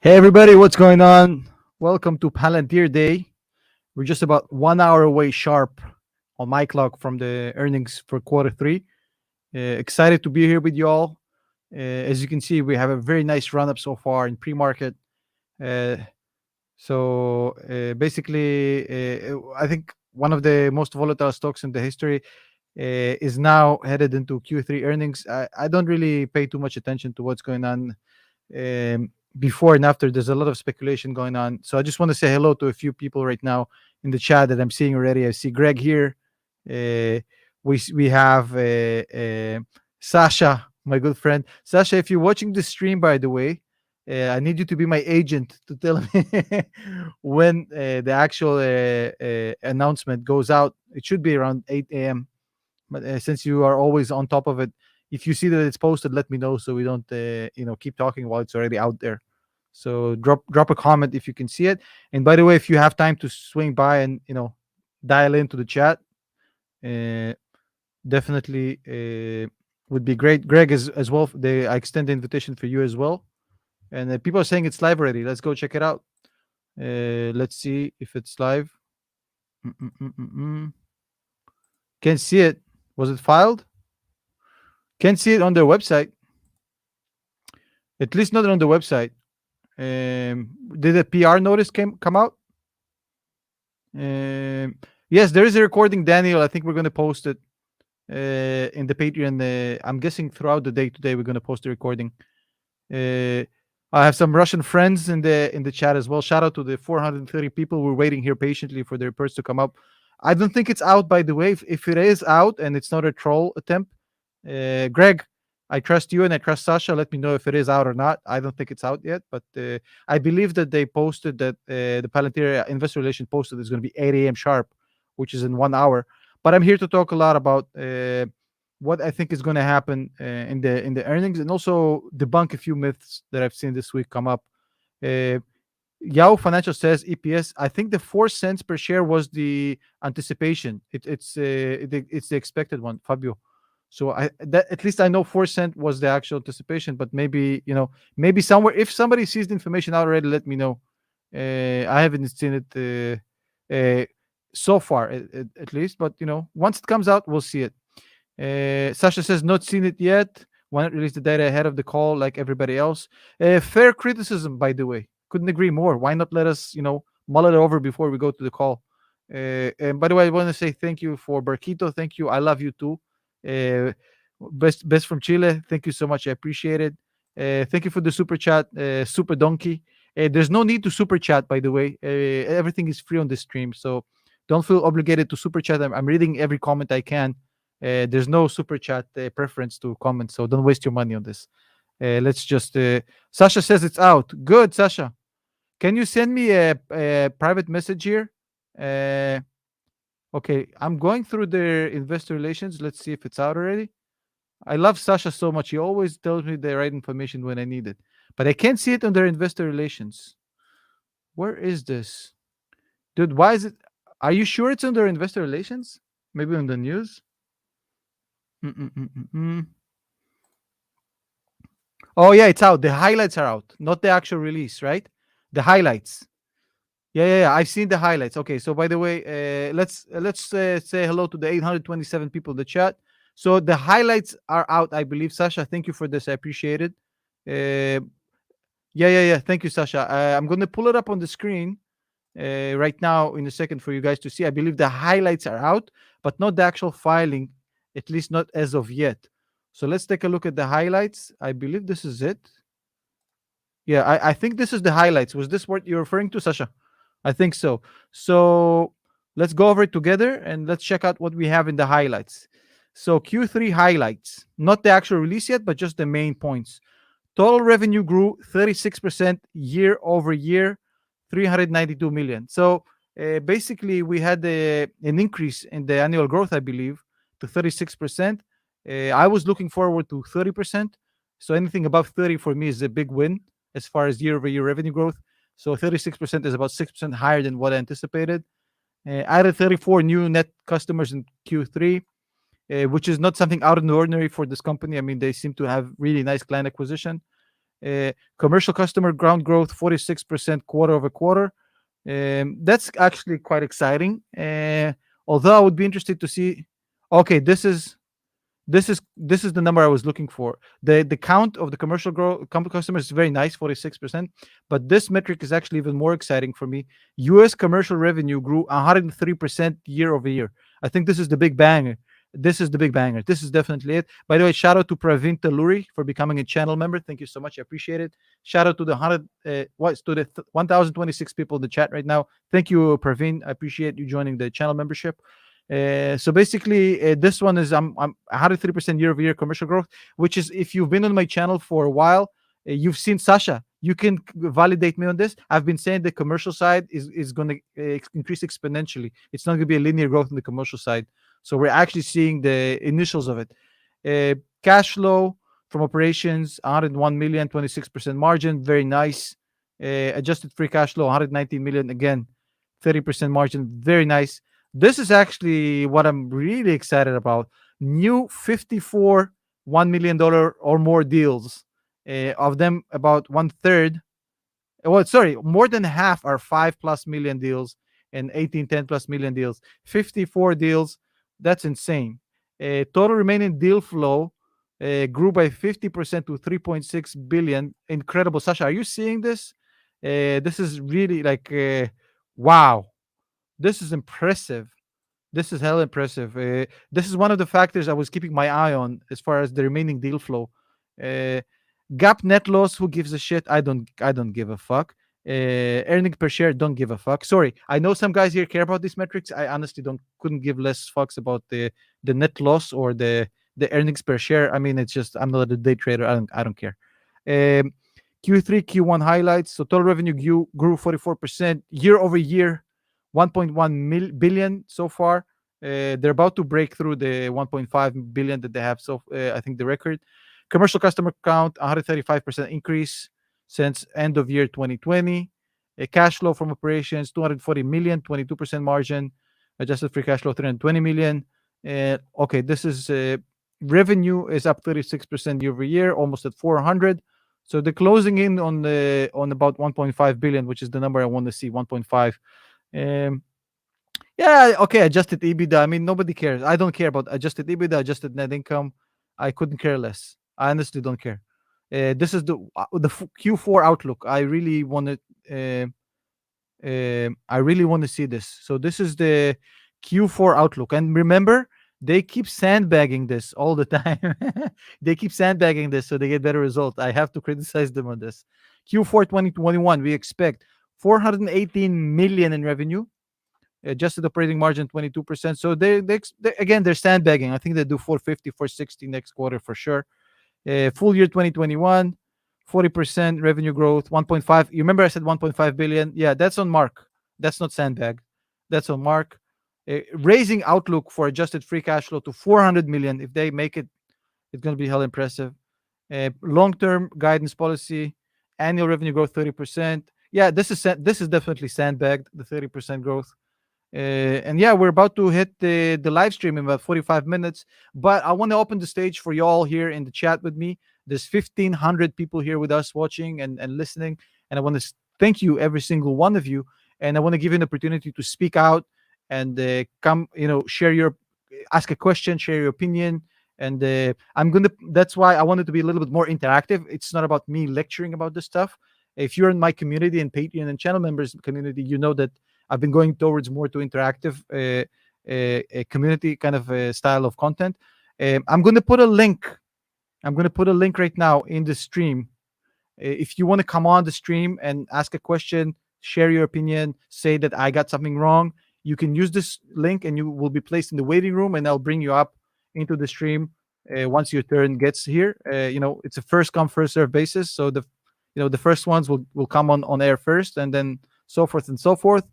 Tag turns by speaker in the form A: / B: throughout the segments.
A: Hey everybody, what's going on? Welcome to Palantir Day. We're just about 1 hour away sharp on my clock from the earnings for quarter three. Excited to be here with you all. As you can see, we have a very nice run up so far in pre-market. Uh, basically, I think one of the most volatile stocks in the history is now headed into Q3 earnings. I don't really pay too much attention to what's going on before and after. There's a lot of speculation going on, so I just want to say hello to a few people right now in the chat that I'm seeing already. I see Greg here. We have Sasha, my good friend. Sasha, if you're watching the stream, by the way, I need you to be my agent to tell me when the actual announcement goes out. It should be around 8 a.m. But since you are always on top of it, if you see that it's posted, let me know so we don't keep talking while it's already out there. So drop a comment if you can see it. And by the way, if you have time to swing by and dial into the chat, definitely would be great. Greg is as well. I extend the invitation for you as well. And people are saying it's live already. Let's go check it out. Let's see if it's live. Can't see it. Was it filed? Can't see it on their website. At least not on the website. Did a PR notice come out? Yes, there is a recording, Daniel. I think we're going to post it in the Patreon. I'm guessing throughout the day today we're going to post the recording. I have some Russian friends in the chat as well. Shout out to the 430 people. We're waiting here patiently for their reports to come up. I don't think it's out, by the way. If it is out and it's not a troll attempt, Greg, I trust you and I trust Sasha. Let me know if it is out or not. I don't think it's out yet, but I believe that they posted that the Palantir Investor Relations posted it's going to be 8 a.m. sharp, which is in 1 hour. But I'm here to talk a lot about what I think is going to happen in the earnings, and also debunk a few myths that I've seen this week come up. Yahoo Financial says EPS. I think the 4 cents per share was the anticipation. It's the expected one, Fabio. So at least I know 4 cent was the actual anticipation, but maybe maybe somewhere, if somebody sees the information out already, let me know. I haven't seen it so far, at least, but once it comes out, we'll see it. Sasha says not seen it yet. Why not release the data ahead of the call like everybody else? Fair criticism, by the way. Couldn't agree more. Why not let us mull it over before we go to the call? And by the way, I want to say thank you for Barquito. Thank you. I love you too. Best from Chile. Thank you so much. I appreciate it. Thank you for the super chat, Super Donkey. There's no need to super chat, by the way. Everything is free on this stream, so don't feel obligated to super chat. I'm reading every comment I can. There's no super chat preference to comment, so don't waste your money on this. Let's just. Sasha says it's out. Good, Sasha. Can you send me a private message here? Okay, I'm going through their investor relations. Let's see if it's out already. I love Sasha so much. He always tells me the right information when I need it. But I can't see it on their investor relations. Where is this? Dude, why is it? Are you sure it's on their investor relations? Maybe on the news? Oh, yeah, it's out. The highlights are out, not the actual release, right? The highlights. Yeah. I've seen the highlights. Okay, so by the way, let's say hello to the 827 people in the chat. So the highlights are out, I believe. Sasha, thank you for this. I appreciate it. Yeah. Thank you, Sasha. I'm going to pull it up on the screen right now in a second for you guys to see. I believe the highlights are out, but not the actual filing, at least not as of yet. So let's take a look at the highlights. I believe this is it. Yeah, I think this is the highlights. Was this what you're referring to, Sasha? I think so. So let's go over it together and let's check out what we have in the highlights. So Q3 highlights, not the actual release yet, but just the main points. Total revenue grew 36% year over year, 392 million. So basically, we had an increase in the annual growth, I believe, to 36%. I was looking forward to 30%. So anything above 30 for me is a big win as far as year over year revenue growth. So 36% is about 6% higher than what I anticipated. Added 34 new net customers in Q3, which is not something out of the ordinary for this company. I mean, they seem to have really nice client acquisition. Commercial customer ground growth 46% quarter over quarter. That's actually quite exciting. Although I would be interested to see. Okay, this is the number I was looking for. The count of the commercial customers is very nice, 46%. But this metric is actually even more exciting for me. U.S. commercial revenue grew 103% year over year. I think this is the big banger. This is the big banger. This is definitely it. By the way, shout out to Praveen Taluri for becoming a channel member. Thank you so much. I appreciate it. Shout out to the 1,026 people in the chat right now. Thank you, Praveen. I appreciate you joining the channel membership. So basically, this one is I'm 103% year over year commercial growth, which is, if you've been on my channel for a while, you've seen Sasha. You can validate me on this. I've been saying the commercial side is going to increase exponentially. It's not going to be a linear growth on the commercial side. So we're actually seeing the initials of it. Cash flow from operations, 101 million, 26% margin, very nice. Adjusted free cash flow, 119 million, again, 30% margin, very nice. This is actually what I'm really excited about. New 54 $1 million or more deals. Of them, about one third, more than half are 5+ million deals and 10+ million deals. 54 deals, that's insane. Total remaining deal flow grew by 50% to 3.6 billion. Incredible. Sasha, are you seeing this? This is really like, wow. This is impressive. This is hell impressive. This is one of the factors I was keeping my eye on as far as the remaining deal flow. Gap net loss, who gives a shit? I don't give a fuck. Earnings per share, don't give a fuck. Sorry, I know some guys here care about these metrics. I honestly couldn't give less fucks about the net loss or the earnings per share. I mean, it's just, I'm not a day trader. I don't care. Q3, Q1 highlights. So total revenue grew 44% year over year. 1.1 billion so far. They're about to break through the 1.5 billion that they have. So I think the record. Commercial customer count, 135% increase since end of year 2020. Cash flow from operations, 240 million, 22% margin. Adjusted free cash flow, 320 million. Okay, this is revenue is up 36% year over year, almost at 400. So they're closing in on about 1.5 billion, which is the number I want to see, 1.5. Yeah, okay, adjusted EBITDA. I mean, nobody cares. I don't care about adjusted EBITDA, adjusted net income. I couldn't care less. I honestly don't care. This is the Q4 outlook. I really want to see this. So this is the Q4 outlook. And remember, they keep sandbagging this all the time. They keep sandbagging this so they get better results. I have to criticize them on this. Q4 2021, we expect 418 million in revenue, adjusted operating margin 22%. So they again, they're sandbagging. I think they do 450, 460 next quarter for sure. Full year 2021, 40% revenue growth, 1.5. You remember I said 1.5 billion? Yeah, that's on mark. That's not sandbag. That's on mark. Raising outlook for adjusted free cash flow to 400 million. If they make it, it's going to be hell impressive. Long-term guidance policy, annual revenue growth 30%. Yeah, this is definitely sandbagged, the 30% growth. And yeah, we're about to hit the live stream in about 45 minutes. But I want to open the stage for y'all here in the chat with me. There's 1,500 people here with us watching and listening. And I want to thank you, every single one of you. And I want to give you an opportunity to speak out and come, ask a question, share your opinion. And that's why I wanted to be a little bit more interactive. It's not about me lecturing about this stuff. If you're in my community and Patreon and channel members community, you know that I've been going towards more to interactive a community kind of style of content. I'm going to put a link. I'm going to put a link right now in the stream. If you want to come on the stream and ask a question, share your opinion, say that I got something wrong, you can use this link and you will be placed in the waiting room, and I'll bring you up into the stream once your turn gets here. It's a first come, first serve basis. So the first ones will come on air first, and then so forth and so forth.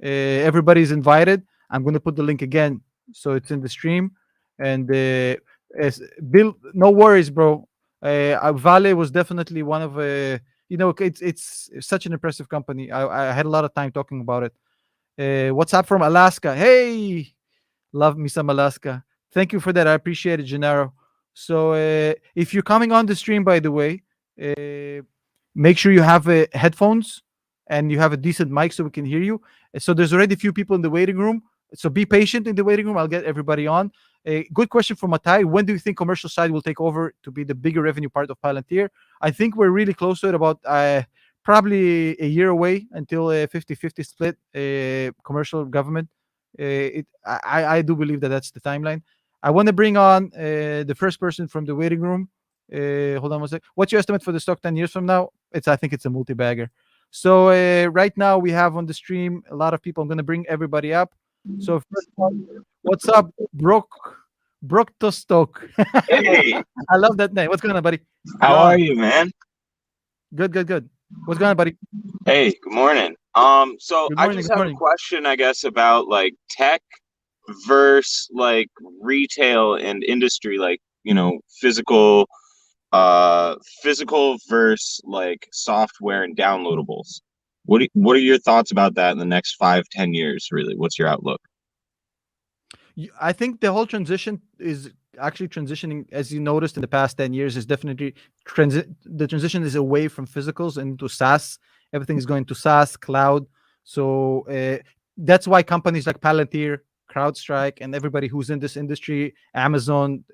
A: Everybody's invited. I'm going to put the link again so it's in the stream. And Bill, no worries, bro. Vale was definitely one of it's such an impressive company. I had a lot of time talking about it. What's up from Alaska? Hey, love me some Alaska. Thank you for that. I appreciate it, Gennaro. So if you're coming on the stream, by the way, make sure you have headphones and you have a decent mic so we can hear you. So there's already a few people in the waiting room. So be patient in the waiting room. I'll get everybody on. A good question from Matai. When do you think commercial side will take over to be the bigger revenue part of Palantir? I think we're really close to it, about probably a year away until a 50-50 split, commercial government. I do believe that that's the timeline. I want to bring on the first person from the waiting room. Hold on one sec. What's your estimate for the stock 10 years from now? I think it's a multi-bagger. So right now we have on the stream a lot of people. I'm going to bring everybody up. So first one, what's up, Brock Tostock?
B: Hey,
A: I love that name. What's going on, buddy?
B: how
A: You're
B: are
A: on.
B: you, man?
A: Good. What's going on, buddy?
B: Hey, good morning. So
A: Good
B: I
A: morning.
B: just
A: Good
B: have a
A: morning.
B: question, I guess, about like tech versus like retail and industry, like, physical versus like software and downloadables. What are your thoughts about that in the next 5-10 years, really? What's your outlook?
A: I think the whole transition is actually transitioning, as you noticed in the past 10 years, is definitely the transition is away from physicals and into SaaS. Everything is going to SaaS, cloud. So that's why companies like Palantir, CrowdStrike, and everybody who's in this industry, Amazon,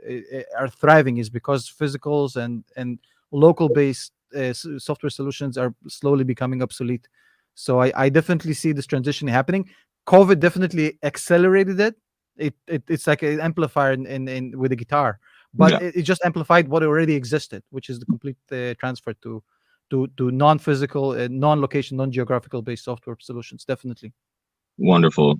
A: are thriving, is because physicals and local based software solutions are slowly becoming obsolete. So I definitely see this transition happening. COVID definitely accelerated it. It's like an amplifier in with a guitar, but
B: Yeah,
A: it just amplified what already existed, which is the complete transfer to non-physical, non-location, non-geographical based software solutions. Definitely.
B: wonderful.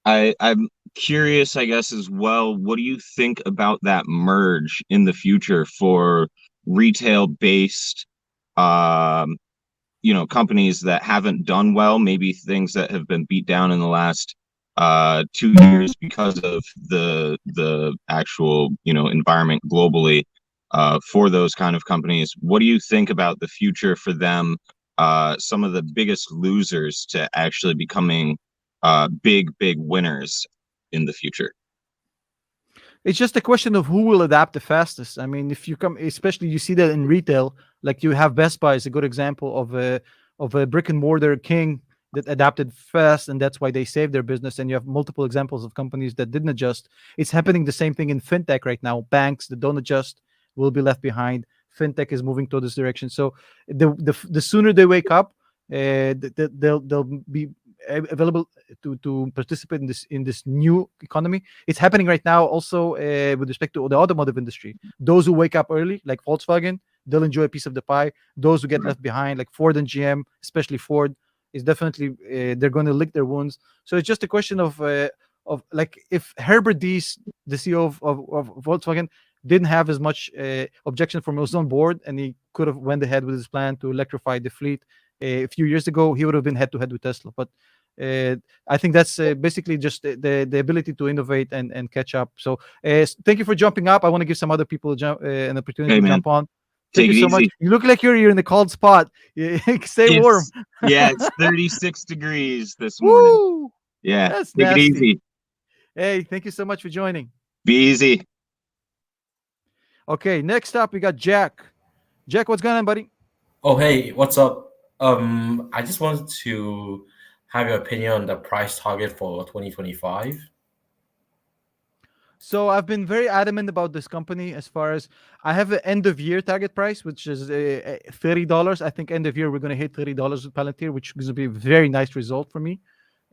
B: I'm curious, I guess, as well. What do you think about that merge in the future for retail-based, um, companies that haven't done well, maybe things that have been beat down in the last 2 years because of the actual, environment globally, for those kind of companies. What do you think about the future for them? Some of the biggest losers to actually becoming big winners in the future.
A: It's just a question of who will adapt the fastest. I mean, if you come, especially you see that in retail, like you have Best Buy is a good example of a brick and mortar king that adapted fast, and that's why they saved their business. And you have multiple examples of companies that didn't adjust. It's happening the same thing in fintech right now. Banks that don't adjust will be left behind. Fintech is moving to this direction. So the sooner they wake up, they'll be available to participate in this new economy. It's happening right now also with respect to the automotive industry. Those who wake up early, like Volkswagen, they'll enjoy a piece of the pie. Those who get left behind, like Ford and GM, especially Ford, is definitely they're going to lick their wounds. So it's just a question of like if Herbert Diess, the CEO of Volkswagen, didn't have as much objection from us on board, and he could have went ahead with his plan to electrify the fleet a few years ago, he would have been head to head with Tesla. But I think that's basically just the ability to innovate and catch up. So thank you for jumping up. I want to give some other people an opportunity
B: Hey,
A: to
B: man,
A: jump on. Thank
B: take
A: you
B: it
A: so much.
B: easy.
A: You look like you're in the cold spot. Stay warm.
B: It's 36 degrees this morning.
A: Woo!
B: Yeah,
A: That's
B: take it
A: nasty.
B: easy.
A: Hey, thank you so much for joining.
B: Be easy.
A: Okay, next up we got Jack. Jack, what's going on, buddy?
C: Oh, hey, what's up? I just wanted to have your opinion on the price target for 2025.
A: So I've been very adamant about this company as far as I have an end of year target price, which is $30. I think end of year we're going to hit $30 with Palantir, which is going to be a very nice result for me.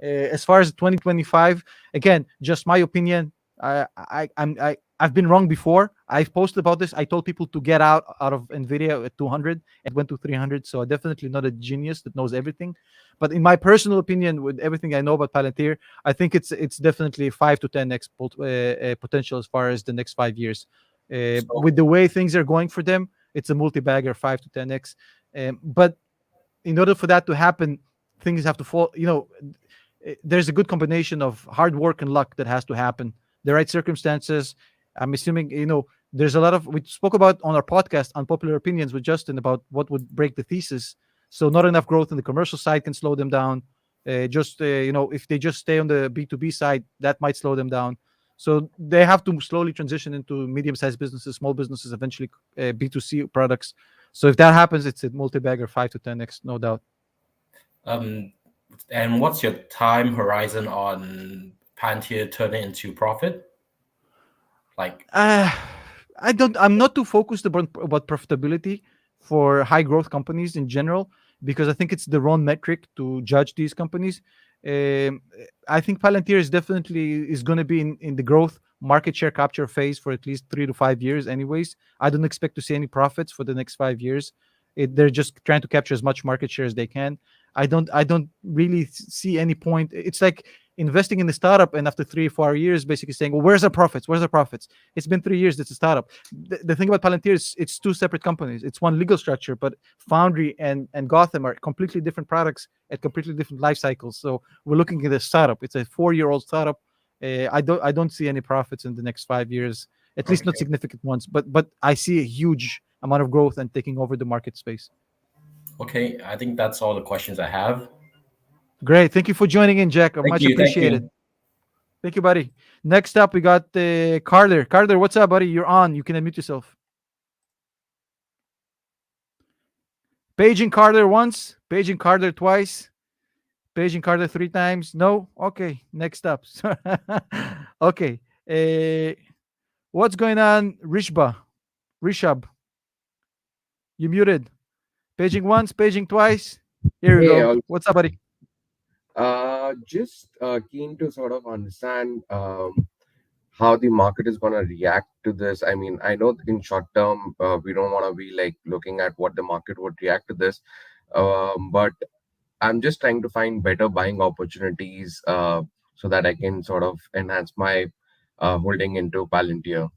A: As far as 2025, again, just my opinion. I've been wrong before. I've posted about this. I told people to get out of Nvidia at 200 and went to 300. So I'm definitely not a genius that knows everything. But in my personal opinion, with everything I know about Palantir, I think it's definitely 5 to 10x potential as far as the next 5 years.
C: So,
A: With the way things are going for them, it's a multi-bagger 5 to 10x. But in order for that to happen, things have to fall. There's a good combination of hard work and luck that has to happen. The right circumstances. I'm assuming there's a lot of we spoke about on our podcast Unpopular Opinions with Justin about what would break the thesis. So not enough growth in the commercial side can slow them down. If they just stay on the B2B side, that might slow them down. So they have to slowly transition into medium-sized businesses, small businesses, eventually B2C products. So if that happens, it's a multi-bagger 5 to 10x, no doubt.
C: And what's your time horizon on Palantir turning into profit? Like,
A: I'm not too focused about profitability for high growth companies in general, because I think it's the wrong metric to judge these companies. I think Palantir is going to be in the growth market share capture phase for at least 3 to 5 years. Anyways, I don't expect to see any profits for the next 5 years. They're just trying to capture as much market share as they can. I don't really see any point. It's like investing in the startup and after 3 or 4 years basically saying, well, where's the profits, it's been 3 years, it's a startup. The thing about Palantir is it's two separate companies. It's one legal structure, but Foundry and Gotham are completely different products at completely different life cycles. So we're looking at a startup. It's a 4-year-old startup. I don't see any profits in the next 5 years, at least not significant ones, but I see a huge amount of growth and taking over the market space.
C: Okay, I think that's all the questions I have.
A: Great. Thank you for joining in, Jack. Much appreciated. Thank you, buddy. Next up, we got Carter. Carter, what's up, buddy? You're on. You can unmute yourself. Paging Carter once, paging Carter twice, paging Carter 3 times. No? Okay. Next up. Okay. What's going on, Rishab? You muted. Paging once, paging twice. Here we go. What's up, buddy?
D: Just keen to sort of understand how the market is going to react to this. I mean, I know in short term, we don't want to be like looking at what the market would react to this, but I'm just trying to find better buying opportunities so that I can sort of enhance my holding into Palantir.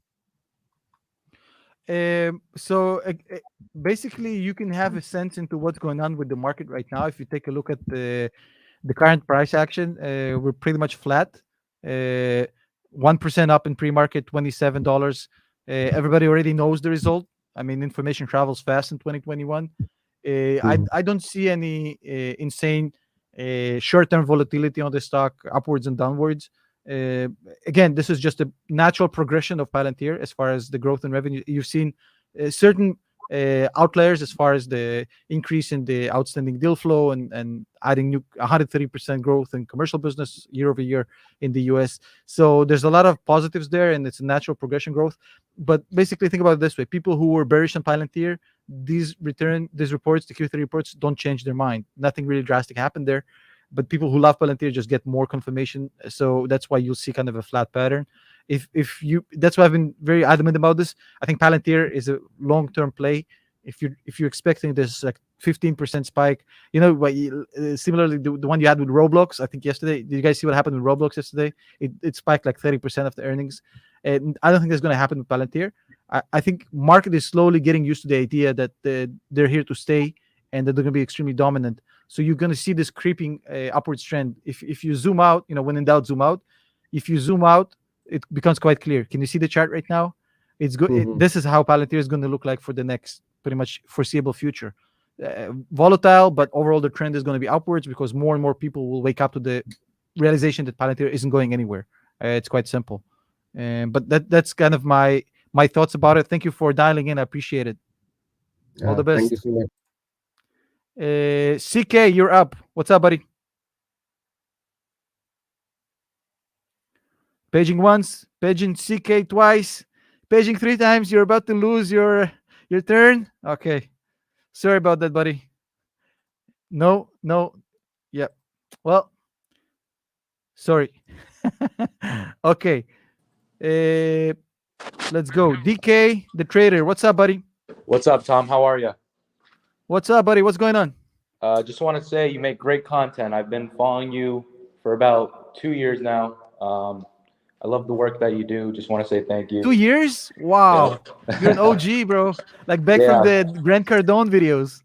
A: So basically, you can have a sense into what's going on with the market right now. If you take a look at the current price action, we're pretty much flat. 1% up in pre-market, $27. Everybody already knows the result. I mean, information travels fast in 2021. I don't see any insane short-term volatility on the stock, upwards and downwards. Again, this is just a natural progression of Palantir as far as the growth in revenue. You've seen certain outliers as far as the increase in the outstanding deal flow and adding new 130% growth in commercial business year over year in the US. So there's a lot of positives there, and it's a natural progression growth. But basically, think about it this way: people who were bearish on Palantir, these reports, the Q3 reports, don't change their mind. Nothing really drastic happened there. But people who love Palantir just get more confirmation. So that's why you'll see kind of a flat pattern. That's why I've been very adamant about this. I think Palantir is a long-term play. If you're expecting this like 15% spike, similarly the one you had with Roblox, I think yesterday. Did you guys see what happened with Roblox yesterday? It spiked like 30% of the earnings, and I don't think that's going to happen with Palantir. I think market is slowly getting used to the idea that they're here to stay and that they're going to be extremely dominant. So you're going to see this creeping upwards trend. If you zoom out, when in doubt, zoom out. If you zoom out, it becomes quite clear. Can you see the chart right now? It's good. This is how Palantir is going to look like for the next pretty much foreseeable future. Volatile, but overall the trend is going to be upwards because more and more people will wake up to the realization that Palantir isn't going anywhere. It's quite simple. But that's kind of my thoughts about it. Thank you for dialing in. I appreciate it. All the best.
D: Thank you so much.
A: CK, you're up. What's up, buddy? Paging once, paging CK twice, paging 3 times. You're about to lose your turn. Okay. Sorry about that, buddy. No. Yep. Well, sorry. Okay. Let's go. DK, the trader. What's up, buddy?
E: What's up, Tom? How are you?
A: What's up, buddy? What's going on?
E: Just want to say you make great content. I've been following you for about 2 years now. I love the work that you do. Just want to say thank you.
A: 2 years? Wow. Yeah. You're an OG, bro. Like back from the Grant Cardone videos.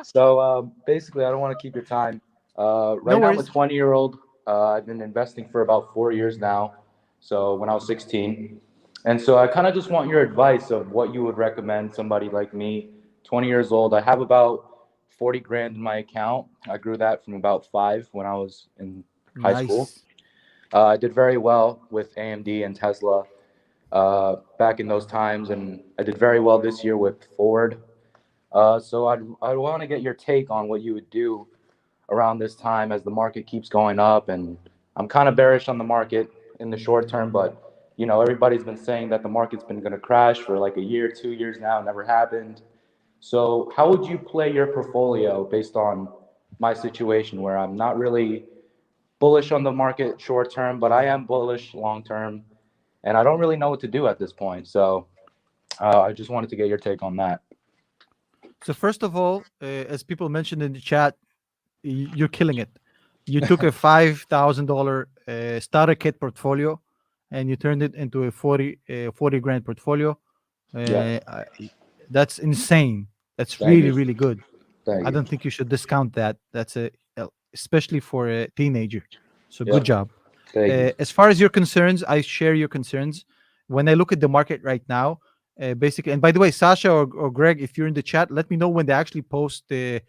E: So basically, I don't want to keep your time. Right now, I'm a 20-year-old. I've been investing for about 4 years now. So when I was 16. And so I kind of just want your advice of what you would recommend somebody like me, 20 years old. I have about 40 grand in my account. I grew that from about 5 when I was in high school. I did very well with AMD and Tesla. back in those times, and I did very well this year with Ford. So I'd want to get your take on what you would do around this time as the market keeps going up. And I'm kind of bearish on the market in the short term, but everybody's been saying that the market's been going to crash for like a year, 2 years now, never happened. So how would you play your portfolio based on my situation where I'm not really bullish on the market short term, but I am bullish long term, and I don't really know what to do at this point. So I just wanted to get your take on that.
A: So first of all, as people mentioned in the chat, you're killing it. You took a $5,000 starter kit portfolio and you turned it into a 40 grand portfolio. That's insane. That's really good. I don't think you should discount that. That's especially for a teenager. So good job. As far as your concerns, I share your concerns. When I look at the market right now, basically, and by the way, Sasha or Greg, if you're in the chat, let me know when they actually post the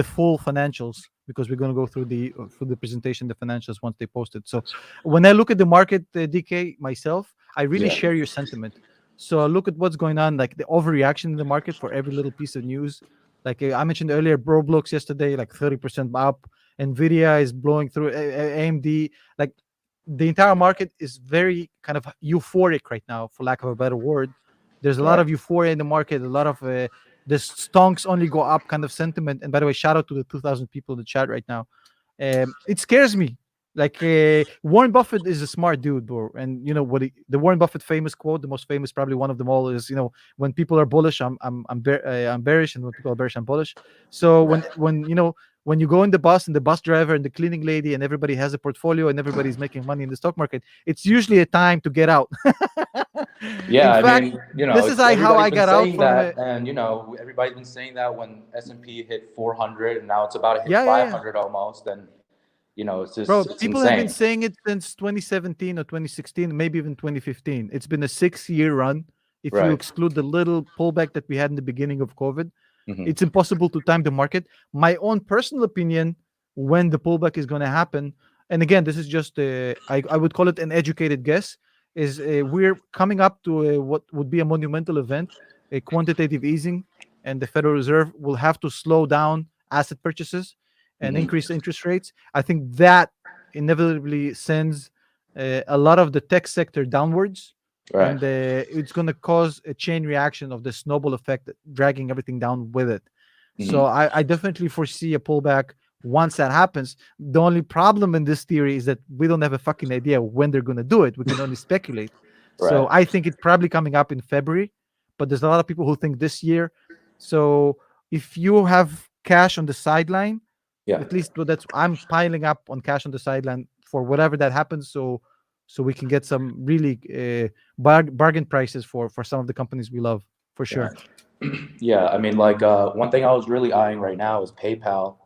A: full financials, because we're going to go through the presentation, the financials once they post it. So when I look at the market, DK, myself, I really share your sentiment. So I look at what's going on, like the overreaction in the market for every little piece of news. Like I mentioned earlier, Roblox yesterday, like 30% up. Nvidia is blowing through, AMD. Like the entire market is very kind of euphoric right now, for lack of a better word. There's a lot of euphoria in the market, a lot of the stonks only go up kind of sentiment. And by the way, shout out to the 2,000 people in the chat right now. It scares me. Like Warren Buffett is a smart dude, bro. And you know what? The Warren Buffett famous quote, the most famous, probably one of them all, is when people are bullish, I'm bearish, and when people are bearish, I'm bullish. So when you go in the bus and the bus driver and the cleaning lady and everybody has a portibulio and everybody's making money in the stock market, it's usually a time to get out.
E: Yeah,
A: in fact,
E: I mean,
A: this is how I got out from
E: that, and everybody's been saying that when S&P hit 400 and now it's about to hit 500 almost, and it's just,
A: bro,
E: it's
A: people
E: insane.
A: have been saying it since 2017 or 2016, maybe even 2015. It's been a 6-year run. If you exclude the little pullback that we had in the beginning of COVID, it's impossible to time the market. My own personal opinion, when the pullback is going to happen, and again, this is just I would call it an educated guess, is we're coming up to what would be a monumental event, a quantitative easing, and the Federal Reserve will have to slow down asset purchases and increase interest rates. I think that inevitably sends a lot of the tech sector downwards, and it's going to cause a chain reaction of the snowball effect, dragging everything down with it. So I definitely foresee a pullback once that happens. The only problem in this theory is that we don't have a fucking idea when they're going to do it. We can only speculate. So I think it's probably coming up in February, but there's a lot of people who think this year. So if you have cash on the sideline, at least I'm piling up on cash on the sideline for whatever that happens. So we can get some really bargain prices for some of the companies we love, for sure.
E: Yeah, I mean, like one thing I was really eyeing right now is PayPal,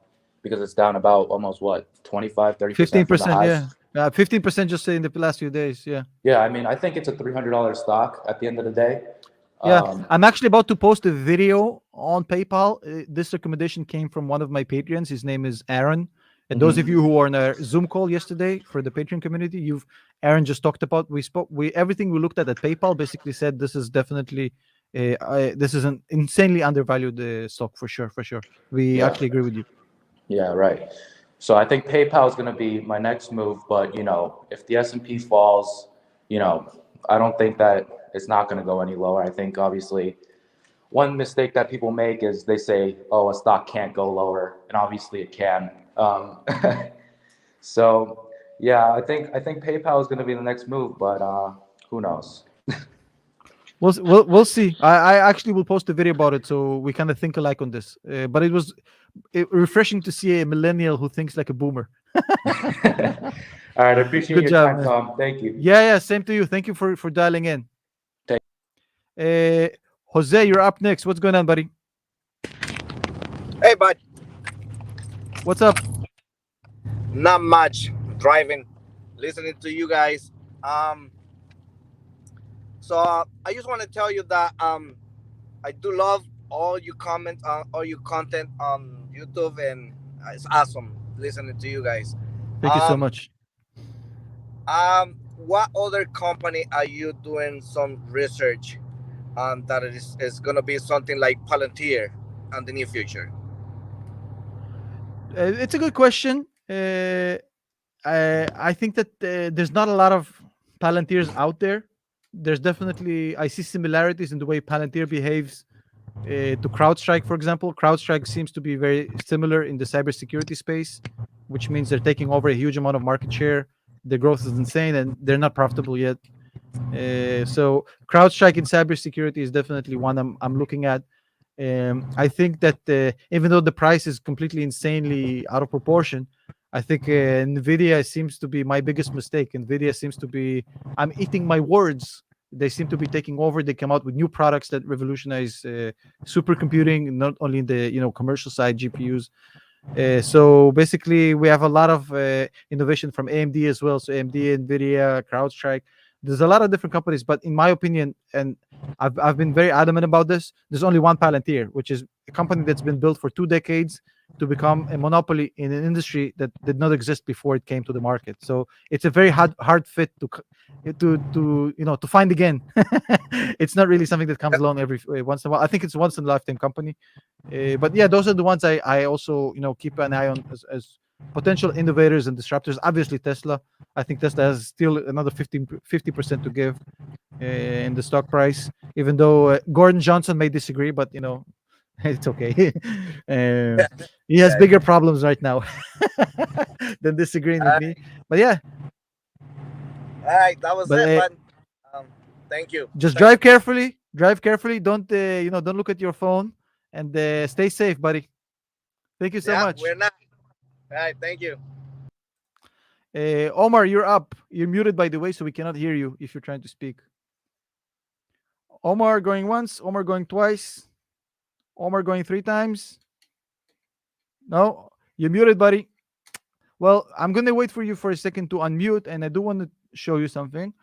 E: because it's down about almost 25, 30%.
A: 15%, yeah. 15% just in the last few days, yeah.
E: Yeah, I mean, I think it's a $300 stock at the end of the day.
A: Yeah, I'm actually about to post a video on PayPal. This recommendation came from one of my Patreons. His name is Aaron. And those of you who were on a Zoom call yesterday for the Patreon community, Aaron just talked about, everything we looked at PayPal basically said this is definitely, this is an insanely undervalued stock, for sure. We actually agree with you.
E: Yeah, right. So I think PayPal is going to be my next move, but if the S&P falls, I don't think that it's not going to go any lower. I think obviously one mistake that people make is they say, oh, a stock can't go lower, and obviously it can. So yeah, I think PayPal is going to be the next move, but who knows?
A: We'll see. I actually will post a video about it, so we kind of think alike on this. But it was refreshing to see a millennial who thinks like a boomer.
E: All right, I appreciate your time, Tom. Thank you.
A: Yeah, same to you. Thank you for dialing in. Jose, you're up next. What's going on, buddy?
F: Hey, bud.
A: What's up?
F: Not much. Driving, listening to you guys. So I just want to tell you that I do love all your comments, all your content on YouTube, and it's awesome listening to you guys.
A: Thank you so much.
F: what other company are you doing some research on that is going to be something like Palantir in the near future?
A: It's a good question. I think that there's not a lot of Palantirs out there. There's definitely, I see similarities in the way Palantir behaves to CrowdStrike, for example. CrowdStrike seems to be very similar in the cybersecurity space, which means they're taking over a huge amount of market share. The growth is insane, and they're not profitable yet. So CrowdStrike in cybersecurity is definitely one I'm looking at. I think that even though the price is completely insanely out of proportion, I think Nvidia seems to be my biggest mistake. Nvidia seems to be, I'm eating my words. They seem to be taking over. They come out with new products that revolutionize supercomputing, not only in the commercial side GPUs. So basically, we have a lot of innovation from AMD as well. So AMD, Nvidia, CrowdStrike. There's a lot of different companies, but in my opinion, and I've been very adamant about this, there's only one Palantir, which is a company that's been built for 2 decades to become a monopoly in an industry that did not exist before it came to the market. So it's a very hard fit to find again. It's not really something that comes along every once in a while. I think it's once in a lifetime company. But yeah, those are the ones I also keep an eye on as potential innovators and disruptors. Obviously Tesla. I think Tesla has still another 50% to give in the stock price, even though Gordon Johnson may disagree, but it's okay. He has bigger problems right now than disagreeing with me. But yeah,
F: All right, that was
A: but
F: it, man. Thank you.
A: just drive carefully. Drive carefully. Don't don't look at your phone, and stay safe, buddy. Thank you so
F: Yeah,
A: much.
F: we're not. All right, thank you.
A: Omar, you're up. You're muted, by the way, so we cannot hear you if you're trying to speak. Omar going once. Omar going twice. Omar going 3 times. No, you're muted, buddy. Well, I'm going to wait for you for a second to unmute, and I do want to show you something.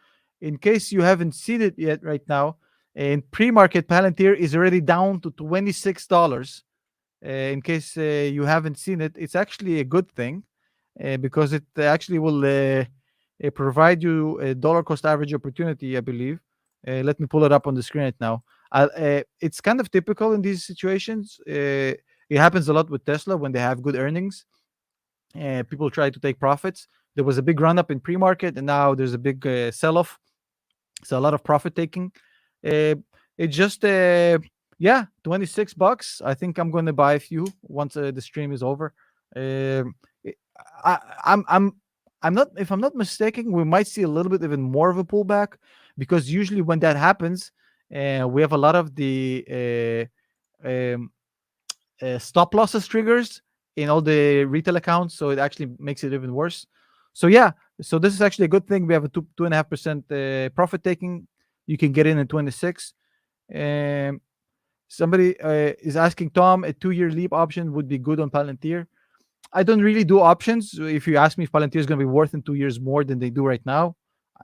A: In case you haven't seen it yet right now, in pre-market, Palantir is already down to $26. In case you haven't seen it, it's actually a good thing because it actually will provide you a dollar cost average opportunity, I believe. Let me pull it up on the screen right now. It's kind of typical in these situations. It happens a lot with Tesla when they have good earnings. People try to take profits. There was a big run up in pre-market, and now there's a big sell-off. So a lot of profit taking. It just yeah, $26. I think I'm going to buy a few once the stream is over. I'm not, if I'm not mistaken, we might see a little bit even more of a pullback, because usually when that happens, we have a lot of the stop losses triggers in all the retail accounts, so it actually makes it even worse. So yeah, so this is actually a good thing. We have a 2.5% profit taking. You can get in at 26. Somebody is asking, Tom, a 2-year leap option would be good on Palantir. I don't really do options. If you ask me if Palantir is going to be worth in 2 years more than they do right now,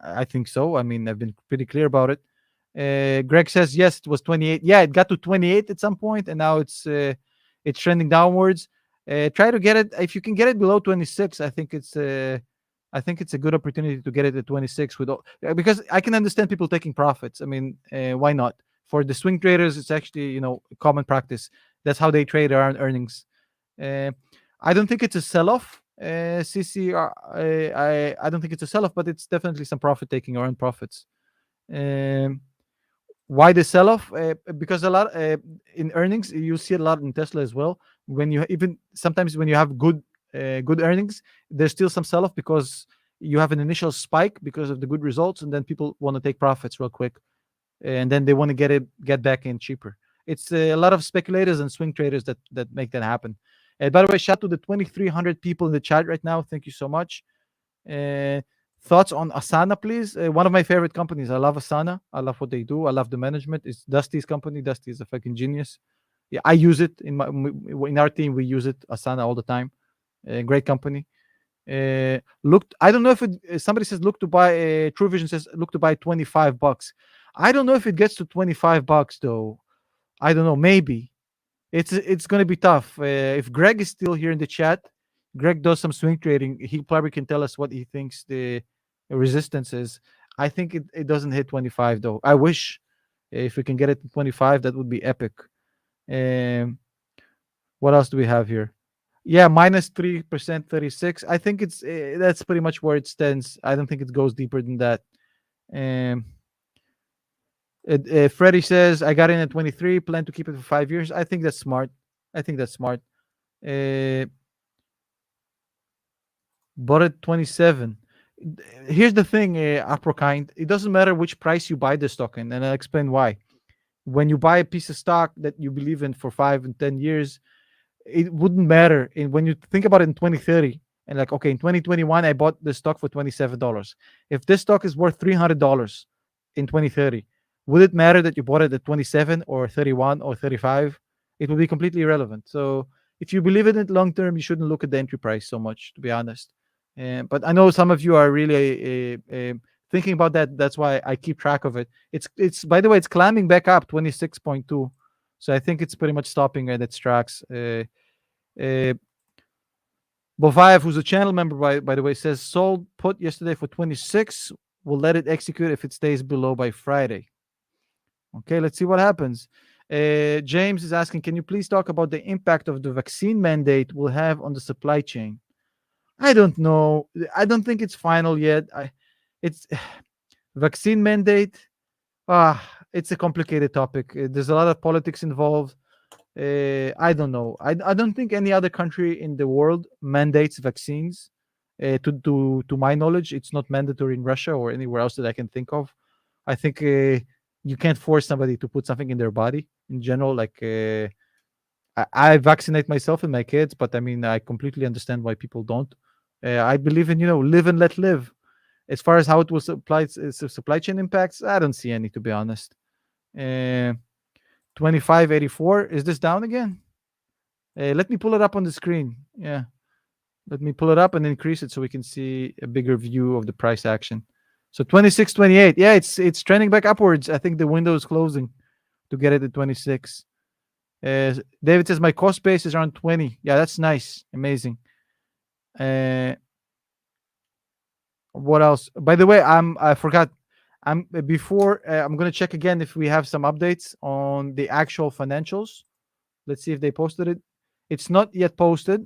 A: I think so. I mean, I've been pretty clear about it. Greg says yes, it was 28. Yeah, it got to 28 at some point, and now it's trending downwards. Try to get it if you can get it below 26. I think it's a good opportunity to get it at 26 because I can understand people taking profits. I mean, why not? For the swing traders, it's actually common practice. That's how they trade around earnings. I don't think it's a sell-off, CC. I don't think it's a sell-off, but it's definitely some profit taking or earned profits. Why the sell-off? Because a lot in earnings, you see a lot in Tesla as well. Sometimes when you have good earnings, there's still some sell-off because you have an initial spike because of the good results, and then people want to take profits real quick, and then they want to get back in cheaper. It's a lot of speculators and swing traders that make that happen. By the way, shout to the 2,300 people in the chat right now. Thank you so much. Thoughts on Asana, please? One of my favorite companies. I love Asana. I love what they do. I love the management. It's Dusty's company. Dusty is a fucking genius. Yeah, I use it in our team. We use it, Asana, all the time. Great company. I don't know if somebody says look to buy. True Vision says look to buy $25. I don't know if it gets to $25 though. I don't know. Maybe it's going to be tough. If Greg is still here in the chat, Greg does some swing trading. He probably can tell us what he thinks the resistances. I think it doesn't hit 25 though. I wish if we can get it to 25, that would be epic. What else do we have here? Yeah, minus 3%, 36. I think it's that's pretty much where it stands. I don't think it goes deeper than that. Freddie says, I got in at 23, plan to keep it for 5 years. I think that's smart. Bought at 27. Here's the thing, Aprokind. It doesn't matter which price you buy the stock in, and I'll explain why. When you buy a piece of stock that you believe in for 5 and 10 years, it wouldn't matter. And when you think about it in 2030, and like, okay, in 2021, I bought the stock for $27. If this stock is worth $300 in 2030, would it matter that you bought it at 27 or 31 or 35? It will be completely irrelevant. So if you believe in it long term, you shouldn't look at the entry price so much, to be honest. But I know some of you are really thinking about that. That's why I keep track of it. It's by the way, it's climbing back up 26.2. So I think it's pretty much stopping at its tracks. Bovayev, who's a channel member, by the way, says sold put yesterday for 26. We'll let it execute if it stays below by Friday. Okay, let's see what happens. James is asking, can you please talk about the impact of the vaccine mandate will have on the supply chain? I don't know. I don't think it's final yet. It's vaccine mandate. It's a complicated topic. There's a lot of politics involved. I don't know. I don't think any other country in the world mandates vaccines. To my knowledge, it's not mandatory in Russia or anywhere else that I can think of. I think you can't force somebody to put something in their body in general. Like I vaccinate myself and my kids, but I mean, I completely understand why people don't. I believe in, live and let live. As far as how it will supply chain impacts, I don't see any, to be honest. 25.84. Is this down again? Let me pull it up on the screen. Yeah. Let me pull it up and increase it so we can see a bigger view of the price action. So 26.28. Yeah, it's trending back upwards. I think the window is closing to get it at 26. David says my cost base is around 20. Yeah, that's nice. Amazing. What else? By the way, I forgot. I'm gonna check again if we have some updates on the actual financials. Let's see if they posted it. It's not yet posted,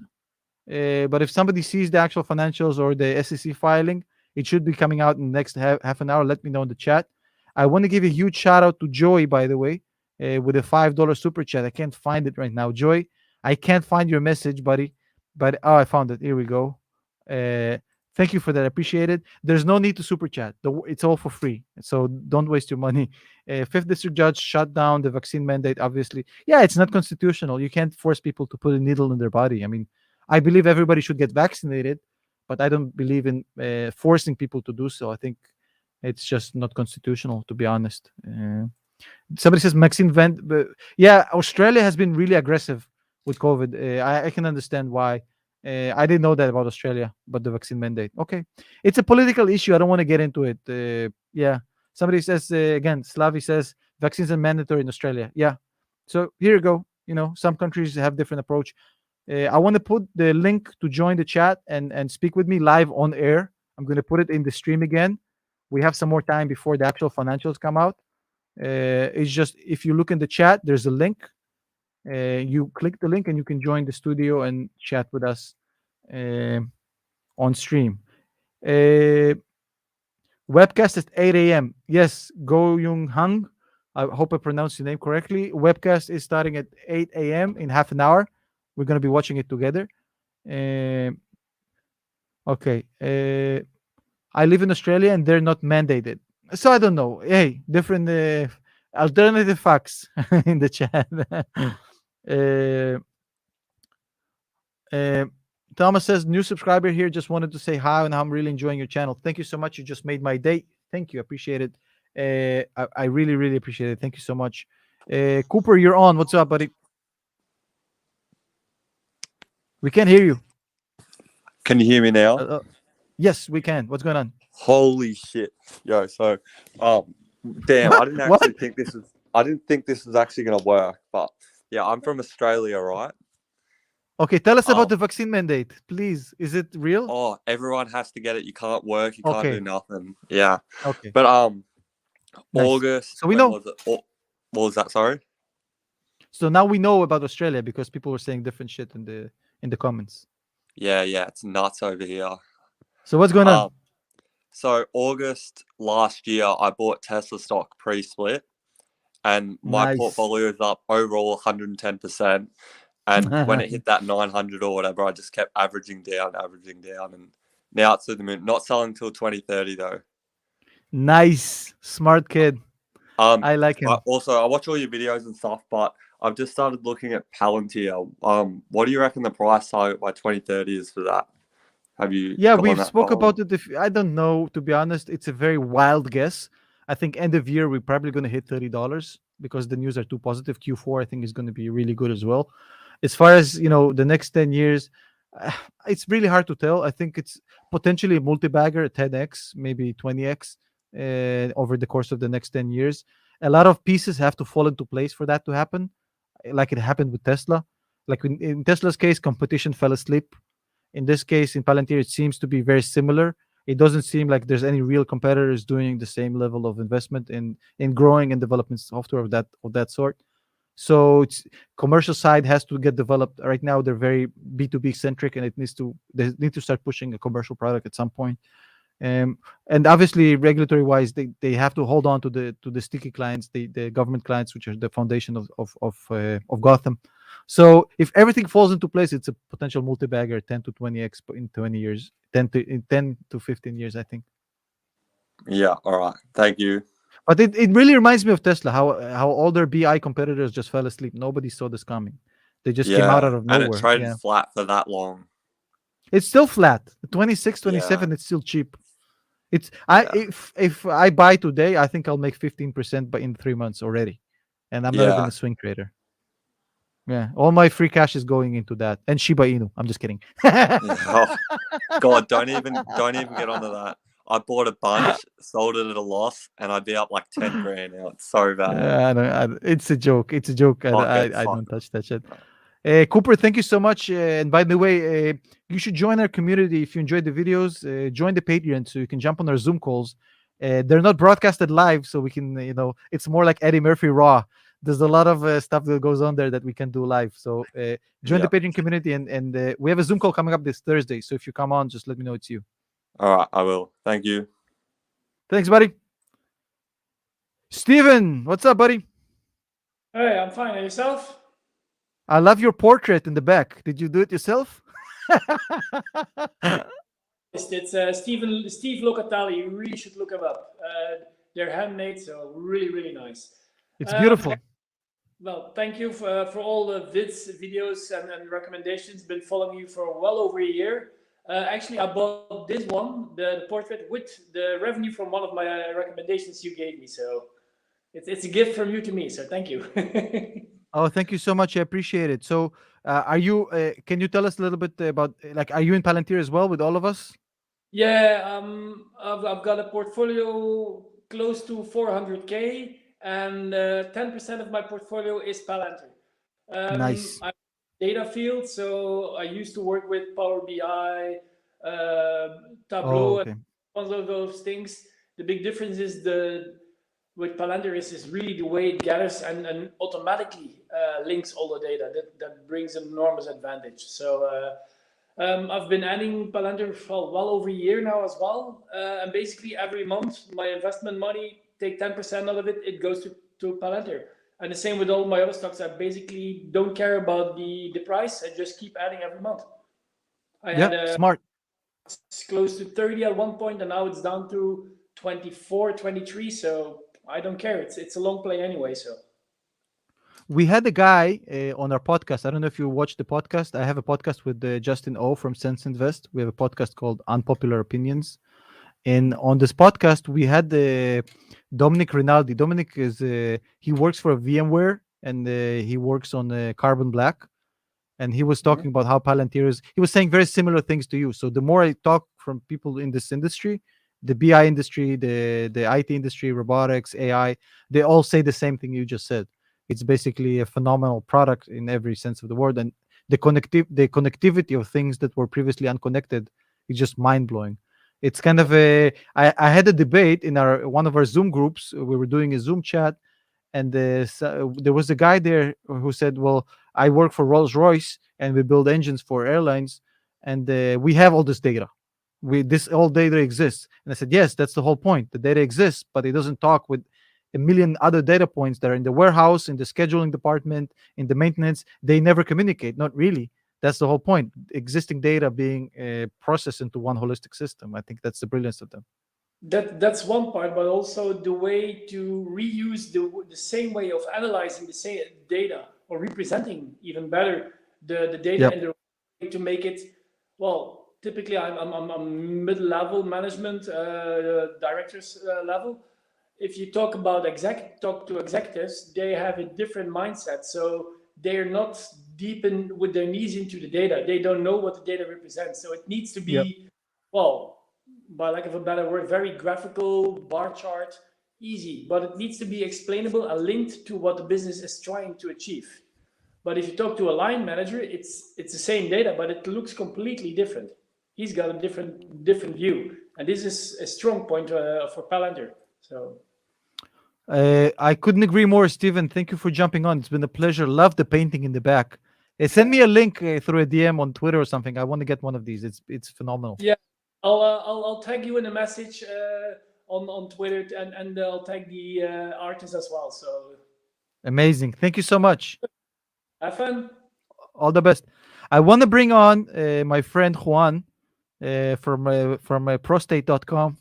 A: but if somebody sees the actual financials or the SEC filing, it should be coming out in the next half an hour. Let me know in the chat. I want to give a huge shout out to Joey, by the way, with a $5 super chat. I can't find it right now. Joey, I can't find your message, buddy. But I found it. Here we go. Thank you for that. I appreciate it. There's no need to super chat. It's all for free. So don't waste your money. Fifth District Judge shut down the vaccine mandate, obviously. Yeah, it's not constitutional. You can't force people to put a needle in their body. I mean, I believe everybody should get vaccinated, but I don't believe in forcing people to do so. I think it's just not constitutional, to be honest. Somebody says vaccine vent. Yeah, Australia has been really aggressive with COVID. I can understand why. I didn't know that about Australia, but the vaccine mandate. Okay. It's a political issue. I don't want to get into it. Yeah. Somebody says, again, Slavi says, vaccines are mandatory in Australia. Yeah. So here you go. Some countries have different approach. I want to put the link to join the chat and speak with me live on air. I'm going to put it in the stream again. We have some more time before the actual financials come out. It's just, if you look in the chat, there's a link. You click the link and you can join the studio and chat with us on stream. Webcast at 8 a.m. Yes, Go Yung Hang. I hope I pronounced your name correctly. Webcast is starting at 8 a.m. in half an hour. We're going to be watching it together. Okay. I live in Australia and they're not mandated. So I don't know. Hey, different alternative facts in the chat. Thomas says, new subscriber here, just wanted to say hi and I'm really enjoying your channel. Thank you so much. You just made my day. Thank you. Appreciate it. I really, really appreciate it. Thank you so much. Cooper, you're on. What's up, buddy? We can't hear you.
G: Can you hear me now?
A: Yes, we can. What's going on?
G: Holy shit. Yo, so damn, I didn't actually think this was actually gonna work, but yeah, I'm from Australia, right?
A: Okay, tell us about the vaccine mandate, please. Is it real?
G: Oh, everyone has to get it. You can't work. You can't do
A: Okay.
G: nothing. Yeah.
A: Okay.
G: But
A: Nice.
G: August.
A: So we
G: when
A: know.
G: was it? What was that? Sorry.
A: So now we know about Australia because people were saying different shit in the comments.
G: Yeah, it's nuts over here.
A: So what's going on?
G: So August last year, I bought Tesla stock pre-split, and my
A: Nice.
G: portfolio is up overall 110%. And when it hit that 900 or whatever, I just kept averaging down, and now it's to the moon. Not selling till 2030 though.
A: Nice, smart kid. I like him.
G: Also, I watch all your videos and stuff, but I've just started looking at Palantir. What do you reckon the price target by 2030 is for that? Have you?
A: Yeah, we've spoke about it. I don't know, to be honest. It's a very wild guess. I think end of year we're probably going to hit $30 because the news are too positive. Q4 I think is going to be really good as well. As far as the next 10 years, it's really hard to tell. I think it's potentially a multi-bagger, 10x, maybe 20x over the course of the next 10 years. A lot of pieces have to fall into place for that to happen, like it happened with Tesla. Like in Tesla's case, competition fell asleep. In this case, in Palantir, it seems to be very similar. It doesn't seem like there's any real competitors doing the same level of investment in growing and development software of that sort. So it's commercial side has to get developed. Right now, they're very B2B centric, and they need to start pushing a commercial product at some point. And obviously, regulatory wise, they have to hold on to the sticky clients, the government clients, which are the foundation of Gotham. So if everything falls into place, it's a potential multi-bagger 10 to 20x in 20 years, 10 to 15 years, I think.
G: Yeah. All right. Thank you.
A: But it really reminds me of Tesla, how all their BI competitors just fell asleep. Nobody saw this coming. They just came out of nowhere.
G: And it traded flat for that long.
A: It's still flat. 26, 27, it's still cheap. If I buy today, I think I'll make 15% in 3 months already. And I'm not even a swing trader. Yeah, all my free cash is going into that and Shiba Inu. I'm just kidding.
G: Oh, God, don't even get onto that. I bought a bunch, sold it at a loss, and I'd be up like 10 grand now. It's so bad.
A: It's a joke. It's a joke. I don't touch that shit. Cooper, thank you so much. And by the way, you should join our community if you enjoyed the videos. Join the Patreon so you can jump on our Zoom calls. They're not broadcasted live, so we can, it's more like Eddie Murphy Raw. There's a lot of stuff that goes on there that we can do live. So join the Patreon community, and we have a Zoom call coming up this Thursday. So if you come on, just let me know it's you.
G: All right, I will. Thank you.
A: Thanks, buddy. Steven, what's up, buddy?
H: Hey, I'm fine. And yourself?
A: I love your portrait in the back. Did you do it yourself?
H: It's Steve Locatelli. You really should look him up. They're handmade, so really, really nice.
A: It's beautiful.
H: Well, thank you for all the videos and recommendations. Been following you for well over a year. Actually, I bought this one, the portrait, with the revenue from one of my recommendations you gave me. So it's a gift from you to me. So thank you.
A: Oh, thank you so much. I appreciate it. So are you, can you tell us a little bit about, are you in Palantir as well with all of us?
H: Yeah, I've got a portfolio close to 400K, and 10% of my portfolio is Palantir.
A: Nice.
H: I'm data field, so I used to work with Power BI, Tableau, and all of those things. The big difference is with Palantir is really the way it gathers and automatically links all the data. That brings an enormous advantage. So I've been adding Palantir for well over a year now as well. And basically every month, my investment money, take 10% out of it, it goes to Palantir. And the same with all my other stocks. I basically don't care about the price. I just keep adding every month. I had
A: smart.
H: Close to 30 at one point, and now it's down to 24, 23. So I don't care. It's a long play anyway. So
A: we had a guy on our podcast. I don't know if you watched the podcast. I have a podcast with Justin O from Sense Invest. We have a podcast called Unpopular Opinions. And on this podcast, we had Dominic Rinaldi. Dominic is he works for VMware, and he works on Carbon Black. And he was talking about how Palantir is. He was saying very similar things to you. So the more I talk from people in this industry, the BI industry, the IT industry, robotics, AI, they all say the same thing you just said. It's basically a phenomenal product in every sense of the word. And the connectivity of things that were previously unconnected is just mind-blowing. It's kind of I had a debate in one of our Zoom groups. We were doing a Zoom chat, and there was a guy there who said, well, I work for Rolls-Royce and we build engines for airlines, and we have all this data. This all data exists. And I said, yes, that's the whole point. The data exists, but it doesn't talk with a million other data points that are in the warehouse, in the scheduling department, in the maintenance. They never communicate. Not really. That's the whole point. Existing data being processed into one holistic system. I think that's the brilliance of them.
H: That's one part, but also the way to reuse the same way of analyzing the same data, or representing even better the data, and the way to make it, well, typically I'm mid-level management, directors level. If you talk to executives, they have a different mindset. So they're not deep in with their knees into the data. They don't know what the data represents. So it needs to be, well, by lack of a better word, very graphical, bar chart, easy, but it needs to be explainable and linked to what the business is trying to achieve. But if you talk to a line manager, it's the same data, but it looks completely different. He's got a different view, and this is a strong point for Palantir. So
A: I couldn't agree more, Steven. Thank you for jumping on. It's been a pleasure. Love the painting in the back. Send me a link through a DM on Twitter or something. I want to get one of these. It's phenomenal.
H: Yeah, I'll tag you in a message on Twitter, and I'll tag the artist as well. So
A: amazing. Thank you so much.
H: Have fun.
A: All the best. I want to bring on my friend Juan from prostate.com.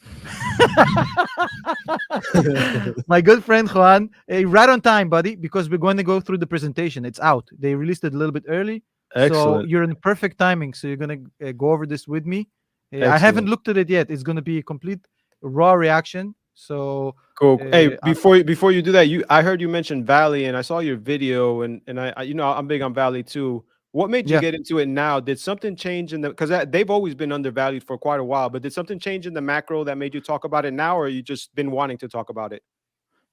A: My good friend Juan, right on time, buddy, because we're going to go through the presentation. It's out. They released it a little bit early.
I: Excellent.
A: So you're in perfect timing. So you're going to go over this with me. I haven't looked at it yet. It's going to be a complete raw reaction. So
I: cool. Hey, before you do that, I heard you mention Valley, and I saw your video, and I I'm big on Valley too. What made you get into it now? Did something change in because they've always been undervalued for quite a while, but did something change in the macro that made you talk about it now, or you just been wanting to talk about it?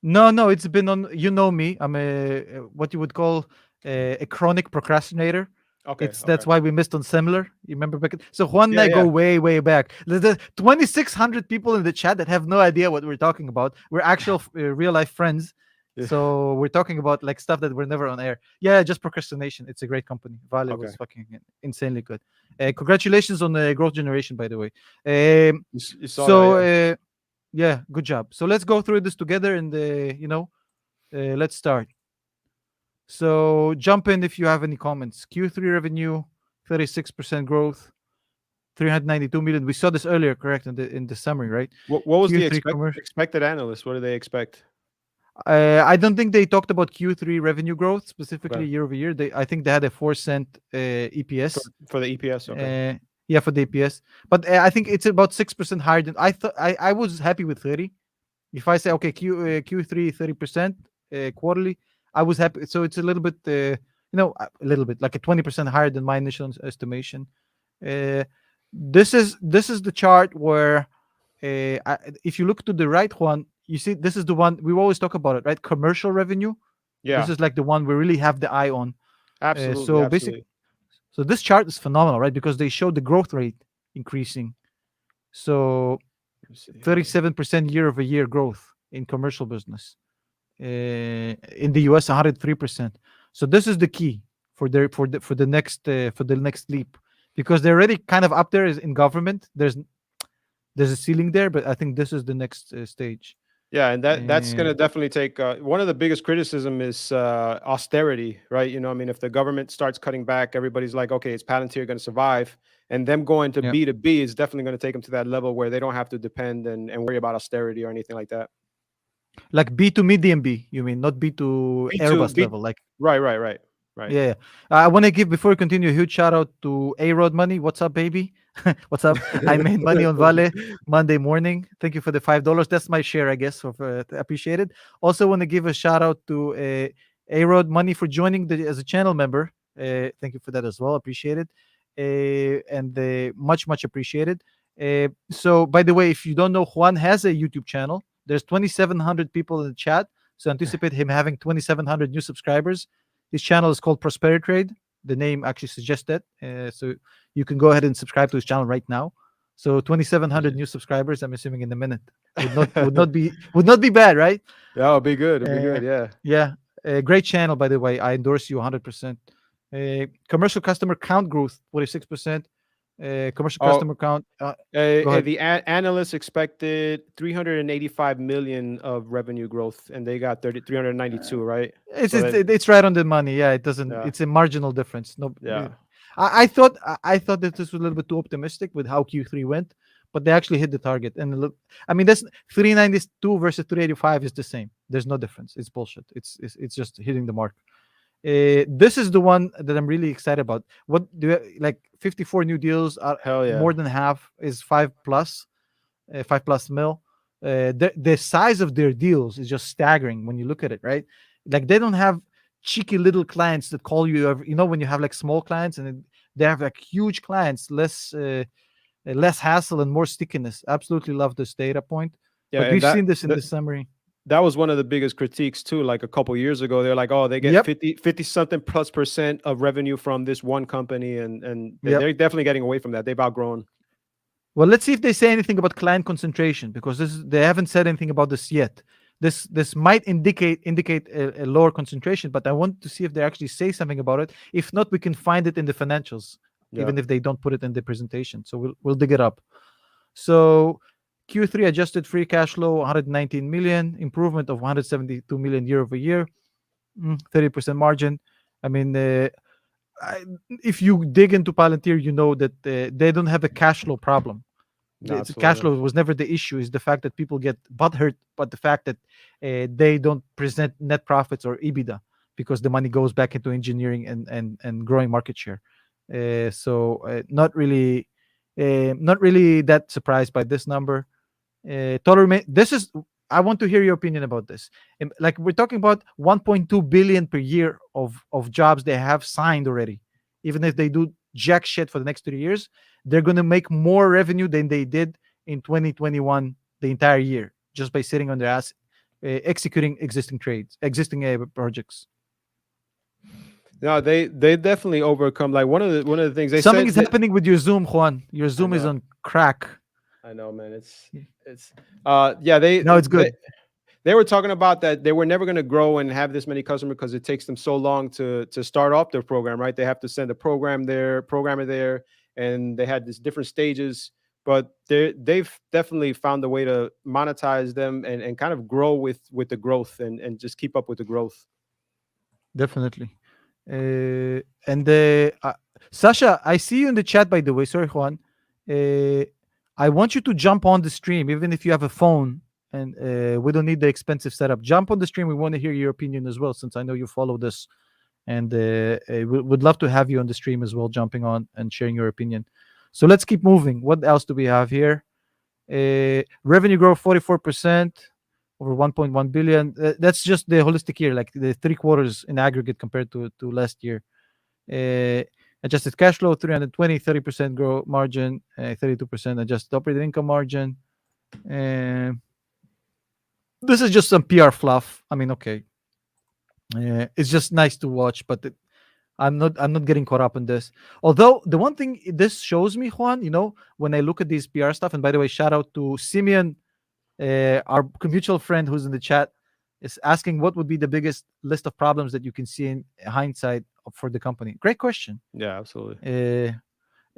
A: No, it's been on. You know me. I'm what you would call a chronic procrastinator.
I: Okay,
A: that's why we missed on similar. You remember back? So Juan and I go way back. There's 2,600 people in the chat that have no idea what we're talking about. We're actual real life friends. Yeah. So we're talking about like stuff that we're never on air. Yeah, just procrastination. It's a great company. Vale was fucking insanely good. Congratulations on the growth generation, by the way.
I: You saw that,
A: yeah, good job. So let's go through this together, and let's start. So jump in if you have any comments. Q3 revenue, 36% growth, 392 million. We saw this earlier, correct? In the summary, right?
I: What was the expected analyst? What do they expect?
A: I don't think they talked about Q3 revenue growth specifically year over year. I think they had a 4-cent EPS
I: for the EPS. Okay.
A: Yeah, for the EPS, but I think it's about 6% higher than I thought. I was happy with 30. If I say okay, Q3 30% quarterly, I was happy. So it's a little bit, a little bit like a 20% higher than my initial estimation. This is the chart where, if you look to the right one, you see this is the one we always talk about it, right? Commercial revenue. Yeah. This is like the one we really have the eye on.
I: Absolutely.
A: Basically, so this chart is phenomenal, right? Because they show the growth rate increasing. So 37% year over year growth in commercial business. In the US, 103%. So this is the key for the next leap, because they're already kind of up there in government. There's a ceiling there, but I think this is the next stage.
I: Yeah, and that's going to definitely take one of the biggest criticism is austerity, right? If the government starts cutting back, everybody's like, okay, is Palantir going to survive? And them going to B2B is definitely going to take them to that level where they don't have to depend and worry about austerity or anything like that.
A: Like B to medium B, you mean, not B to Airbus level, like
I: right.
A: Yeah. I want to give, before we continue, a huge shout out to A-Rod Money. What's up, baby? What's up? I made money on Vale Monday morning. Thank you for the $5. That's my share, I guess. Appreciate it. Also want to give a shout out to A-Rod Money for joining as a channel member. Thank you for that as well. Appreciate it. And much appreciated. So by the way, if you don't know, Juan has a YouTube channel. There's 2,700 people in the chat. So anticipate him having 2,700 new subscribers. His channel is called Prosperity Trade. the name actually suggests that. So you can go ahead and subscribe to his channel right now. So 2,700 new subscribers, I'm assuming in a minute. Would not be bad, right?
I: Yeah, it'll be good. It'll be good. Yeah.
A: Yeah. Great channel, by the way. I endorse you 100%. Commercial customer count growth 46%. Commercial customer count.
I: The analysts expected 385 million of revenue growth, and they got 392, right?
A: It's right on the money. Yeah, it doesn't.
I: Yeah.
A: It's a marginal difference. No.
I: Yeah.
A: I thought that this was a little bit too optimistic with how Q3 went, but they actually hit the target. And look, I mean, that's 392 versus 385 is the same. There's no difference. It's bullshit. It's just hitting the mark. This is the one that I'm really excited about. What do you, like 54 new deals?
I: Hell yeah.
A: More than half is 5+ mil. The size of their deals is just staggering when you look at it, right? Like they don't have cheeky little clients that call you when you have like small clients, and they have like huge clients, less hassle and more stickiness. Absolutely love this data point.
I: Yeah,
A: but we've seen this in the summary.
I: That was one of the biggest critiques too. Like a couple years ago, they're like, oh, they get 50 something +% of revenue from this one company, and they're definitely getting away from that. They've outgrown.
A: Well, let's see if they say anything about client concentration, because they haven't said anything about this yet. This might indicate a lower concentration, but I want to see if they actually say something about it. If not, we can find it in the financials, even if they don't put it in the presentation. So we'll dig it up. So Q3 adjusted free cash flow 119 million, improvement of 172 million year over year, 30% margin. I mean, if you dig into Palantir, you know that they don't have a cash flow problem. Cash flow was never the issue. Is the fact that people get butthurt, but the fact that they don't present net profits or EBITDA because the money goes back into engineering and growing market share. So not really that surprised by this number. I want to hear your opinion about this. Like we're talking about 1.2 billion per year of jobs they have signed already. Even if they do jack shit for the next 3 years, they're going to make more revenue than they did in 2021 the entire year, just by sitting on their ass, executing existing projects.
I: No, they definitely overcome. Like one of the things they
A: something is happening with your Zoom, Juan. Your Zoom is on crack.
I: I know, man. It's it's
A: good.
I: They were talking about that they were never going to grow and have this many customers because it takes them so long to start off their program, right? They have to send a programmer there, and they had these different stages. But they've definitely found a way to monetize them and kind of grow with the growth and just keep up with the growth.
A: Definitely. Sasha, I see you in the chat, by the way. Sorry, Juan. I want you to jump on the stream, even if you have a phone, and we don't need the expensive setup. Jump on the stream. We want to hear your opinion as well, since I know you follow this, and we would love to have you on the stream as well, jumping on and sharing your opinion. So let's keep moving. What else do we have here? Revenue growth 44%, over 1.1 billion. That's just the holistic year, like the 3 quarters in aggregate compared to last year. Adjusted cash flow 320, 30% growth margin, 32% adjusted operating income margin. This is just some PR fluff. I mean, okay, it's just nice to watch, but I'm not getting caught up in this. Although the one thing this shows me, Juan, when I look at these PR stuff, and by the way, shout out to Simeon, our mutual friend who's in the chat, is asking what would be the biggest list of problems that you can see in hindsight for the company. Great question.
I: Yeah, absolutely.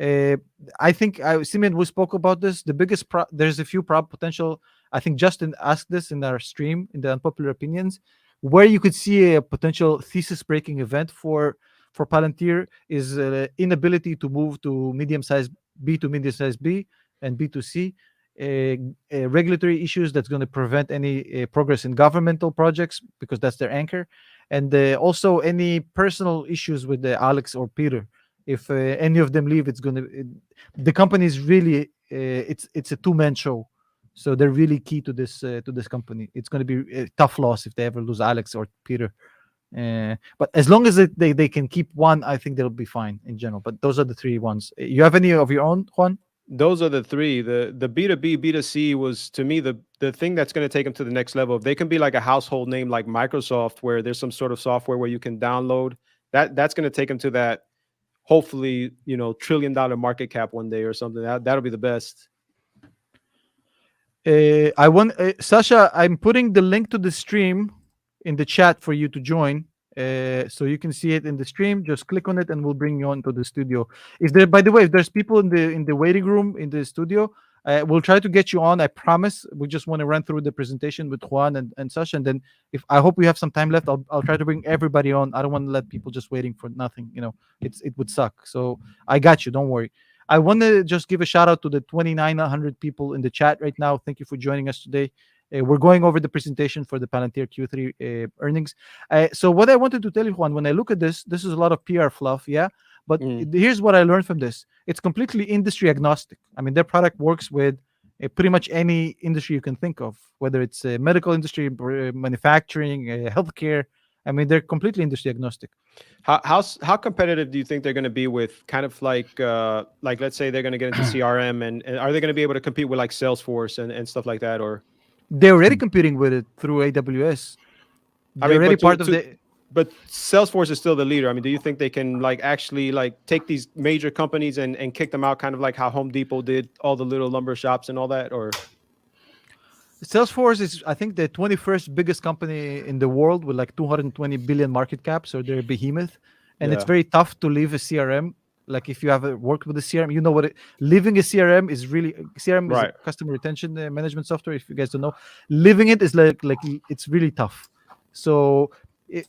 A: I think Simeon, we spoke about this. The biggest there's a few potential. I think Justin asked this in our stream in the unpopular opinions, where you could see a potential thesis breaking event for Palantir is inability to move to medium-sized B to medium-sized B and B2C. Regulatory issues that's going to prevent any progress in governmental projects because that's their anchor, and also any personal issues with Alex or Peter. If any of them leave, the company is really it's a two-man show, so they're really key to this company. It's going to be a tough loss if they ever lose Alex or Peter. But as long as they can keep one, I think they'll be fine in general. But those are the 3 ones. You have any of your own, Juan?
I: Those are the 3. The B2B, B2C was, to me, the thing that's going to take them to the next level. If they can be like a household name like Microsoft, where there's some sort of software where you can download, that's going to take them to that hopefully, $1 trillion market cap one day or something. That'll be the best.
A: Sasha, I'm putting the link to the stream in the chat for you to join. So you can see it in the stream. Just click on it and we'll bring you on to the studio. By the way, if there's people in the waiting room in the studio, we'll try to get you on. I promise. We just want to run through the presentation with Juan and Sasha, and then I hope we have some time left, I'll try to bring everybody on. I don't want to let people just waiting for nothing. It would suck. So I got you. Don't worry. I want to just give a shout out to the 2,900 people in the chat right now. Thank you for joining us today. We're going over the presentation for the Palantir Q3 earnings. So what I wanted to tell you, Juan, when I look at this is a lot of PR fluff, yeah? But here's what I learned from this. It's completely industry agnostic. I mean, their product works with pretty much any industry you can think of, whether it's medical industry, manufacturing, healthcare. I mean, they're completely industry agnostic.
I: How competitive do you think they're going to be with kind of like let's say they're going to get into CRM and are they going to be able to compete with like Salesforce and stuff like that? Or
A: they're already competing with it through AWS. They're already part of the.
I: But Salesforce is still the leader. I mean, do you think they can actually take these major companies and kick them out, kind of like how Home Depot did all the little lumber shops and all that? Or
A: Salesforce is, I think, the 21st biggest company in the world with 220 billion market cap. So they're a behemoth, and it's very tough to leave a CRM. Like if you have worked with a CRM, you know what leaving a CRM is really. CRM is a customer retention management software. If you guys don't know, leaving it is like it's really tough. So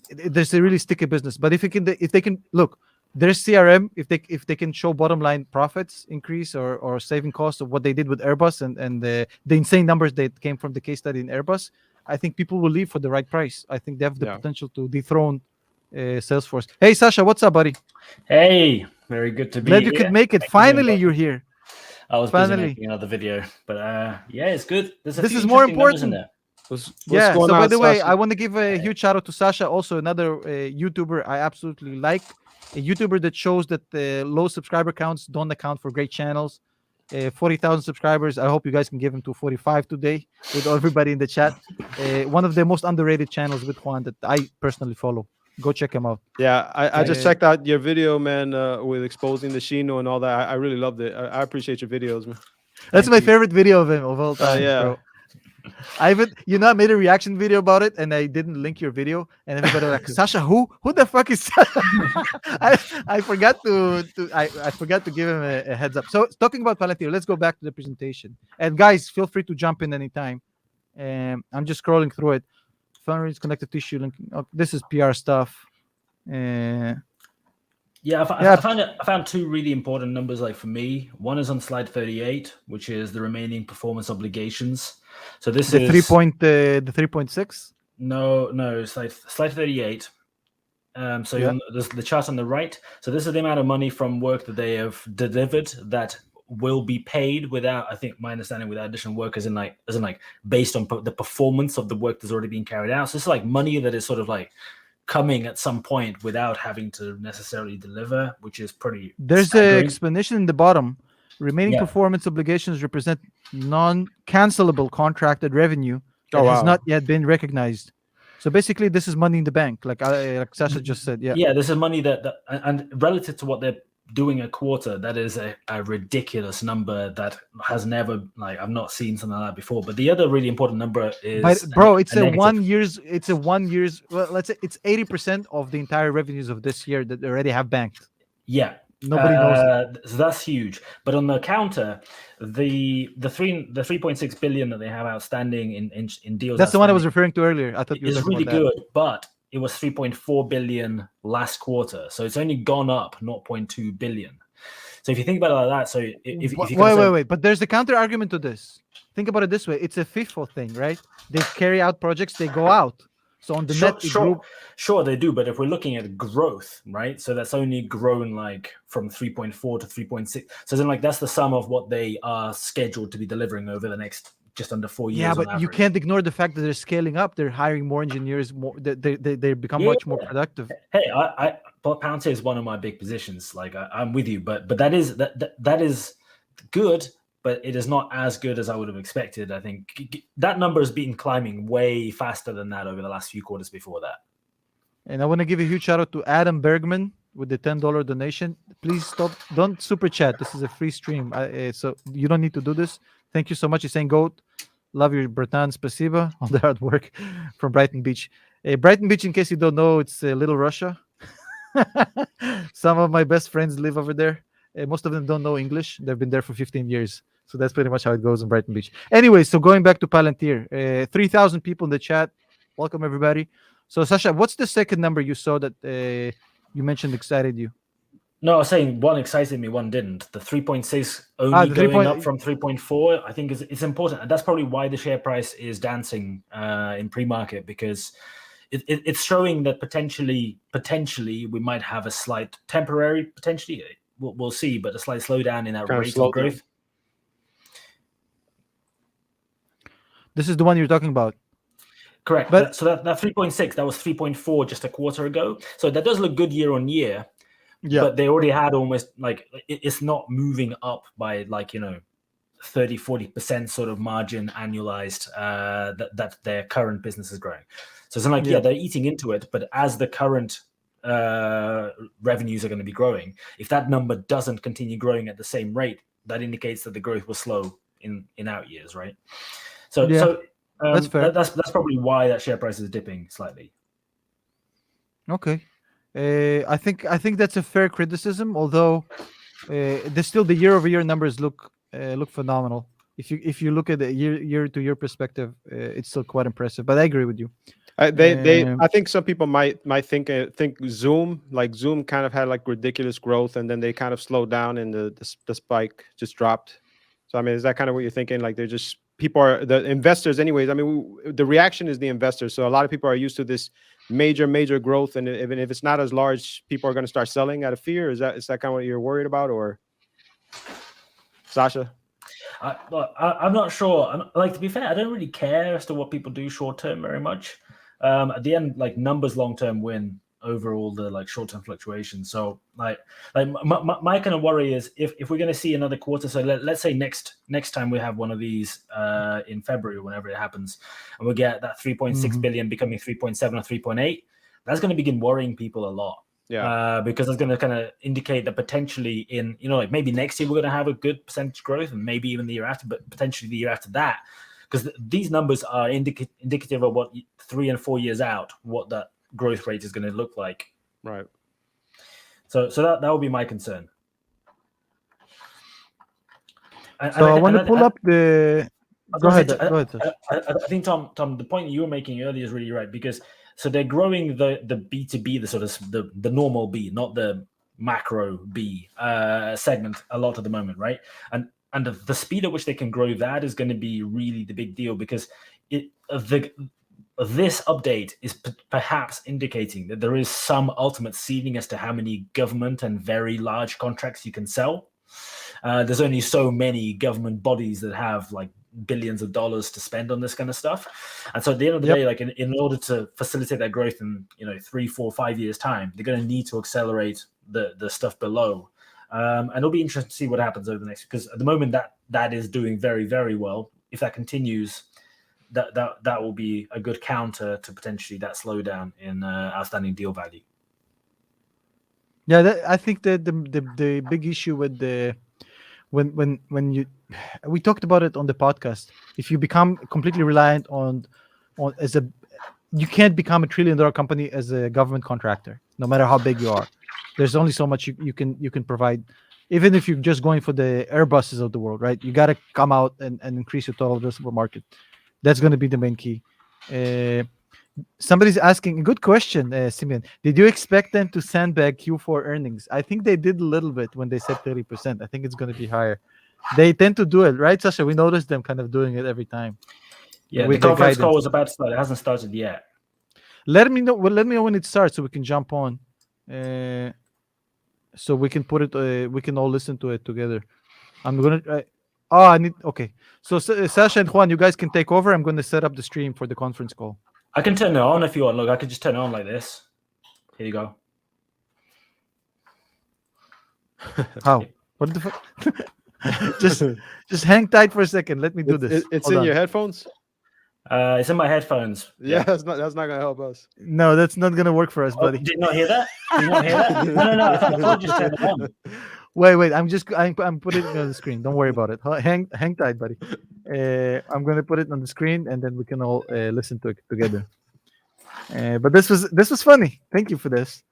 A: there's a really sticky business. But if they can look, their CRM, if they can show bottom line profits increase or saving costs of what they did with Airbus and the insane numbers that came from the case study in Airbus, I think people will leave for the right price. I think they have the potential to dethrone Salesforce. Hey Sasha, what's up, buddy?
J: Hey, very good to be
A: here. Glad you could make it. Finally, you're here.
J: I was busy making another video, but yeah, it's good.
A: This is more important. So by the way, I want to give a huge shout out to Sasha, also another YouTuber I absolutely like, a YouTuber that shows that low subscriber counts don't account for great channels. 40,000 subscribers. I hope you guys can give him to 45 today with everybody in the chat. One of the most underrated channels with Juan that I personally follow. Go check him out.
I: Yeah, I just checked out your video, man, with exposing the Shino and all that. I really loved it. I appreciate your videos, man.
A: That's my favorite video of him of all time. Bro. I made a reaction video about it, and I didn't link your video, and everybody was like, Sasha, who the fuck is Sasha? I forgot to give him a heads up. So talking about Palantir, let's go back to the presentation. And guys, feel free to jump in anytime. I'm just scrolling through it. Fundraise, connected tissue linking. Oh, this is PR stuff.
J: I found two really important numbers for me. One is on slide 38, which is the remaining performance obligations. So this is
A: 3.6.
J: No, slide 38. There's the chart on the right. So this is the amount of money from work that they have delivered that will be paid without, I think my understanding, without additional work, as in based on the performance of the work that's already been carried out. So it's money that is sort of coming at some point without having to necessarily deliver, which is pretty.
A: There's an explanation in the bottom. Remaining performance obligations represent non-cancelable contracted revenue that has not yet been recognized. So basically, this is money in the bank, like Sasha just said.
J: Yeah, this is money that and relative to what they're doing a quarter, that is a ridiculous number that has never, I've not seen something like that before. But the other really important number is,
A: it's a 1 year's, well, let's say it's 80% of the entire revenues of this year that they already have banked.
J: Yeah.
A: Nobody knows.
J: So that's huge. But on the counter, the 3.6 billion that they have outstanding in deals.
A: That's the one I was referring to earlier. I thought you were
J: it's really good, but it was 3.4 billion last quarter, so it's only gone up 0.2 billion. So if you think about it like that, so if you
A: wait, but there's a counter argument to this. Think about it this way: it's a FIFO thing, right? They carry out projects, they go out. So on the net,
J: sure they do. But if we're looking at growth, right? So that's only grown from 3.4 to 3.6. So then that's the sum of what they are scheduled to be delivering over the next just under 4 years.
A: Yeah, but you can't ignore the fact that they're scaling up. They're hiring more engineers. They become much more productive.
J: Hey, Palantir is one of my big positions. I'm with you, but that is good. But it is not as good as I would have expected. I think that number has been climbing way faster than that over the last few quarters before that.
A: And I want to give a huge shout out to Adam Bergman, with the $10 donation. Please stop. Don't super chat. This is a free stream, so you don't need to do this. Thank you so much. You're saying goat. Love your Bratan Spasiba on the hard work from Brighton Beach. Brighton Beach, in case you don't know, it's Little Russia. Some of my best friends live over there. Most of them don't know English. They've been there for 15 years. So that's pretty much how it goes in Brighton Beach. Anyway, so going back to Palantir, 3,000 people in the chat. Welcome, everybody. So, Sasha, what's the second number you saw that you mentioned excited you?
J: No, I was saying one excited me, one didn't. The 3.6 only going up from 3.4, I think it's important. And that's probably why the share price is dancing in pre-market, because it's showing that potentially we might have a slight temporary, potentially, we'll see, but a slight slowdown in that rate of growth.
A: This is the one you're talking about.
J: Correct. But so that 3.6, that was 3.4 just a quarter ago. So that does look good year on year. Yeah. But they already had almost like it's not moving up by 30-40% sort of margin annualized that their current business is growing. So it's like they're eating into it, but as the current revenues are going to be growing, if that number doesn't continue growing at the same rate, that indicates that the growth will slow in out years, right? So that's fair. That's probably why that share price is dipping slightly.
A: Okay. I think that's a fair criticism, although still the year-over-year numbers look phenomenal. If you look at the year-to-year perspective, it's still quite impressive. But I agree with you.
I: I think some people might think Zoom kind of had like ridiculous growth, and then they kind of slowed down, and the spike just dropped. So I mean, is that kind of what you're thinking? Like they're just the investors, anyways. I mean, the reaction is the investors. So a lot of people are used to this major growth, and even if it's not as large, people are going to start selling out of fear. Is that kind of what you're worried about, or Sasha?
J: I'm not sure. Like, to be fair, I don't really care as to what people do short term very much. At the end, like, numbers long term win over all the like short term fluctuations. So like my kind of worry is if we're going to see another quarter. So let's say next time we have one of these in February, whenever it happens, and we get that 3.6 billion becoming 3.7 or 3.8, that's going to begin worrying people a lot. Yeah, because that's going to kind of indicate that potentially in, like maybe next year we're going to have a good percentage growth, and maybe even the year after, but potentially the year after that, because these numbers are indicative of what 3 and 4 years out, what that growth rate is going to look like.
I: Right.
J: So that would be my concern.
A: I want to pull up the. Go ahead.
J: I think Tom, the point you were making earlier is really right, because so they're growing the B2B, the sort of the normal B, not the macro B segment a lot at the moment, right? And the speed at which they can grow that is going to be really the big deal, because this update is perhaps indicating that there is some ultimate ceiling as to how many government and very large contracts you can sell. There's only so many government bodies that have like billions of dollars to spend on this kind of stuff. And so at the end of the day, like in order to facilitate that growth in 3, 4, 5 years time, they're going to need to accelerate the stuff below. And it'll be interesting to see what happens over the next, because at the moment that is doing very, very well. If that continues, that will be a good counter to potentially that slowdown in outstanding deal value.
A: Yeah, I think that the big issue with when we talked about it on the podcast. If you become completely reliant on you can't become $1 trillion company as a government contractor, no matter how big you are. There's only so much you can provide. Even if you're just going for the Airbuses of the world, right? You got to come out and increase your total addressable market. That's going to be the main key. Somebody's asking, good question, Simeon. Did you expect them to sandbag Q4 earnings? I think they did a little bit when they said 30%. I think it's going to be higher. They tend to do it, right, Sasha? We noticed them kind of doing it every time.
J: Yeah, the conference call was about to start. It hasn't started yet.
A: Let me know when it starts so we can jump on. So we can put it. We can all listen to it together. I'm gonna. I need. Okay. So Sasha and Juan, you guys can take over. I'm going to set up the stream for the conference call.
J: I can turn it on if you want. Look, I could just turn it on like this. Here you go.
A: How? What the fuck? just hang tight for a second. Let me do this.
I: It's in your headphones?
J: It's in my headphones.
I: Yeah, that's not gonna help us.
A: No, that's not gonna work for us, buddy.
J: Did you not hear that? Did you not hear that? No. I thought you just turned it on.
A: Wait. I'm putting it on the screen. Don't worry about it. Hang tight, buddy. I'm gonna put it on the screen, and then we can all listen to it together. But this was funny. Thank you for this.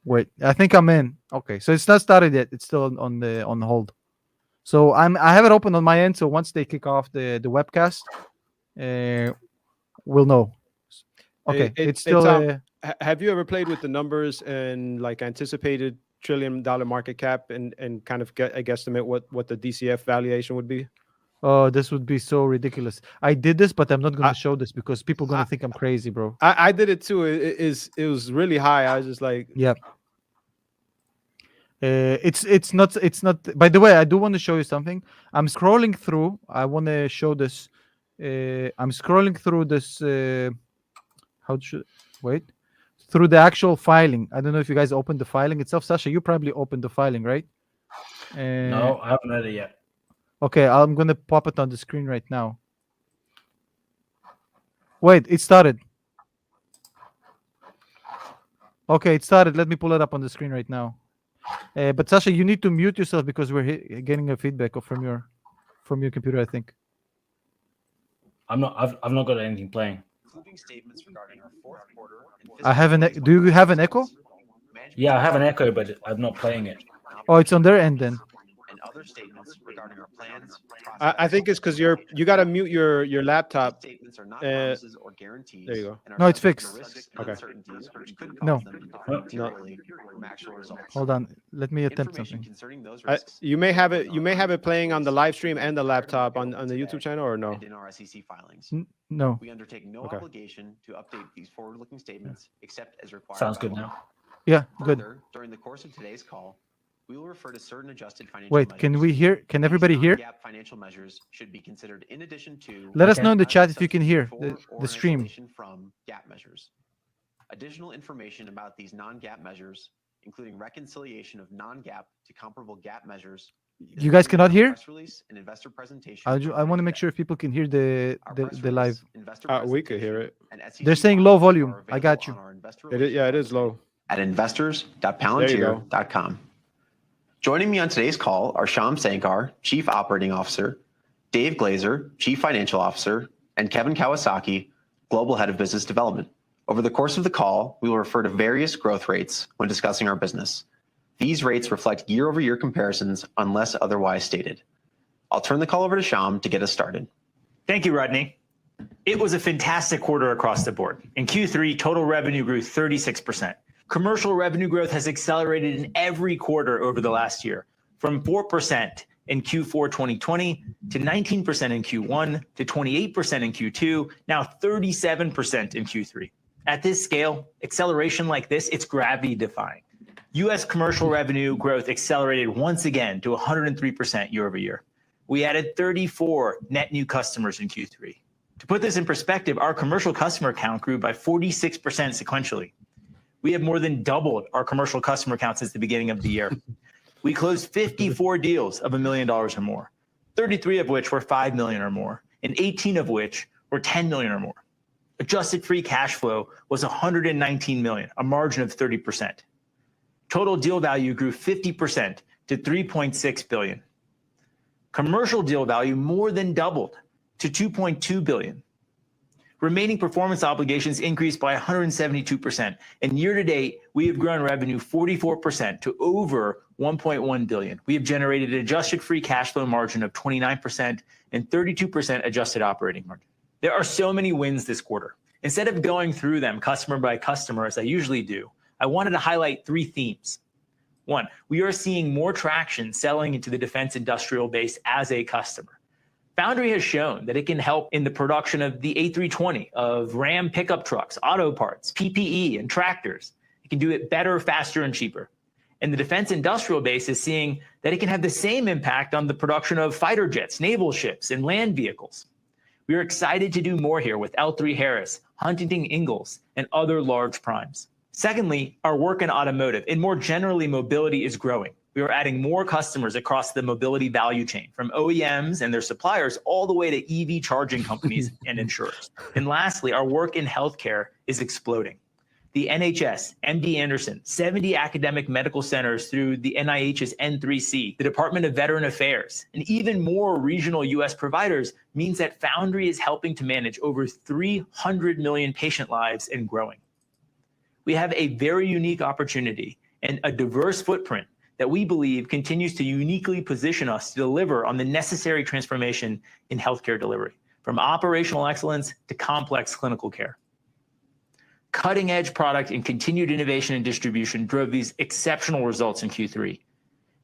A: Wait, I think I'm in. Okay, so it's not started yet. It's still on the hold. So I have it open on my end. So once they kick off the webcast, we'll know. Okay, it's still.
I: Have you ever played with the numbers and like anticipated $1 trillion market cap and kind of guesstimate what the DCF valuation would be?
A: Oh, this would be so ridiculous. I did this, but I'm not going to show this because people are going to think I'm crazy, bro.
I: I did it too. It was really high. I was just like,
A: yep. It's not. By the way, I do want to show you something. I'm scrolling through. I want to show this. I'm scrolling through this. Through the actual filing. I don't know if you guys opened the filing itself. Sasha, you probably opened the filing, right?
J: No, I haven't read it yet.
A: Okay, I'm gonna pop it on the screen right now. Wait, it started. Okay, it started. Let me pull it up on the screen right now. But Sasha, you need to mute yourself because we're getting a feedback from your computer, I think.
J: I've not got anything playing.
K: Statements regarding our fourth quarter.
A: I have do you have an echo?
J: Yeah, I have an echo, but I'm not playing it.
A: Oh, it's on their end then.
K: And other statements regarding our plans.
I: I think it's because you got to mute your laptop.
K: Statements are not promises or guarantees.
I: There you go.
A: No, it's fixed.
I: Okay.
A: No.
K: From actual results.
A: Hold on. Let me attempt something.
K: Concerning those risks,
I: You may have it playing on the live stream and the laptop on the YouTube channel, or no?
K: and in our SEC filings.
A: No.
K: We undertake no obligation to update these forward-looking statements except as required.
J: Sounds
K: by
J: good
K: law.
J: now.
A: Yeah, good.
K: Further, during the course of today's call, we will refer to certain adjusted financial
A: Wait,
K: measures.
A: can we hear? Can everybody hear?
K: Non-GAAP financial measures should be considered in addition to.
A: Let us know in the chat if you can hear the stream.
K: From GAAP measures. Additional information about these non-GAAP measures, including reconciliation of non-GAAP to comparable GAAP measures.
A: You guys cannot hear?
K: Press release and investor presentation.
A: I want to make sure if people can hear the live.
I: We could hear it.
A: They're saying low volume. I got you.
I: It is low.
K: At investors.palantir.com. Joining me on today's call are Shyam Sankar, Chief Operating Officer, Dave Glazer, Chief Financial Officer, and Kevin Kawasaki, Global Head of Business Development. Over the course of the call, we will refer to various growth rates when discussing our business. These rates reflect year-over-year comparisons unless otherwise stated. I'll turn the call over to Shyam to get us started.
L: Thank you, Rodney. It was a fantastic quarter across the board. In Q3, total revenue grew 36%. Commercial revenue growth has accelerated in every quarter over the last year, from 4% in Q4 2020 to 19% in Q1 to 28% in Q2, now 37% in Q3. At this scale, acceleration like this, it's gravity-defying. U.S. commercial revenue growth accelerated once again to 103% year over year. We added 34 net new customers in Q3. To put this in perspective, our commercial customer count grew by 46% sequentially. We have more than doubled our commercial customer count since the beginning of the year. We closed 54 deals of $1 million or more, 33 of which were $5 million or more, and 18 of which were $10 million or more. Adjusted free cash flow was $119 million, a margin of 30%. Total deal value grew 50% to $3.6 billion. Commercial deal value more than doubled to $2.2 billion. Remaining performance obligations increased by 172%, and year to date, we have grown revenue 44% to over $1.1 billion. We have generated an adjusted free cash flow margin of 29% and 32% adjusted operating margin. There are so many wins this quarter. Instead of going through them customer by customer, as I usually do, I wanted to highlight three themes. One, we are seeing more traction selling into the defense industrial base as a customer. Foundry has shown that it can help in the production of the A320, of Ram pickup trucks, auto parts, PPE, and tractors. It can do it better, faster, and cheaper. And the defense industrial base is seeing that it can have the same impact on the production of fighter jets, naval ships, and land vehicles. We are excited to do more here with L3 Harris, Huntington Ingalls, and other large primes. Secondly, our work in automotive and more generally mobility is growing. We are adding more customers across the mobility value chain, from OEMs and their suppliers all the way to EV charging companies and insurers. And lastly, our work in healthcare is exploding. The NHS, MD Anderson, 70 academic medical centers through the NIH's N3C, the Department of Veteran Affairs, and even more regional US providers means that Foundry is helping to manage over 300 million patient lives and growing. We have a very unique opportunity and a diverse footprint that we believe continues to uniquely position us to deliver on the necessary transformation in healthcare delivery, from operational excellence to complex clinical care. Cutting-edge product and continued innovation and distribution drove these exceptional results in Q3.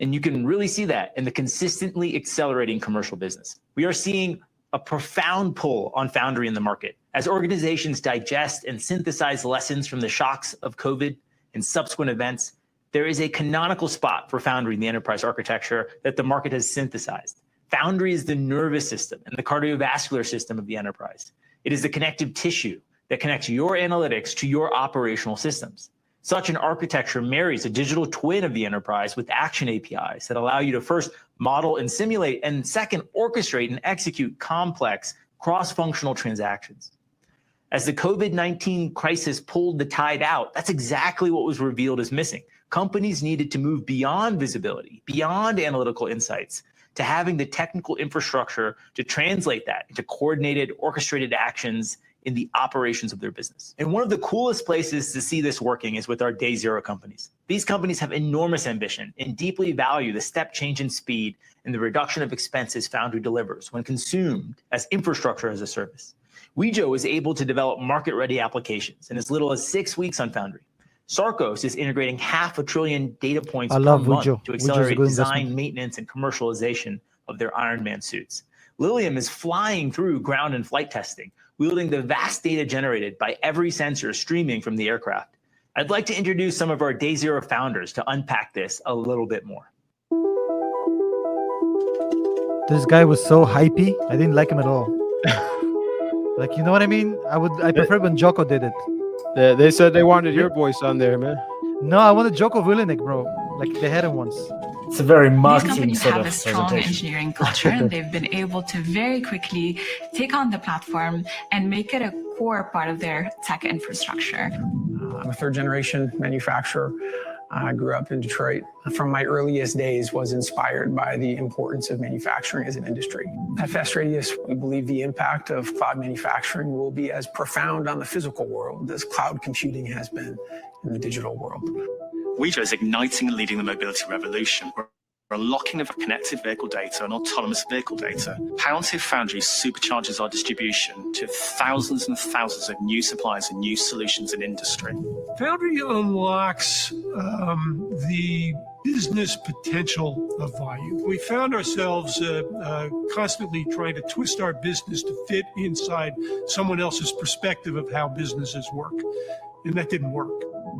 L: And you can really see that in the consistently accelerating commercial business. We are seeing a profound pull on Foundry in the market as organizations digest and synthesize lessons from the shocks of COVID and subsequent events. There is a canonical spot for Foundry in the enterprise architecture that the market has synthesized. Foundry is the nervous system and the cardiovascular system of the enterprise. It is the connective tissue that connects your analytics to your operational systems. Such an architecture marries a digital twin of the enterprise with action APIs that allow you to first model and simulate, and second, orchestrate and execute complex cross-functional transactions. As the COVID-19 crisis pulled the tide out, that's exactly what was revealed as missing. Companies needed to move beyond visibility, beyond analytical insights, to having the technical infrastructure to translate that into coordinated, orchestrated actions in the operations of their business. And one of the coolest places to see this working is with our day zero companies. These companies have enormous ambition and deeply value the step change in speed and the reduction of expenses Foundry delivers when consumed as infrastructure as a service. Wejo is able to develop market-ready applications in as little as 6 weeks on Foundry. Sarcos is integrating 500 billion data points per month to accelerate design, maintenance, and commercialization of their Ironman suits. Lilium is flying through ground and flight testing, wielding the vast data generated by every sensor streaming from the aircraft. I'd like to introduce some of our Day Zero founders to unpack this a little bit more.
A: This guy was so hypey. I didn't like him at all. Like, you know what I mean? I preferred when Joko did it.
I: They said they wanted your voice on there, man.
A: No, I wanted Joko Vilinik, bro. Like, they had him once.
J: It's a very marketing
M: These companies have a strong engineering culture, and they've been able to very quickly take on the platform and make it a core part of their tech infrastructure.
N: I'm a third-generation manufacturer. I grew up in Detroit. From my earliest days, was inspired by the importance of manufacturing as an industry. At Fast Radius, we believe the impact of cloud manufacturing will be as profound on the physical world as cloud computing has been in the digital world.
O: Wejo is igniting and leading the mobility revolution. We're unlocking of connected vehicle data and autonomous vehicle data. Palantir Foundry supercharges our distribution to thousands and thousands of new suppliers and new solutions in industry.
P: Foundry unlocks the business potential of volume. We found ourselves constantly trying to twist our business to fit inside someone else's perspective of how businesses work, and that didn't work.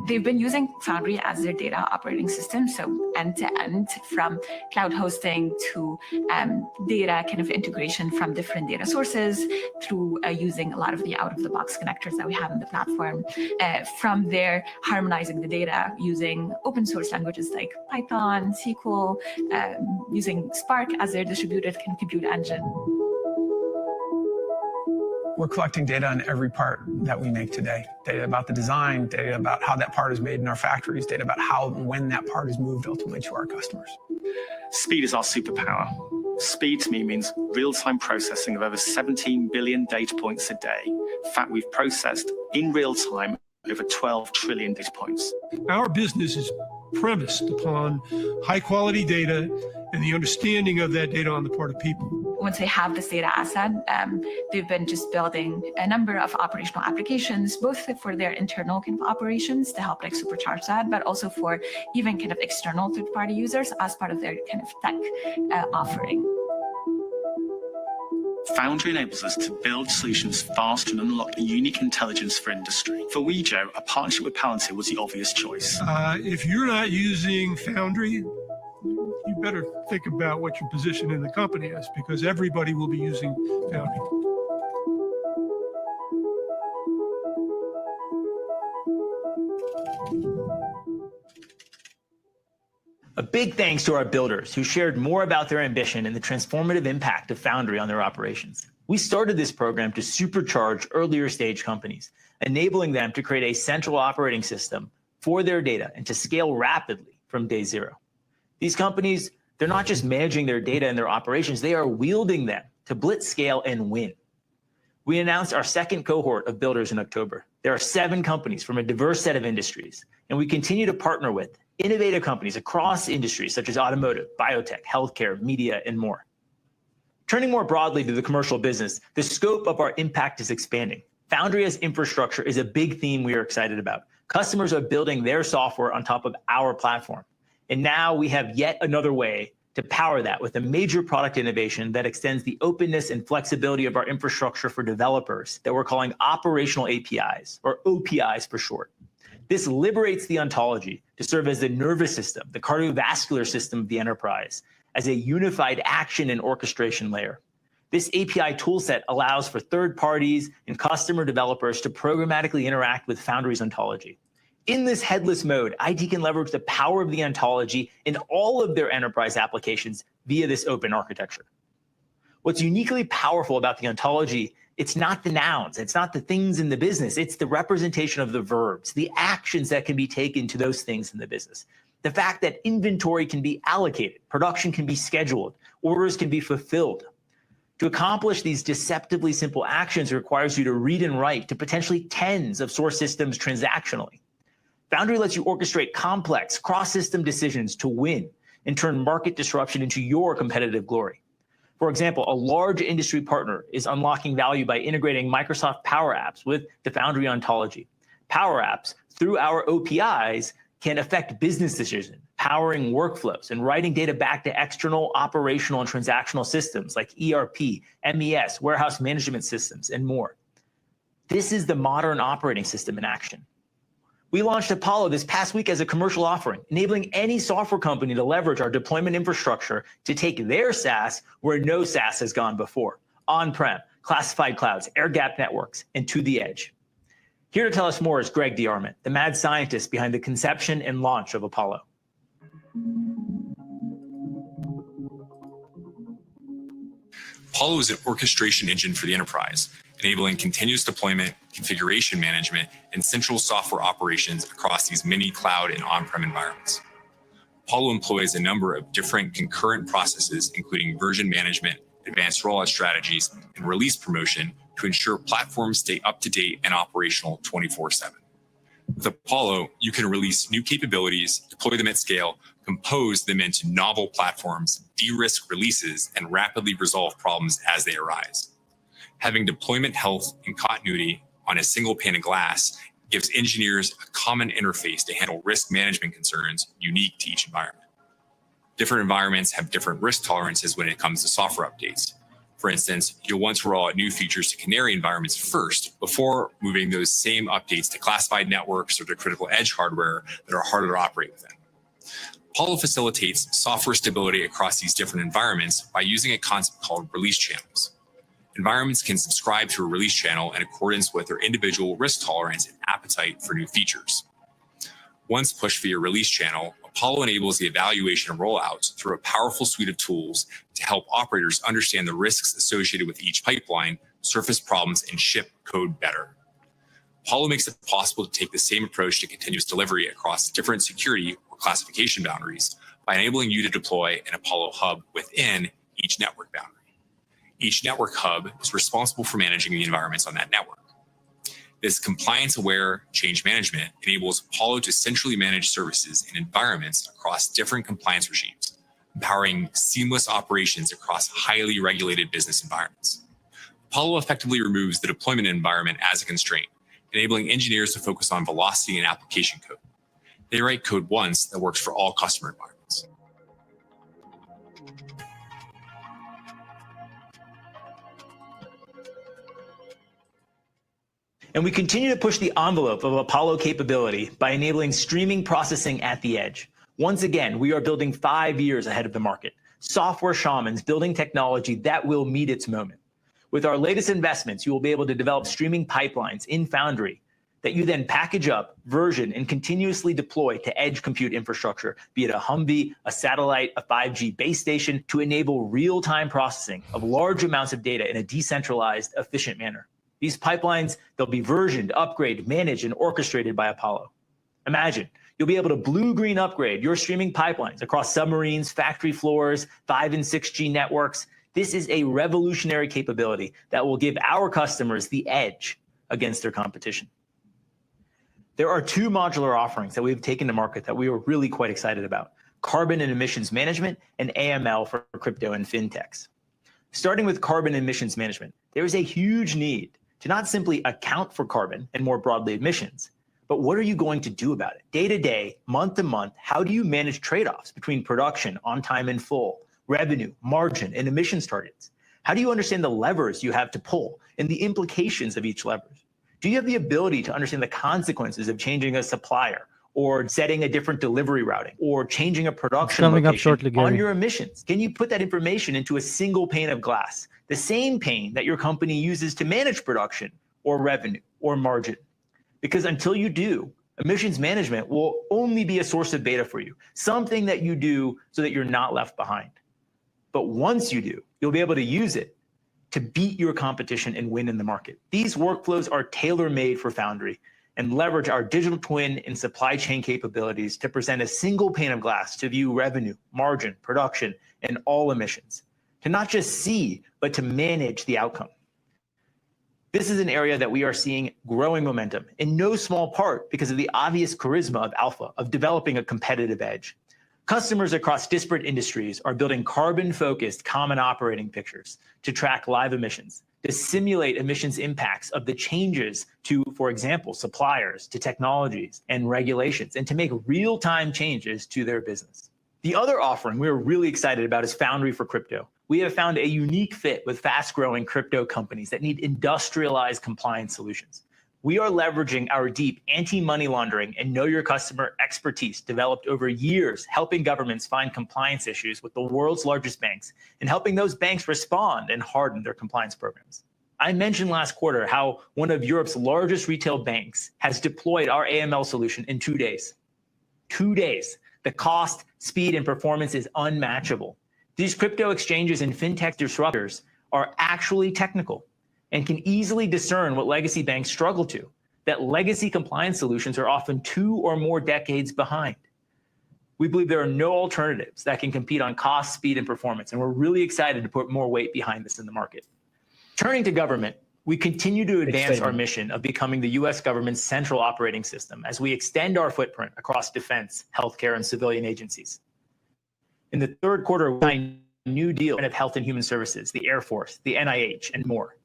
M: They've been using Foundry as their data operating system, so end-to-end, from cloud hosting to data kind of integration from different data sources, through using a lot of the out-of-the-box connectors that we have in the platform. From there, harmonizing the data using open source languages like Python, SQL, using Spark as their distributed compute engine.
N: We're collecting data on every part that we make today. Data about the design, data about how that part is made in our factories, data about how and when that part is moved ultimately to our customers.
O: Speed is our superpower. Speed to me means real-time processing of over 17 billion data points a day. In fact, we've processed in real time over 12 trillion data points.
P: Our business is premised upon high-quality data and the understanding of that data on the part of people.
M: Once they have this data asset, they've been just building a number of operational applications, both for their internal kind of operations to help like supercharge that, but also for even kind of external third-party users as part of their kind of tech offering.
O: Foundry enables us to build solutions faster and unlock a unique intelligence for industry. For Wejo, a partnership with Palantir was the obvious choice.
P: If you're not using Foundry, you better think about what your position in the company is, because everybody will be using Foundry.
L: A big thanks to our builders who shared more about their ambition and the transformative impact of Foundry on their operations. We started this program to supercharge earlier stage companies, enabling them to create a central operating system for their data and to scale rapidly from day zero. These companies, they're not just managing their data and their operations, they are wielding them to blitz scale and win. We announced our second cohort of builders in October. There are 7 companies from a diverse set of industries, and we continue to partner with innovative companies across industries such as automotive, biotech, healthcare, media, and more. Turning more broadly to the commercial business, the scope of our impact is expanding. Foundry as infrastructure is a big theme we are excited about. Customers are building their software on top of our platform. And now we have yet another way to power that with a major product innovation that extends the openness and flexibility of our infrastructure for developers that we're calling operational APIs, or OPIs for short. This liberates the ontology to serve as the nervous system, the cardiovascular system of the enterprise, as a unified action and orchestration layer. This API toolset allows for third parties and customer developers to programmatically interact with Foundry's ontology. In this headless mode, IT can leverage the power of the ontology in all of their enterprise applications via this open architecture. What's uniquely powerful about the ontology, it's not the nouns, it's not the things in the business, it's the representation of the verbs, the actions that can be taken to those things in the business. The fact that inventory can be allocated, production can be scheduled, orders can be fulfilled. To accomplish these deceptively simple actions requires you to read and write to potentially tens of source systems transactionally. Foundry lets you orchestrate complex cross-system decisions to win and turn market disruption into your competitive glory. For example, a large industry partner is unlocking value by integrating Microsoft Power Apps with the Foundry ontology. Power Apps, through our OPIs, can affect business decisions, powering workflows, and writing data back to external operational and transactional systems like ERP, MES, warehouse management systems, and more. This is the modern operating system in action. We launched Apollo this past week as a commercial offering, enabling any software company to leverage our deployment infrastructure to take their SaaS where no SaaS has gone before, on-prem, classified clouds, air-gapped networks, and to the edge. Here to tell us more is Greg DeArmond, the mad scientist behind the conception and launch of Apollo.
Q: Apollo is an orchestration engine for the enterprise, enabling continuous deployment, configuration management, and central software operations across these many cloud and on-prem environments. Apollo employs a number of different concurrent processes, including version management, advanced rollout strategies, and release promotion to ensure platforms stay up to date and operational 24/7. With Apollo, you can release new capabilities, deploy them at scale, compose them into novel platforms, de-risk releases, and rapidly resolve problems as they arise. Having deployment health and continuity on a single pane of glass gives engineers a common interface to handle risk management concerns unique to each environment. Different environments have different risk tolerances when it comes to software updates. For instance, you'll want to roll out new features to canary environments first before moving those same updates to classified networks or to critical edge hardware that are harder to operate within. Apollo facilitates software stability across these different environments by using a concept called release channels. Environments can subscribe to a release channel in accordance with their individual risk tolerance and appetite for new features. Once pushed via release channel, Apollo enables the evaluation and rollouts through a powerful suite of tools to help operators understand the risks associated with each pipeline, surface problems, and ship code better. Apollo makes it possible to take the same approach to continuous delivery across different security or classification boundaries by enabling you to deploy an Apollo hub within each network boundary. Each network hub is responsible for managing the environments on that network. This compliance-aware change management enables Apollo to centrally manage services and environments across different compliance regimes, empowering seamless operations across highly regulated business environments. Apollo effectively removes the deployment environment as a constraint, enabling engineers to focus on velocity and application code. They write code once that works for all customer environments.
L: And we continue to push the envelope of Apollo capability by enabling streaming processing at the edge. Once again, we are building 5 years ahead of the market. Software shamans building technology that will meet its moment. With our latest investments, you will be able to develop streaming pipelines in Foundry that you then package up, version, and continuously deploy to edge compute infrastructure, be it a Humvee, a satellite, a 5G base station, to enable real-time processing of large amounts of data in a decentralized, efficient manner. These pipelines, they'll be versioned, upgraded, managed, and orchestrated by Apollo. Imagine, you'll be able to blue-green upgrade your streaming pipelines across submarines, factory floors, 5 and 6G networks. This is a revolutionary capability that will give our customers the edge against their competition. There are 2 modular offerings that we've taken to market that we are really quite excited about: carbon and emissions management and AML for crypto and fintechs. Starting with carbon emissions management, there is a huge need to not simply account for carbon and more broadly emissions, but what are you going to do about it? Day to day, month to month, how do you manage trade-offs between production, on time and full, revenue, margin, and emissions targets? How do you understand the levers you have to pull and the implications of each lever? Do you have the ability to understand the consequences of changing a supplier or setting a different delivery routing or changing a production location on your emissions? Can you put that information into a single pane of glass, the same pane that your company uses to manage production or revenue or margin? Because until you do, emissions management will only be a source of data for you, something that you do so that you're not left behind. But once you do, you'll be able to use it to beat your competition and win in the market. These workflows are tailor-made for Foundry and leverage our digital twin and supply chain capabilities to present a single pane of glass to view revenue, margin, production, and all emissions, to not just see, but to manage the outcome. This is an area that we are seeing growing momentum, in no small part because of the obvious charisma of Alpha, of developing a competitive edge. Customers across disparate industries are building carbon-focused common operating pictures to track live emissions, to simulate emissions impacts of the changes to, for example, suppliers, to technologies and regulations, and to make real-time changes to their business. The other offering we're really excited about is Foundry for Crypto. We have found a unique fit with fast-growing crypto companies that need industrialized compliance solutions. We are leveraging our deep anti-money laundering and know your customer expertise developed over years, helping governments find compliance issues with the world's largest banks and helping those banks respond and harden their compliance programs. I mentioned last quarter how one of Europe's largest retail banks has deployed our AML solution in 2 days. 2 days. The cost, speed, and performance is unmatchable. These crypto exchanges and fintech disruptors are actually technical and can easily discern what legacy banks struggle to, that legacy compliance solutions are often 2 or more decades behind. We believe there are no alternatives that can compete on cost, speed, and performance, and we're really excited to put more weight behind this in the market. Turning to government, we continue to advance our mission of becoming the US government's central operating system as we extend our footprint across defense, healthcare, and civilian agencies. In the third quarter, we signed a new deal of Health and Human Services, the Air Force, the NIH, and more.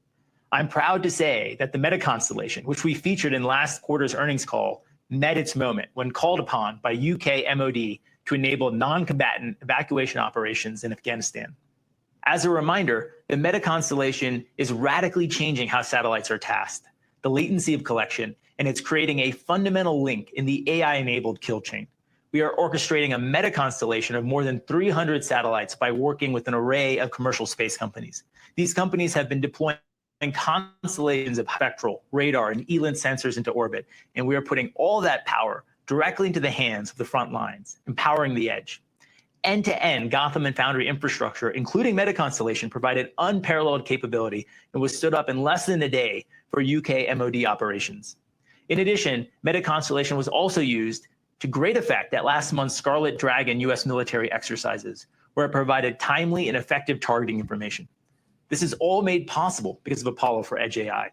L: I'm proud to say that the Meta constellation, which we featured in last quarter's earnings call, met its moment when called upon by UK MOD to enable non-combatant evacuation operations in Afghanistan. As a reminder, the Meta constellation is radically changing how satellites are tasked, the latency of collection, and it's creating a fundamental link in the AI-enabled kill chain. We are orchestrating a Meta constellation of more than 300 satellites by working with an array of commercial space companies. These companies have been deploying constellations of spectral, radar, and ELINT sensors into orbit, and we are putting all that power directly into the hands of the front lines, empowering the edge. End-to-end Gotham and Foundry infrastructure, including Meta constellation, provided unparalleled capability and was stood up in less than a day for UK MOD operations. In addition, Meta constellation was also used to great effect at last month's Scarlet Dragon US military exercises, where it provided timely and effective targeting information. This is all made possible because of Apollo for Edge AI.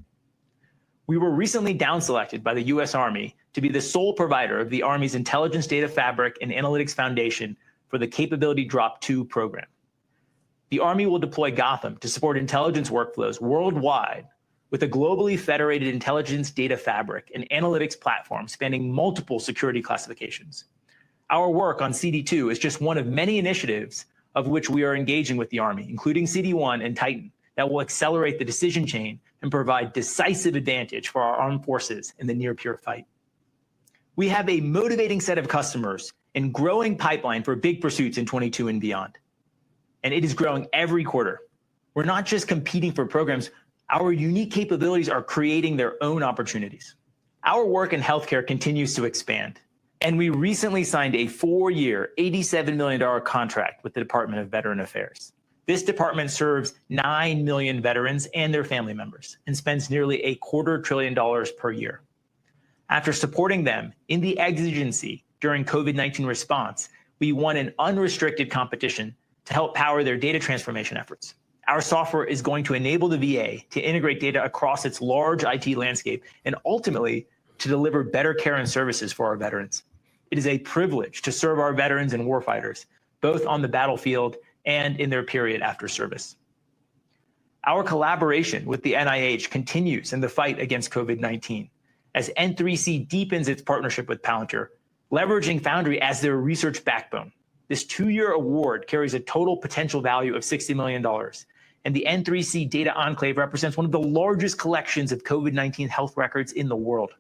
L: We were recently down-selected by the US Army to be the sole provider of the Army's Intelligence Data Fabric and Analytics Foundation for the Capability Drop 2 program. The Army will deploy Gotham to support intelligence workflows worldwide with a globally federated intelligence data fabric and analytics platform spanning multiple security classifications. Our work on CD2 is just one of many initiatives of which we are engaging with the Army, including CD1 and Titan, that will accelerate the decision chain and provide decisive advantage for our armed forces in the near-peer fight. We have a motivating set of customers and growing pipeline for big pursuits in 22 and beyond. And it is growing every quarter. We're not just competing for programs, our unique capabilities are creating their own opportunities. Our work in healthcare continues to expand, and we recently signed a 4-year, $87 million contract with the Department of Veteran Affairs. This department serves 9 million veterans and their family members and spends nearly $250 billion per year. After supporting them in the exigency during COVID-19 response, we won an unrestricted competition to help power their data transformation efforts. Our software is going to enable the VA to integrate data across its large IT landscape and ultimately to deliver better care and services for our veterans. It is a privilege to serve our veterans and warfighters, both on the battlefield and in their period after service. Our collaboration with the NIH continues in the fight against COVID-19 as N3C deepens its partnership with Palantir, leveraging Foundry as their research backbone. This 2-year award carries a total potential value of $60 million, and the N3C Data Enclave represents one of the largest collections of COVID-19 health records in the world.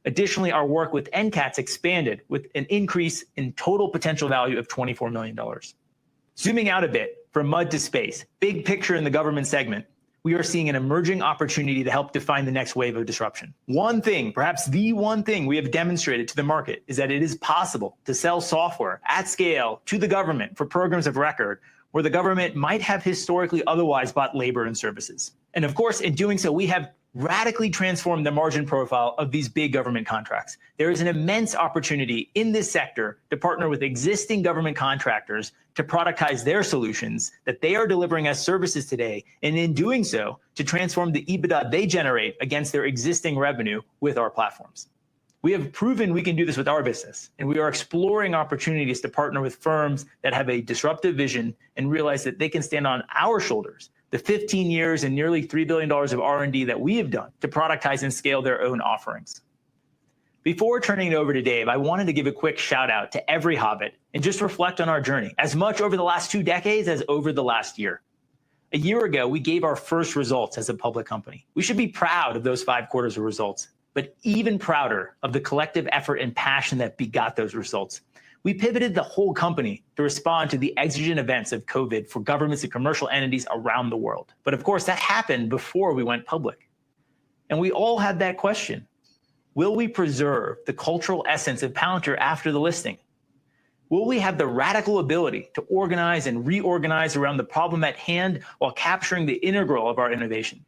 L: Additionally, our work with NCATS expanded with an increase in total potential value of $24 million. Zooming out a bit from mud to space, big picture in the government segment, we are seeing an emerging opportunity to help define the next wave of disruption. One thing, perhaps the one thing we have demonstrated to the market is that it is possible to sell software at scale to the government for programs of record where the government might have historically otherwise bought labor and services. And of course, in doing so, we have radically transformed the margin profile of these big government contracts. There is an immense opportunity in this sector to partner with existing government contractors to productize their solutions that they are delivering as services today, and in doing so, to transform the EBITDA they generate against their existing revenue with our platforms. We have proven we can do this with our business, and we are exploring opportunities to partner with firms that have a disruptive vision and realize that they can stand on our shoulders the 15 years and nearly $3 billion of R&D that we have done to productize and scale their own offerings. Before turning it over to Dave, I wanted to give a quick shout out to every Hobbit and just reflect on our journey, as much over the last 2 decades as over the last year. A year ago, we gave our first results as a public company. We should be proud of those 5 quarters of results, but even prouder of the collective effort and passion that begot those results. We pivoted the whole company to respond to the exigent events of COVID for governments and commercial entities around the world. But of course, that happened before we went public. And we all had that question. Will we preserve the cultural essence of Palantir after the listing? Will we have the radical ability to organize and reorganize around the problem at hand while capturing the integral of our innovation?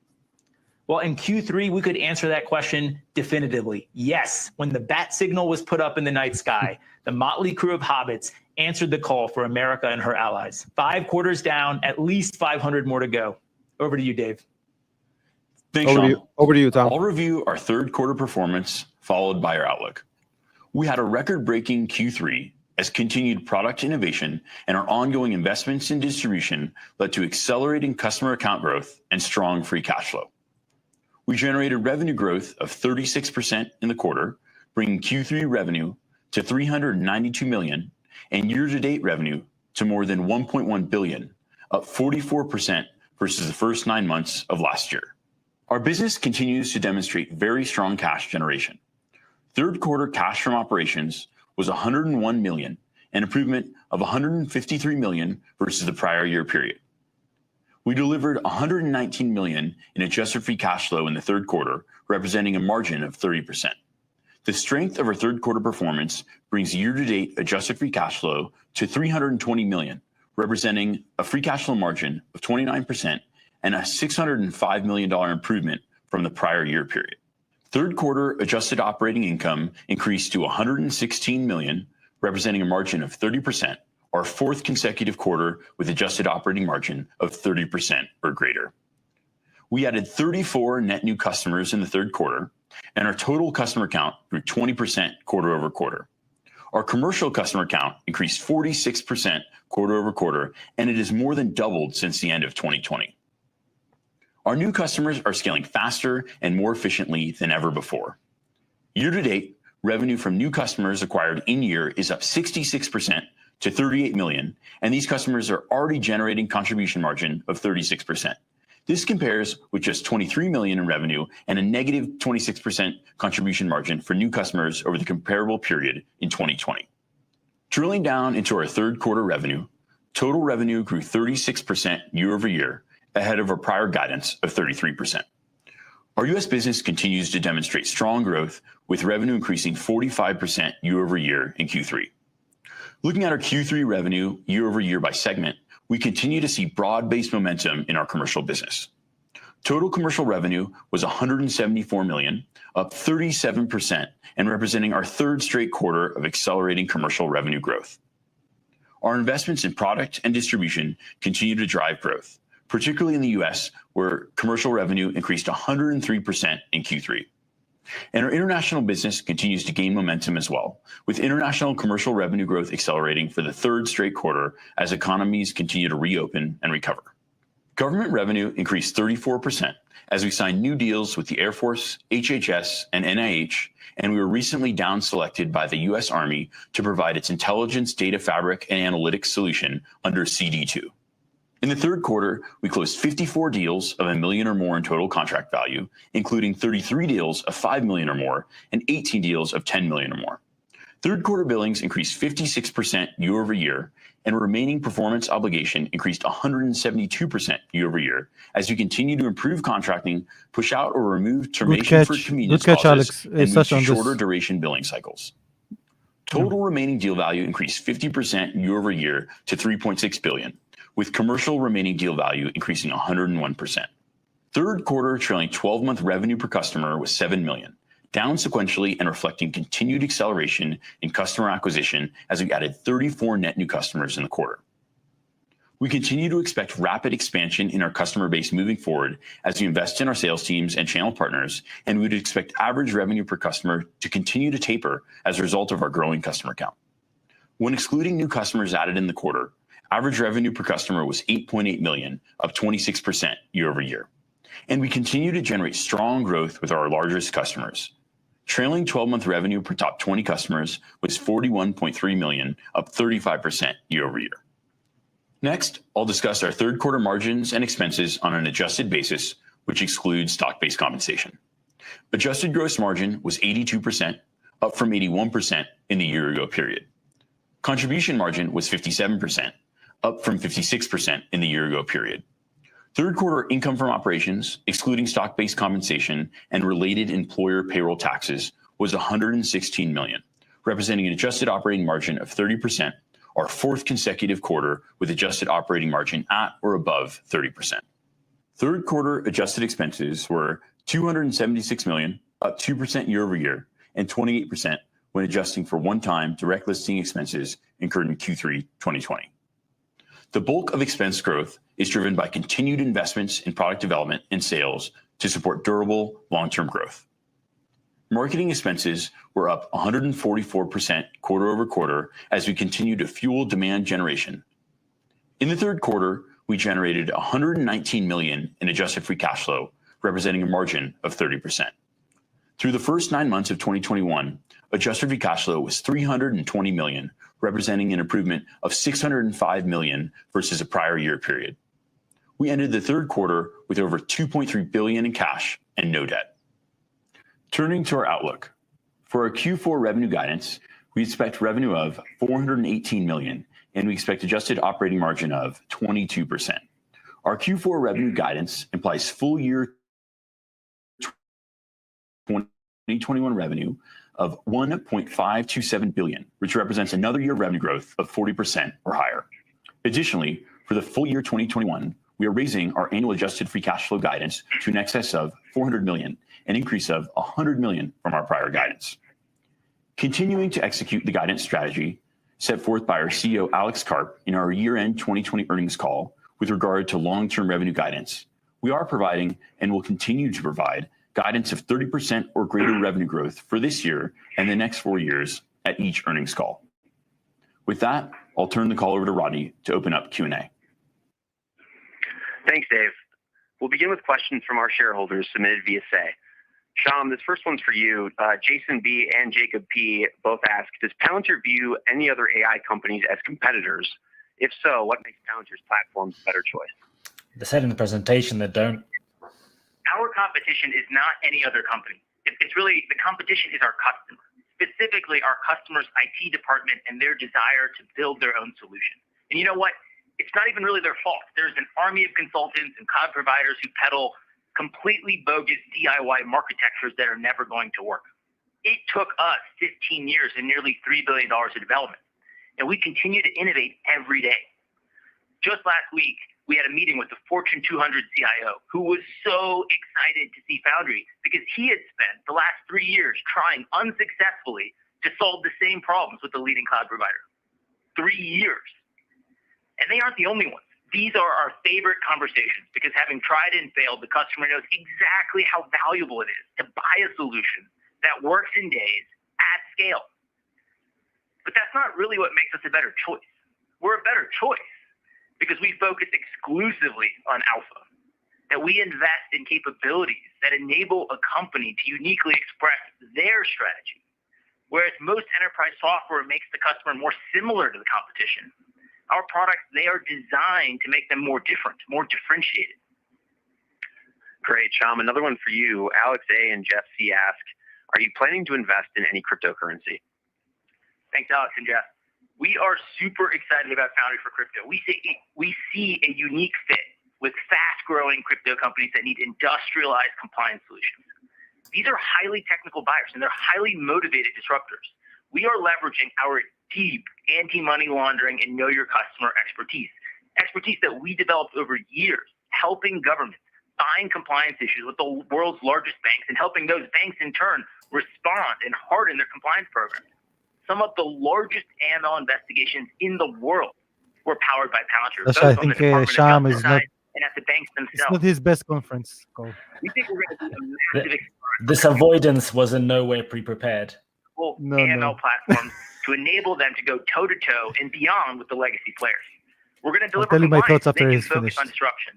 L: Well, in Q3, we could answer that question definitively. Yes, when the bat signal was put up in the night sky, the motley crew of hobbits answered the call for America and her allies. 5 quarters down, at least 500 more to go. Over to you, Dave.
R: Thanks, Sean.
I: Over to you, Tom.
R: I'll review our third quarter performance, followed by our outlook. We had a record-breaking Q3 as continued product innovation and our ongoing investments in distribution led to accelerating customer account growth and strong free cash flow. We generated revenue growth of 36% in the quarter, bringing Q3 revenue to $392 million and year-to-date revenue to more than $1.1 billion, up 44% versus the first 9 months of last year. Our business continues to demonstrate very strong cash generation. Third quarter cash from operations was $101 million, an improvement of $153 million versus the prior year period. We delivered $119 million in adjusted free cash flow in the third quarter, representing a margin of 30%. The strength of our third quarter performance brings year-to-date adjusted free cash flow to $320 million, representing a free cash flow margin of 29% and a $605 million improvement from the prior year period. Third quarter adjusted operating income increased to $116 million, representing a margin of 30%, our 4th consecutive quarter with adjusted operating margin of 30% or greater. We added 34 net new customers in the third quarter, and our total customer count grew 20% quarter over quarter. Our commercial customer count increased 46% quarter over quarter, and it has more than doubled since the end of 2020. Our new customers are scaling faster and more efficiently than ever before. Year to date, revenue from new customers acquired in year is up 66% to $38 million, and these customers are already generating contribution margin of 36%. This compares with just $23 million in revenue and a negative 26% contribution margin for new customers over the comparable period in 2020. Drilling down into our third quarter revenue, total revenue grew 36% year over year, ahead of our prior guidance of 33%. Our U.S. business continues to demonstrate strong growth, with revenue increasing 45% year over year in Q3. Looking at our Q3 revenue year over year by segment, we continue to see broad-based momentum in our commercial business. Total commercial revenue was $174 million, up 37%, and representing our third straight quarter of accelerating commercial revenue growth. Our investments in product and distribution continue to drive growth, particularly in the US, where commercial revenue increased 103% in Q3. And our international business continues to gain momentum as well, with international commercial revenue growth accelerating for the third straight quarter as economies continue to reopen and recover. Government revenue increased 34% as we signed new deals with the Air Force, HHS, and NIH, and we were recently down-selected by the U.S. Army to provide its intelligence data fabric and analytics solution under CD2. In the third quarter, we closed 54 deals of $1 million or more in total contract value, including 33 deals of $5 million or more and 18 deals of $10 million or more. Third quarter billings increased 56% year over year, and remaining performance obligation increased 172% year over year as we continue to improve contracting, push out or remove termination for convenience clauses, and move to shorter duration billing cycles. Total remaining deal value increased 50% year over year to $3.6 billion, with commercial remaining deal value increasing 101%. Third quarter trailing 12-month revenue per customer was $7 million, down sequentially and reflecting continued acceleration in customer acquisition as we added 34 net new customers in the quarter. We continue to expect rapid expansion in our customer base moving forward as we invest in our sales teams and channel partners, and we would expect average revenue per customer to continue to taper as a result of our growing customer count. When excluding new customers added in the quarter, average revenue per customer was $8.8 million, up 26% year over year. And we continue to generate strong growth with our largest customers. Trailing 12-month revenue per top 20 customers was $41.3 million, up 35% year over year. Next, I'll discuss our third quarter margins and expenses on an adjusted basis, which excludes stock-based compensation. Adjusted gross margin was 82%, up from 81% in the year-ago period. Contribution margin was 57%, up from 56% in the year-ago period. Third quarter income from operations, excluding stock-based compensation and related employer payroll taxes, was $116 million, representing an adjusted operating margin of 30%, our fourth consecutive quarter with adjusted operating margin at or above 30%. Third quarter adjusted expenses were $276 million, up 2% year over year, and 28% when adjusting for one-time direct listing expenses incurred in Q3 2020. The bulk of expense growth is driven by continued investments in product development and sales to support durable long-term growth. Marketing expenses were up 144% quarter over quarter as we continue to fuel demand generation. In the third quarter, we generated $119 million in adjusted free cash flow, representing a margin of 30%. Through the first 9 months of 2021, adjusted free cash flow was $320 million, representing an improvement of $605 million versus a prior year period. We ended the third quarter with over $2.3 billion in cash and no debt. Turning to our outlook. For our Q4 revenue guidance, we expect revenue of $418 million, and we expect adjusted operating margin of 22%. Our Q4 revenue guidance implies full year 2021 revenue of $1.527 billion, which represents another year of revenue growth of 40% or higher. Additionally, for the full year 2021, we are raising our annual adjusted free cash flow guidance to an excess of $400 million, an increase of $100 million from our prior guidance. Continuing to execute the guidance strategy set forth by our CEO, Alex Karp, in our year-end 2020 earnings call with regard to long-term revenue guidance, we are providing and will continue to provide guidance of 30% or greater revenue growth for this year and the next 4 years at each earnings call. With that, I'll turn the call over to Rodney to open up Q&A.
S: Thanks, Dave. We'll begin with questions from our shareholders submitted via Say. Sham, this first one's for you. Jason B. and Jacob P. both ask, does Palantir view any other AI companies as competitors? If so, what makes Palantir's platform a better choice?
J: They said in the presentation they don't.
T: Our competition is not any other company. It's really, the competition is our customer, specifically our customer's IT department and their desire to build their own solution. And you know what? It's not even really their fault. There's an army of consultants and cloud providers who peddle completely bogus DIY architectures that are never going to work. It took us 15 years and nearly $3 billion of development, and we continue to innovate every day. Just last week, we had a meeting with the Fortune 200 CIO who was so excited to see Foundry because he had spent the last 3 years trying unsuccessfully to solve the same problems with the leading cloud provider. 3 years. And they aren't the only ones. These are our favorite conversations because having tried and failed, the customer knows exactly how valuable it is to buy a solution that works in days at scale. But that's not really what makes us a better choice. We're a better choice because we focus exclusively on alpha, that we invest in capabilities that enable a company to uniquely express their strategy. Whereas most enterprise software makes the customer more similar to the competition, our products, they are designed to make them more different, more differentiated.
S: Great, Sham. Another one for you. Alex A. and Jeff C. ask, are you planning to invest in any cryptocurrency?
T: Thanks, Alex and Jeff. We are super excited about Foundry for Crypto. We see a unique fit with fast-growing crypto companies that need industrialized compliance solutions. These are highly technical buyers, and they're highly motivated disruptors. We are leveraging our deep anti-money laundering and know your customer expertise that we developed over years, helping governments find compliance issues with the world's largest banks and helping those banks in turn respond and harden their compliance programs. Some of the largest AML investigations in the world were powered by Palantir.
A: That's I think Sham is not.
T: And at the banks themselves.
A: It's not his best conference call.
T: We think we're going to see a massive
J: This avoidance was in no way pre-prepared.
T: AML platforms to enable them to go toe-to-toe and beyond with the legacy players. We're going to deliver
A: tell you my thoughts
T: compliance.
A: after
T: They
A: he's
T: can focus
A: finished.
T: on disruption.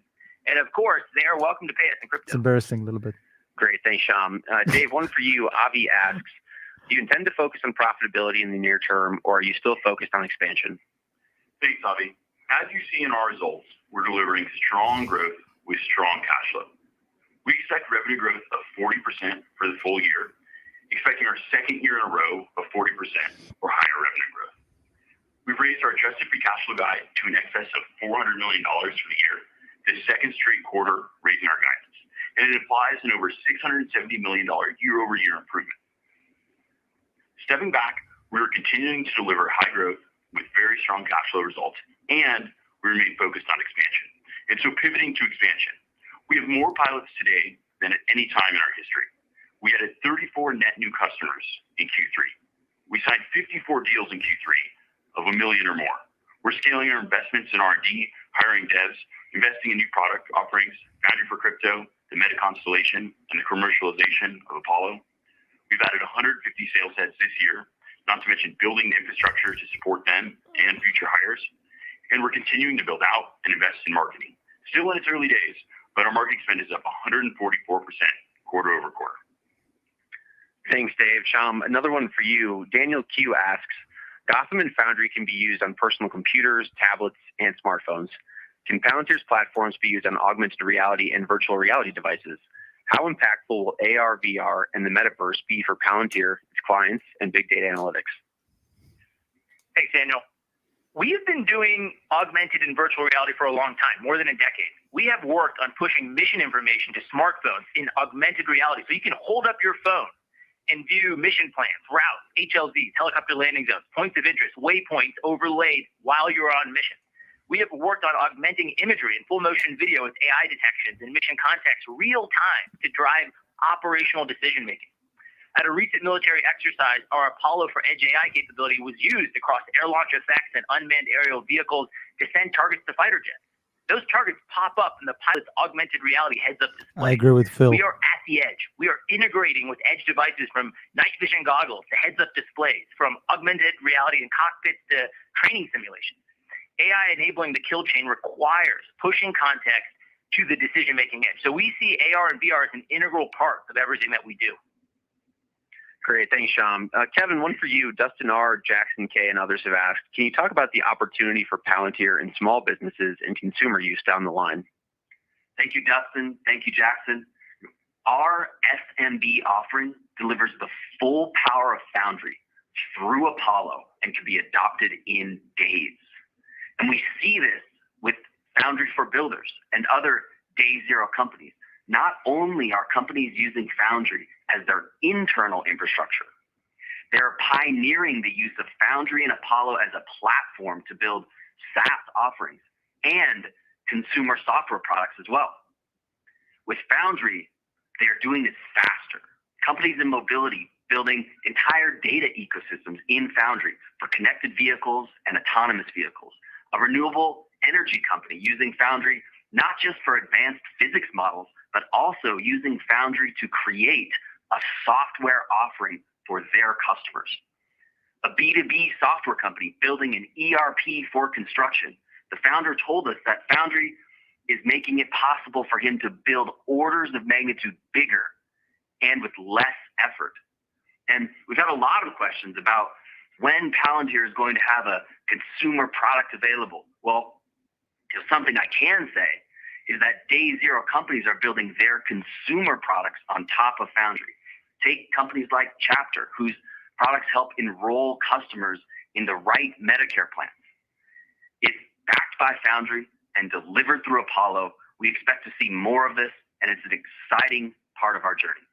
T: And of course, they are welcome to pay us in crypto.
A: It's embarrassing a little bit.
S: Great, thanks, Sham. Dave, one for you. Avi asks, do you intend to focus on profitability in the near term, or are you still focused on expansion?
U: Thanks, Avi. As you see in our results, we're delivering strong growth with strong cash flow. We expect revenue growth of 40% for the full year, expecting our second year in a row of 40% or higher revenue growth. We've raised our adjusted free cash flow guide to an excess of $400 million for the year, the second straight quarter raising our guidance, and it implies an over $670 million year-over-year improvement. Stepping back, we are continuing to deliver high growth with very strong cash flow results, and we remain focused on expansion. And so pivoting to expansion, we have more pilots today than at any time in our history. We added 34 net new customers in Q3. We signed 54 deals in Q3 of $1 million or more. We're scaling our investments in R&D, hiring devs, investing in new product offerings, Foundry for Crypto, the Meta Constellation, and the commercialization of Apollo. We've added 150 sales heads this year, not to mention building the infrastructure to support them and future hires. And we're continuing to build out and invest in marketing. Still in its early days, but our marketing spend is up 144% quarter over quarter.
S: Thanks, Dave. Sham, another one for you. Daniel Q asks, Gotham and Foundry can be used on personal computers, tablets, and smartphones. Can Palantir's platforms be used on augmented reality and virtual reality devices? How impactful will AR, VR, and the metaverse be for Palantir, its clients, and big data analytics?
T: Thanks, Daniel. We have been doing augmented and virtual reality for a long time, more than a decade. We have worked on pushing mission information to smartphones in augmented reality. So you can hold up your phone and view mission plans, routes, HLZs, helicopter landing zones, points of interest, waypoints overlaid while you're on mission. We have worked on augmenting imagery and full motion video with AI detections and mission context real time to drive operational decision making. At a recent military exercise, our Apollo for Edge AI capability was used across air launch effects and unmanned aerial vehicles to send targets to fighter jets. Those targets pop up in the pilot's augmented reality heads-up display.
A: I agree with Phil.
T: We are at the edge. We are integrating with edge devices from night vision goggles to heads-up displays, from augmented reality and cockpits to training simulations. AI enabling the kill chain requires pushing context to the decision-making edge. So we see AR and VR as an integral part of everything that we do.
S: Great, thanks, Sham. Kevin, one for you. Dustin R., Jackson K., and others have asked, can you talk about the opportunity for Palantir in small businesses and consumer use down the line?
V: Thank you, Dustin. Thank you, Jackson. Our SMB offering delivers the full power of Foundry through Apollo and can be adopted in days. And we see this with Foundry for Builders and other day zero companies. Not only are companies using Foundry as their internal infrastructure, they're pioneering the use of Foundry and Apollo as a platform to build SaaS offerings and consumer software products as well. With Foundry, they're doing this faster. Companies in mobility building entire data ecosystems in Foundry for connected vehicles and autonomous vehicles. A renewable energy company using Foundry not just for advanced physics models, but also using Foundry to create a software offering for their customers. A B2B software company building an ERP for construction. The founder told us that Foundry is making it possible for him to build orders of magnitude bigger and with less effort. And we've had a lot of questions about when Palantir is going to have a consumer product available. Well, something I can say is that day zero companies are building their consumer products on top of Foundry. Take companies like Chapter, whose products help enroll customers in the right Medicare plans. It's backed by Foundry and delivered through Apollo. We expect to see more of this, and it's an exciting part of our journey.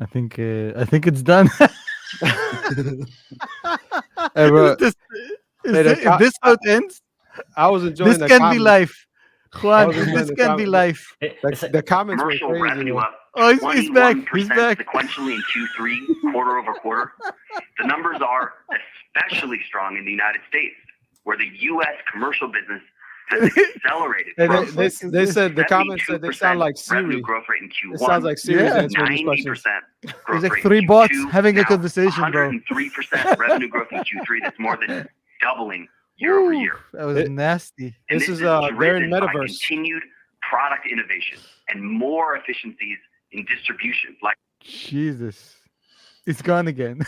A: I think it's done.
I: Hey, bro,
A: If this how it ends,
I: I was enjoying
A: this
I: the
A: can
I: comments.
A: be life. Juan,
I: enjoying
A: this
I: the
A: can be life.
I: The comments were
V: Commercial
I: crazy.
V: revenue
I: Man.
V: up
A: Oh, he's back. He's
V: 21%
A: back.
V: sequentially in Q3, quarter over quarter. The numbers are especially strong in the United States, where the U.S. commercial business has accelerated.
I: Hey,
V: from
I: they said the comments said they sound like
V: revenue
I: Siri.
V: growth rate in Q1.
I: It sounds like Siri's
A: Yeah.
I: answering these questions.
V: 90% growth
A: There's like
V: rate
A: 3
V: in
A: bots
V: Q2,
A: having a
V: now
A: conversation, bro.
V: 103% revenue growth in Q3. That's more than doubling year over year.
A: That was nasty.
V: And
I: This is
V: is
I: they're in
V: driven by
I: metaverse.
V: continued product innovation and more efficiencies in distribution. Like
A: Jesus, it's gone again.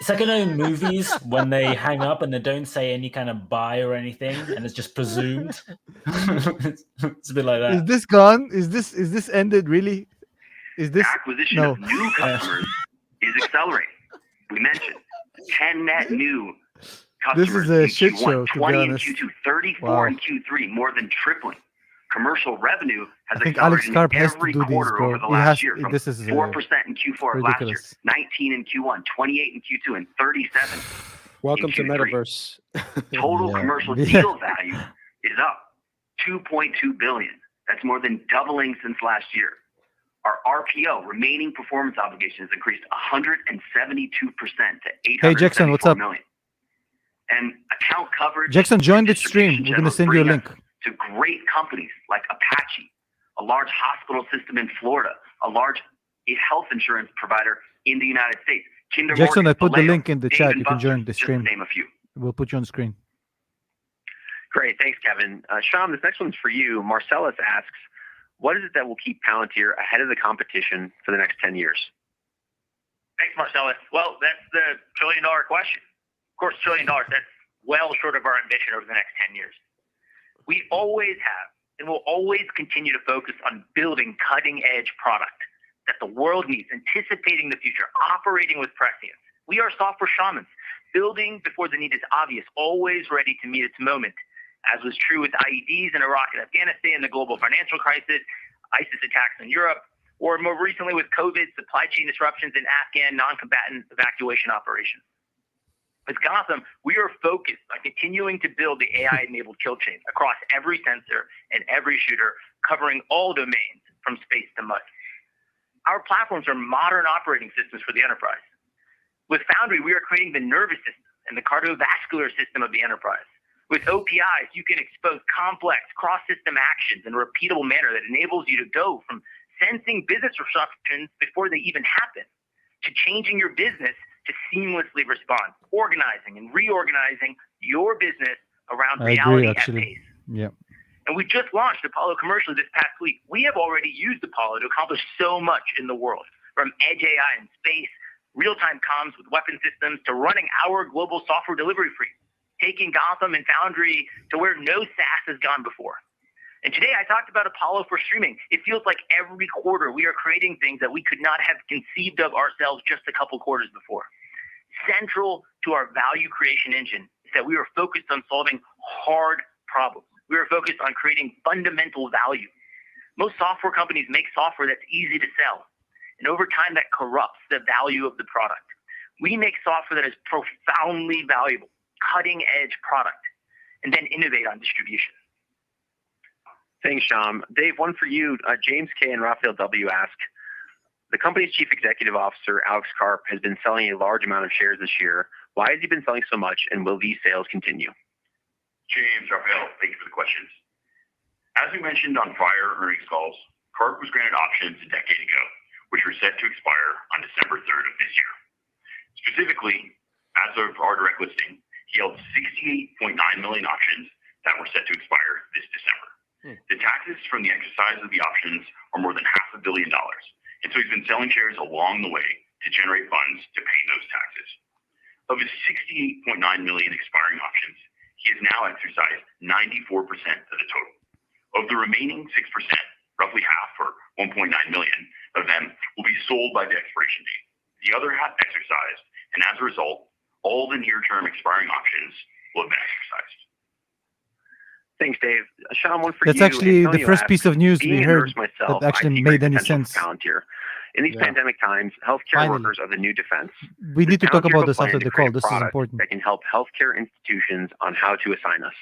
J: It's like in those movies when they hang up and they don't say any kind of bye or anything, and it's just presumed. It's a bit like
A: Is
J: that.
A: this gone? Is this ended really? Is this
V: acquisition
A: no?
V: of new customers is accelerating. We mentioned 10 net new
A: This
V: customers
A: is a
V: in
A: shit
V: Q1,
A: show, to be
V: 20 in
A: honest.
V: Q2, 34
A: Wow.
V: in Q3, more than tripling. Commercial revenue has
A: I think Alex
V: accelerated
A: Karp
V: in
A: has to
V: every
A: do these,
V: quarter
A: bro.
V: over the
A: He
V: last
A: has.
V: year, from
A: This is
V: 4% in Q4 of last year,
A: ridiculous.
V: 19 in Q1, 28 in Q2, and 37
I: Welcome to
V: in Q3.
I: metaverse.
V: Total
A: Yeah.
V: commercial
A: Yeah.
V: deal value is up 2.2 billion. That's more than doubling since last year. Our RPO, remaining performance obligations, increased 172% to 874
A: Hey, Jackson, what's up?
V: million. And account coverage.
A: Jackson, join the
V: distribution
A: stream. We're gonna
V: channels
A: send you a
V: bring
A: link.
V: us to great companies like Apache, a large hospital system in Florida, a large health insurance provider in the United States. Kinder
A: Jackson,
V: Morgan,
A: I put the
V: Vallejo,
A: link in the
V: Dave
A: chat.
V: and
A: You can join
V: Buster's,
A: the
V: just to
A: stream.
V: name a few.
A: We'll put you on screen.
B: Great. Thanks, Kevin. Sham, this next one's for you. Marcellus asks, what is it that will keep Palantir ahead of the competition for the next 10 years?
T: Thanks, Marcellus. Well, that's the trillion-dollar question. Of course, $1 trillion, that's well short of our ambition over the next 10 years. We always have and will always continue to focus on building cutting-edge product that the world needs, anticipating the future, operating with prescience. We are software shamans, building before the need is obvious, always ready to meet its moment, as was true with IEDs in Iraq and Afghanistan, the global financial crisis, ISIS attacks in Europe, or more recently with COVID, supply chain disruptions in Afghan non-combatant evacuation operations. With Gotham, we are focused on continuing to build the AI-enabled kill chain across every sensor and every shooter, covering all domains from space to mud. Our platforms are modern operating systems for the enterprise. With Foundry, we are creating the nervous system and the cardiovascular system of the enterprise. With OPIs, you can expose complex cross-system actions in a repeatable manner that enables you to go from sensing business disruptions before they even happen to changing your business to seamlessly respond, organizing and reorganizing your business around
A: I
V: reality
A: agree,
V: at
A: actually.
V: pace.
A: Yeah.
V: And we just launched Apollo commercially this past week. We have already used Apollo to accomplish so much in the world, from edge AI in space, real-time comms with weapon systems, to running our global software delivery fleet, taking Gotham and Foundry to where no SaaS has gone before. And today I talked about Apollo for streaming. It feels like every quarter we are creating things that we could not have conceived of ourselves just a couple quarters before. Central to our value creation engine
T: is that we are focused on solving hard problems. We are focused on creating fundamental value. Most software companies make software that's easy to sell, and over time that corrupts the value of the product. We make software that is profoundly valuable, cutting-edge product, and then innovate on distribution.
B: Thanks, Sham. Dave, one for you. James K. and Raphael W. ask, the company's chief executive officer, Alex Karp, has been selling a large amount of shares this year. Why has he been selling so much, and will these sales continue?
U: James, Raphael, thank you for the questions. As we mentioned on prior earnings calls, Karp was granted options a decade ago, which were set to expire on December 3rd of this year. Specifically, as of our direct listing, he held 68.9 million options that were set to expire this December. The taxes from the exercise of the options are more than $500 million, and so he's been selling shares along the way to generate funds to pay those taxes. Of his 68.9 million expiring options, he has now exercised 94% of the total. Of the remaining 6%, roughly half, or 1.9 million of them, will be sold by the expiration date. The other half exercised, and as a result, all the near-term expiring options will have been exercised.
B: Thanks, Dave. Sham, one for
A: That's
B: you.
A: actually
B: Antonio
A: the first
B: asks,
A: piece of news we
B: being a
A: heard
B: nurse myself,
A: that actually
B: I see
A: made
B: great
A: any
B: potential
A: sense.
B: for Palantir. In these pandemic times, healthcare
A: Finally.
B: workers are the new defense.
A: We need to talk
B: Palantir
A: about
B: have a
A: this
B: plan
A: after
B: to
A: the
B: create
A: call.
B: a
A: This is
B: product
A: important.
B: that can help healthcare institutions on how to assign us.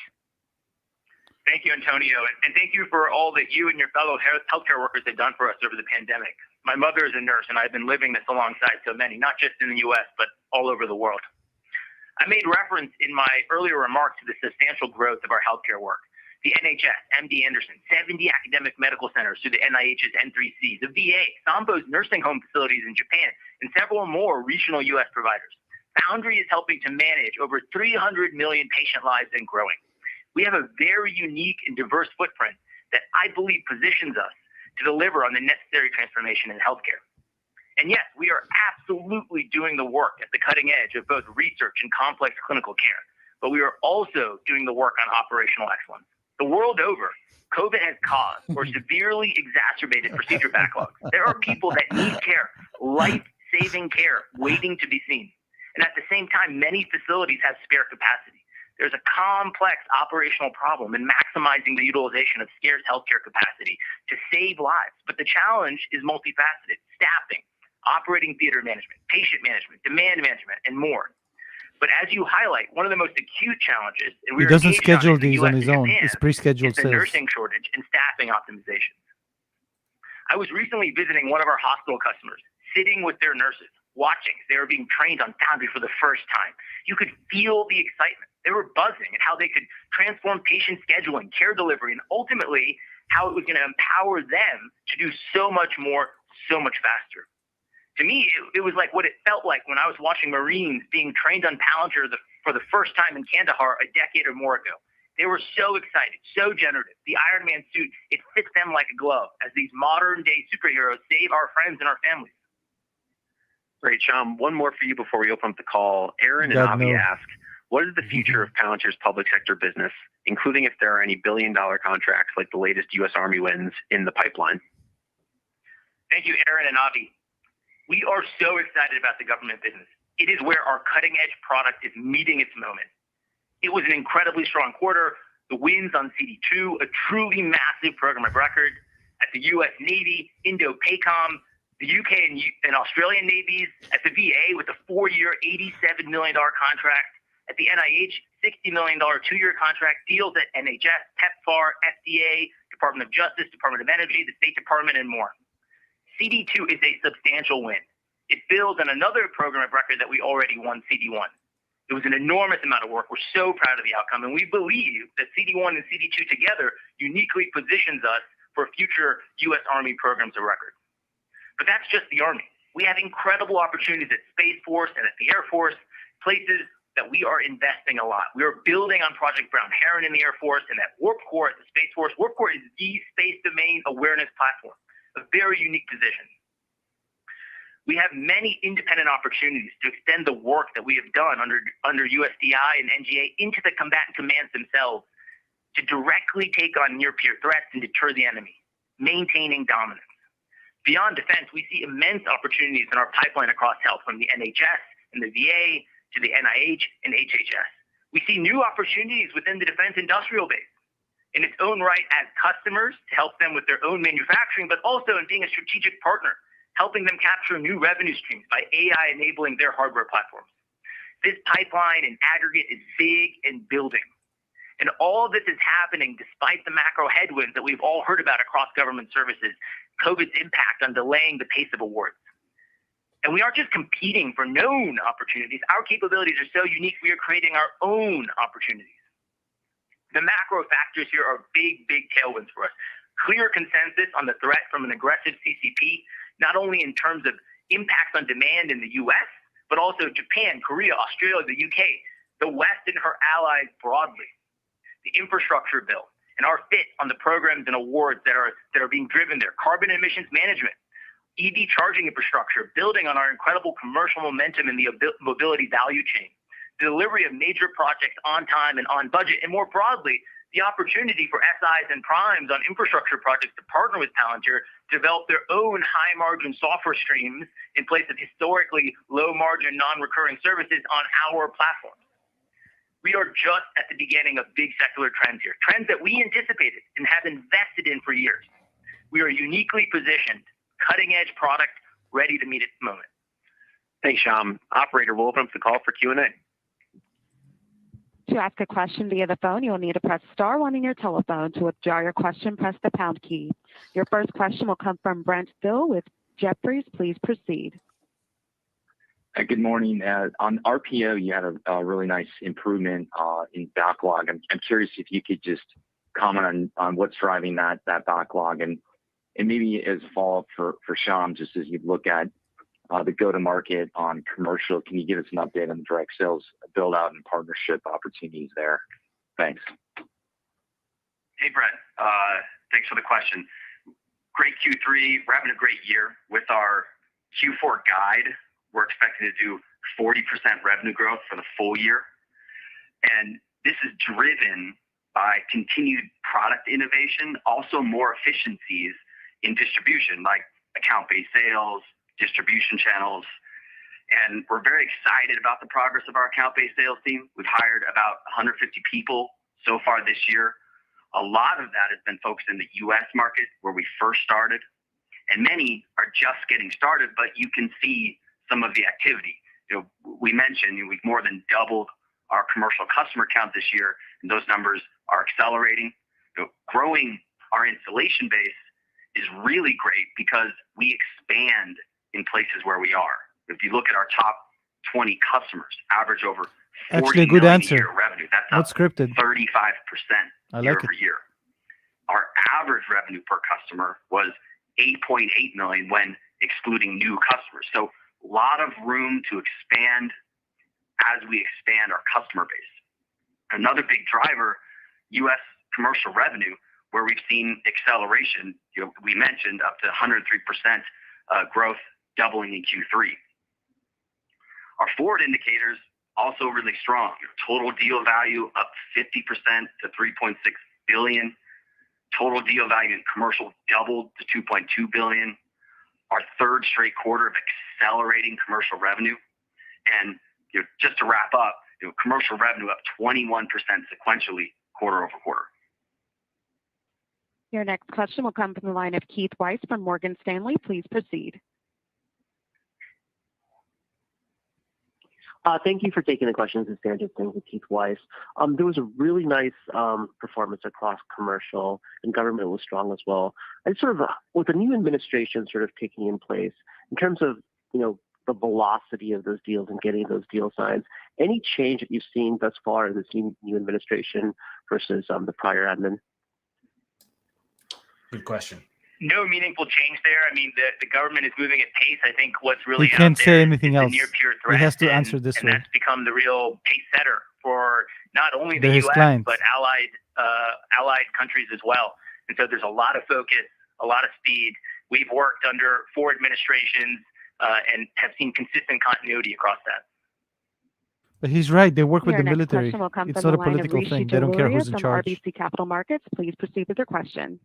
T: Thank you, Antonio, and thank you for all that you and your fellow healthcare workers have done for us over the pandemic. My mother is a nurse, and I've been living this alongside so many, not just in the U.S., but all over the world. I made reference in my earlier remarks to the substantial growth of our healthcare work. The NHS, MD Anderson, 70 academic medical centers through the NIH's N3C, the VA, Sambo's nursing home facilities in Japan, and several more regional U.S. providers. Foundry is helping to manage over 300 million patient lives and growing. We have a very unique and diverse footprint that I believe positions us to deliver on the necessary transformation in healthcare. And yes, we are absolutely doing the work at the cutting edge of both research and complex clinical care, but we are also doing the work on operational excellence. The world over, COVID has caused or severely exacerbated procedure backlogs. There are people that need care, life-saving care, waiting to be seen. And at the same time, many facilities have spare capacity. There's a complex operational problem in maximizing the utilization of scarce healthcare capacity to save lives. But the challenge is multifaceted: staffing, operating theater management, patient management, demand management, and more. But as you highlight, one of the most acute challenges, and
A: He doesn't schedule these on his own. It's pre-scheduled
T: is the
A: sales.
T: nursing shortage and staffing optimization. I was recently visiting one of our hospital customers, sitting with their nurses, watching as they were being trained on Foundry for the first time. You could feel the excitement. They were buzzing at how they could transform patient scheduling, care delivery, and ultimately how it was going to empower them to do so much more, so much faster. To me, it was like what it felt like when I was watching Marines being trained on Palantir for the first time in Kandahar a decade or more ago. They were so excited, so generative. The Iron Man suit, it fits them like a glove as these modern-day superheroes save our friends and our families.
B: Great, Sham. One more for you before we open up the call. Aaron and Avi ask, what is the future of Palantir's public sector business, including if there are any billion-dollar contracts like the latest U.S. Army wins in the pipeline?
T: Thank you, Aaron and Avi. We are so excited about the government business. It is where our cutting-edge product is meeting its moment. It was an incredibly strong quarter. The wins on CD2, a truly massive program of record at the U.S. Navy, Indo-PACOM, the UK and Australian navies, at the VA with a 4-year, $87 million contract, at the NIH, $60 million 2-year contract, deals at NHS, PEPFAR, FDA, Department of Justice, Department of Energy, the State Department, and more. CD2 is a substantial win. It builds on another program of record that we already won, CD1. It was an enormous amount of work. We're so proud of the outcome, and we believe that CD1 and CD2 together uniquely positions us for future U.S. Army programs of record. But that's just the Army. We have incredible opportunities at Space Force and at the Air Force, places that we are investing a lot. We are building on Project Brown Heron in the Air Force and at Warp Core at the Space Force. Warp Core is the space domain awareness platform, a very unique position. We have many independent opportunities to extend the work that we have done under USDI and NGA into the combatant commands themselves to directly take on near-peer threats and deter the enemy, maintaining dominance. Beyond defense, we see immense opportunities in our pipeline across health, from the NHS and the VA to the NIH and HHS. We see new opportunities within the defense industrial base in its own right as customers to help them with their own manufacturing, but also in being a strategic partner, helping them capture new revenue streams by AI enabling their hardware platforms. This pipeline in aggregate is big and building. And all this is happening despite the macro headwinds that we've all heard about across government services, COVID's impact on delaying the pace of awards. And we aren't just competing for known opportunities. Our capabilities are so unique, we are creating our own opportunities. The macro factors here are big, big tailwinds for us. Clear consensus on the threat from an aggressive CCP, not only in terms of impacts on demand in the US, but also Japan, Korea, Australia, the UK, the West and her allies broadly. The infrastructure bill and our fit on the programs and awards that are being driven there. Carbon emissions management, EV charging infrastructure, building on our incredible commercial momentum in the mobility value chain, the delivery of major projects on time and on budget, and more broadly, the opportunity for SIs and primes on infrastructure projects to partner with Palantir to develop their own high-margin software streams in place of historically low-margin, non-recurring services on our platform. We are just at the beginning of big secular trends here, trends that we anticipated and have invested in for years. We are uniquely positioned, cutting-edge product, ready to meet its moment.
B: Thanks, Sham. Operator, we'll open up the call for Q&A.
C: To ask a question via the phone, you'll need to press star 1 on your telephone. To withdraw your question, press the pound key. Your first question will come from Brent Thill with Jefferies. Please proceed.
D: Good morning. On RPO, you had a really nice improvement in backlog. I'm curious if you could just comment on what's driving that backlog, and maybe as a follow-up for Sham, just as you look at the go-to-market on commercial, can you give us an update on the direct sales build-out and partnership opportunities there? Thanks.
B: Hey, Brent. Thanks for the question. Great Q3. We're having a great year. With our Q4 guide, we're expecting to do 40% revenue growth for the full year. And this is driven by continued product innovation, also more efficiencies in distribution, like account-based sales, distribution channels. And we're very excited about the progress of our account-based sales team. We've hired about 150 people so far this year. A lot of that has been focused in the US market where we first started. And many are just getting started, but you can see some of the activity. We mentioned we've more than doubled our commercial customer count this year, and those numbers are accelerating. Growing our installation base is really great because we expand in places where we are. If you look at our top 20 customers, average over
A: Actually, a good answer.
B: Revenue. That's
A: not scripted.
B: 35% year over
A: it.
B: year. Our average revenue per customer was $8.8 million when excluding new customers. So a lot of room to expand as we expand our customer base. Another big driver, U.S. commercial revenue, where we've seen acceleration. We mentioned up to 103% growth, doubling in Q3. Our forward indicators also really strong. Total deal value up 50% to $3.6 billion. Total deal value in commercial doubled to $2.2 billion. Our third straight quarter of accelerating commercial revenue. And just to wrap up, commercial revenue up 21% sequentially quarter over quarter.
C: Your next question will come from the line of Keith Weiss from Morgan Stanley. Please proceed.
W: Thank you for taking the questions. It's Sanjit Singh with Keith Weiss. There was a really nice performance across commercial, and government was strong as well. And sort of with the new administration sort of taking in place, in terms of the velocity of those deals and getting those deal signs, any change that you've seen thus far in this new administration versus the prior admin?
J: Good question.
T: No meaningful change there. I mean, the government is moving at pace. I think what's really
A: He can't say anything else.
T: Near-peer threat.
A: He has to answer this way.
T: And that's become the real pace setter for not only the
A: They're his
T: U.S.
A: clients.
T: but allied countries as well. And so there's a lot of focus, a lot of speed. We've worked under 4 administrations and have seen consistent continuity across that.
A: But he's right. They work with
C: Your
A: the
C: next
A: military.
C: question will come
A: It's
C: from
A: not a
C: the line of
A: political
C: Rishi
A: thing. They don't care who's in
C: Jaluria
A: charge.
C: from RBC Capital Markets. Please proceed with your question.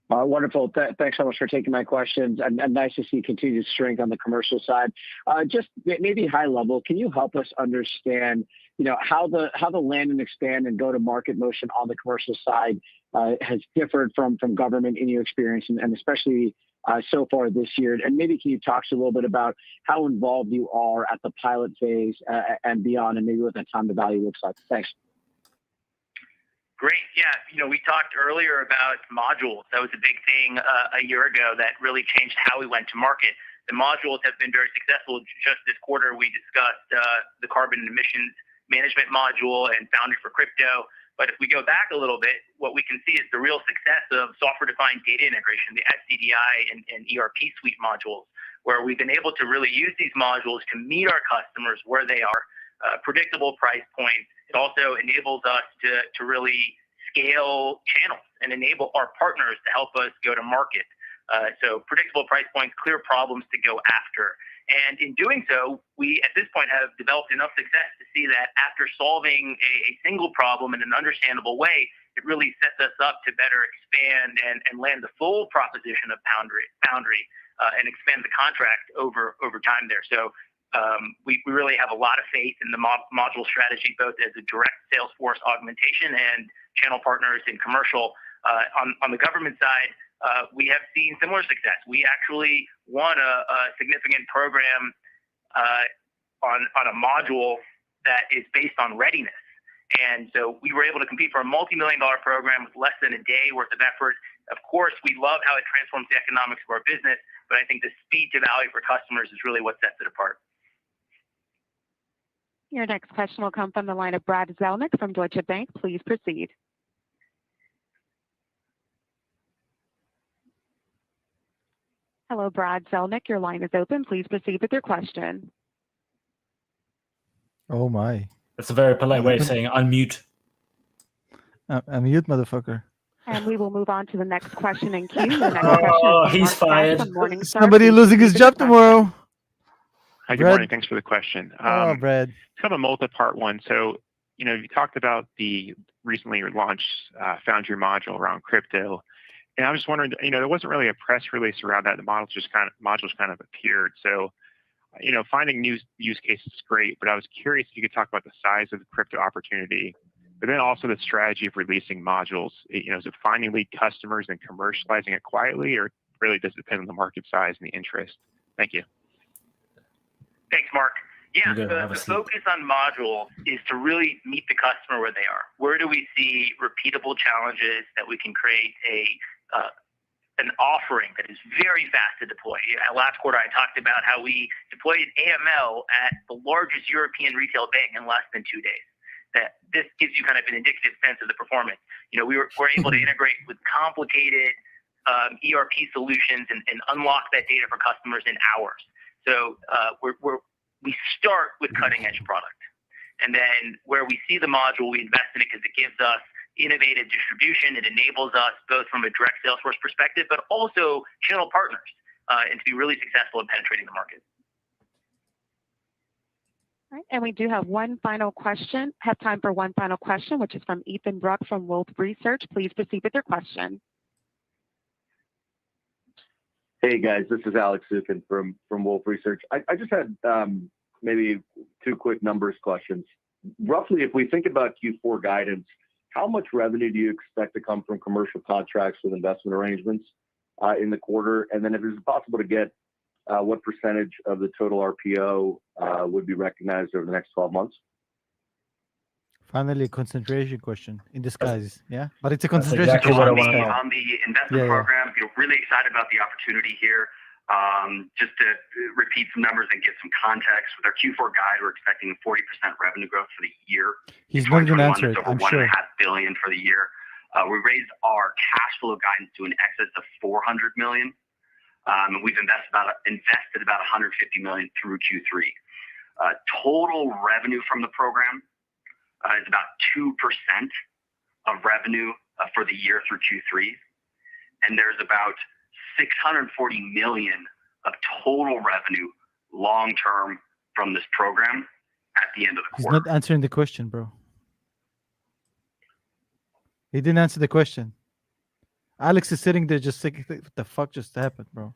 X: Wonderful. Thanks so much for taking my questions. And nice to see continued strength on the commercial side. Just maybe high level, can you help us understand how the land and expand and go to market motion on the commercial side has differed from government in your experience, and especially so far this year. And maybe can you talk to us a little bit about how involved you are at the pilot phase and beyond, and maybe what that time to value looks like? Thanks.
T: Great. Yeah. We talked earlier about modules. That was a big thing a year ago that really changed how we went to market. The modules have been very successful. Just this quarter, we discussed the carbon emissions management module and Foundry for crypto. But if we go back a little bit, what we can see is the real success of software-defined data integration, the SCDI and ERP suite modules, where we've been able to really use these modules to meet our customers where they are, predictable price points. It also enables us to really scale channels and enable our partners to help us go to market. So predictable price points, clear problems to go after. And in doing so, we at this point have developed enough success to see that after solving a single problem in an understandable way, it really sets us up to better expand and land the full proposition of Foundry and expand the contract over time there. So we really have a lot of faith in the module strategy, both as a direct sales force augmentation and channel partners in commercial. On the government side, we have seen similar success. We actually won a significant program on a module that is based on readiness. And so we were able to compete for a multi-million-dollar program with less than a day worth of effort. Of course, we love how it transforms the economics of our business, but I think the speed to value for customers is really what sets it apart.
C: Your next question will come from the line of Brad Zelnick from Deutsche Bank. Please proceed. Hello, Brad Zelnick. Your line is open. Please proceed with your question.
A: Oh, my.
J: That's a very polite way of saying unmute.
A: Unmute, motherfucker.
C: And we will move on to the next question in queue. The next question is
J: he's fired.
A: Somebody losing his job tomorrow.
E: Hi, good
A: Brad?
E: morning. Thanks for the question.
A: Brad.
E: It's kind of a multi-part one. So, you talked about the recently launched Foundry module around crypto. And I was just wondering, there wasn't really a press release around that. The modules kind of appeared. So, finding new use cases is great, but I was curious if you could talk about the size of the crypto opportunity, but then also the strategy of releasing modules. Is it finding lead customers and commercializing it quietly, or really does it depend on the market size and the interest? Thank you.
T: Thanks, Mark. Yeah, the focus on modules is to really meet the customer where they are. Where do we see repeatable challenges that we can create an offering that is very fast to deploy? Last quarter, I talked about how we deployed AML at the largest European retail bank in less than 2 days. That this gives you kind of an indicative sense of the performance. We're able to integrate with complicated ERP solutions and unlock that data for customers in hours. So we start with cutting edge product. And then where we see the module, we invest in it because it gives us innovative distribution. It enables us both from a direct sales force perspective, but also channel partners, and to be really successful in penetrating the market.
C: All right, and we do have time for one final question, which is from Ethan Bruck from Wolfe Research. Please proceed with your question.
F: Hey guys, this is Alex Zukin from Wolfe Research. I just had maybe two quick numbers questions. Roughly, if we think about Q4 guidance, how much revenue do you expect to come from commercial contracts with investment arrangements in the quarter? And then if it's possible to get what percentage of the total RPO would be recognized over the next 12 months?
A: Finally, a concentration question in disguise, yeah? But it's a concentration
J: exactly
A: question.
B: On the investment program, really excited about the opportunity here. Just to repeat some numbers and get some context, with our Q4 guide, we're expecting 40% revenue growth for the year.
A: He's not going to answer it,
B: over
A: I'm
B: $1.5
A: sure.
B: billion for the year. We raised our cash flow guidance to an excess of $400 million. We've invested about $150 million through Q3. Total revenue from the program is about 2% of revenue for the year through Q3. And there's about $640 million of total revenue long-term from this program at the end of the quarter.
A: He's not answering the question, bro. He didn't answer the question. Alex is sitting there just thinking, what the fuck just happened, bro?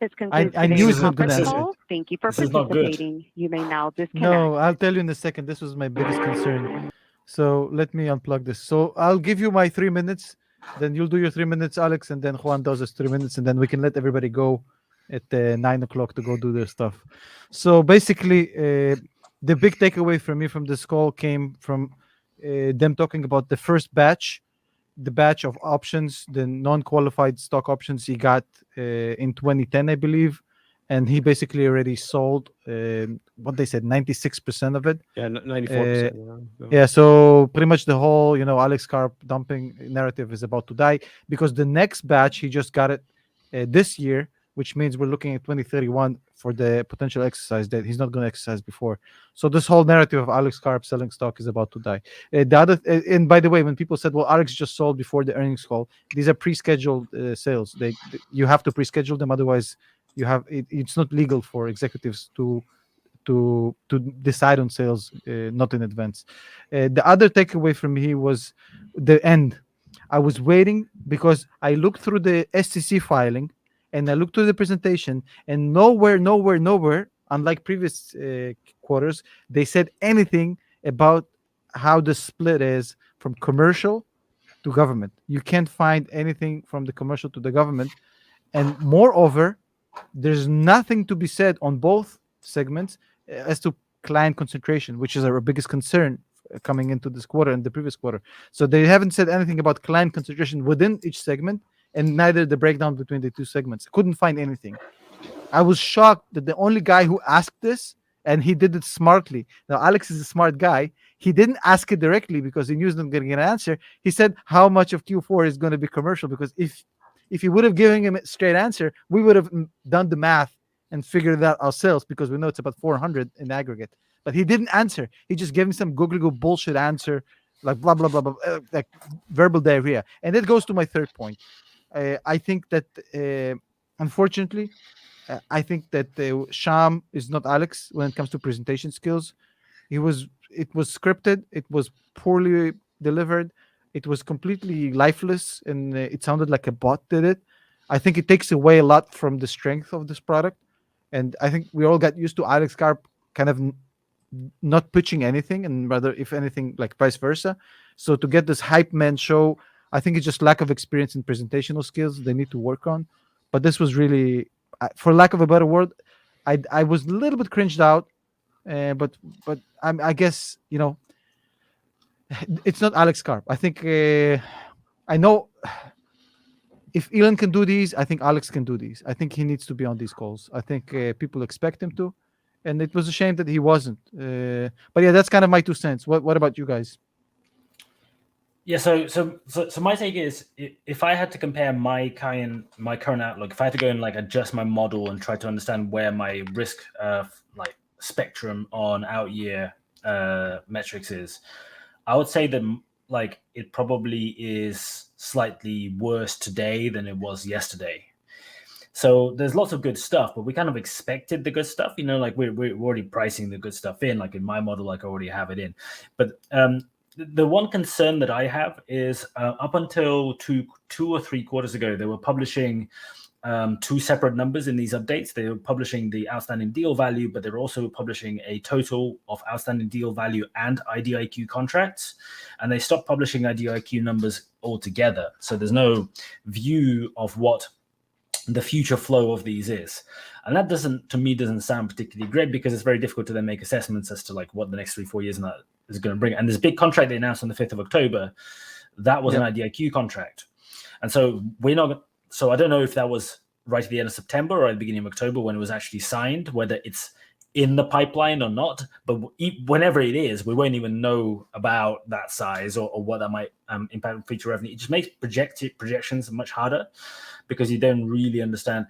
C: This concludes
A: I knew
C: today's
A: it's not going to
C: conference
A: answer.
C: call. Thank you for
J: This is not good.
C: participating. You may now disconnect.
A: No, I'll tell you in a second. This was my biggest concern. So let me unplug this. So I'll give you my 3 minutes. Then you'll do your 3 minutes, Alex, and then Juan does his 3 minutes, and then we can let everybody go at 9 o'clock to go do their stuff. So basically, the big takeaway from me from this call came from them talking about the first batch, the batch of options, the non-qualified stock options he got in 2010, I believe. And he basically already sold what they said, 96% of it.
I: Yeah, 94%.
A: Yeah, so pretty much the whole, Alex Karp dumping narrative is about to die because the next batch, he just got it this year, which means we're looking at 2031 for the potential exercise that he's not going to exercise before. So this whole narrative of Alex Karp selling stock is about to die. And by the way, when people said, well, Alex just sold before the earnings call, these are pre-scheduled sales. You have to pre-schedule them, otherwise you have it's not legal for executives to decide on sales not in advance. The other takeaway from me was the end. I was waiting because I looked through the SEC filing and I looked through the presentation, and nowhere, unlike previous quarters, they said anything about how the split is from commercial to government. You can't find anything from the commercial to the government. And moreover, there's nothing to be said on both segments as to client concentration, which is our biggest concern coming into this quarter and the previous quarter. So they haven't said anything about client concentration within each segment, and neither the breakdown between the two segments. I couldn't find anything. I was shocked that the only guy who asked this, and he did it smartly. Now, Alex is a smart guy. He didn't ask it directly because he knew he was not going to get an answer. He said how much of Q4 is going to be commercial, because if you would have given him a straight answer, we would have done the math and figured it out ourselves, because we know it's about 400 in aggregate. But he didn't answer. He just gave me some googly bullshit answer, like blah, blah, blah, blah, like verbal diarrhea. And it goes to my third point. I think that, unfortunately, I think that Sham is not Alex when it comes to presentation skills. It was scripted. It was poorly delivered. It was completely lifeless, and it sounded like a bot did it. I think it takes away a lot from the strength of this product. And I think we all got used to Alex Karp kind of not pitching anything, and rather, if anything, like vice versa. So to get this hype man show, I think it's just lack of experience in presentational skills they need to work on. But this was really, for lack of a better word, I was a little bit cringed out. But I guess, it's not Alex Karp. I think I know if Elon can do these, I think Alex can do these. I think he needs to be on these calls. I think people expect him to, and it was a shame that he wasn't. But yeah, that's kind of my 2 cents. What about you guys?
J: Yeah, so my take is, if I had to compare my current outlook, if I had to go and adjust my model and try to understand where my risk spectrum on out year metrics is, I would say that it probably is slightly worse today than it was yesterday. So there's lots of good stuff, but we kind of expected the good stuff, we're already pricing the good stuff in, in my model, I already have it in. But the one concern that I have is up until two or three quarters ago, they were publishing two separate numbers in these updates. They were publishing the outstanding deal value, but they're also publishing a total of outstanding deal value and IDIQ contracts. And they stopped publishing IDIQ numbers altogether. So there's no view of what the future flow of these is. And that doesn't sound particularly great, because it's very difficult to then make assessments as to what the next 3-4 years is going to bring. And this big contract they announced on the 5th of October, that was an IDIQ contract. And so I don't know if that was right at the end of September or at the beginning of October when it was actually signed, whether it's in the pipeline or not. But whenever it is, we won't even know about that size or what that might impact future revenue. It just makes projections much harder, because you don't really understand.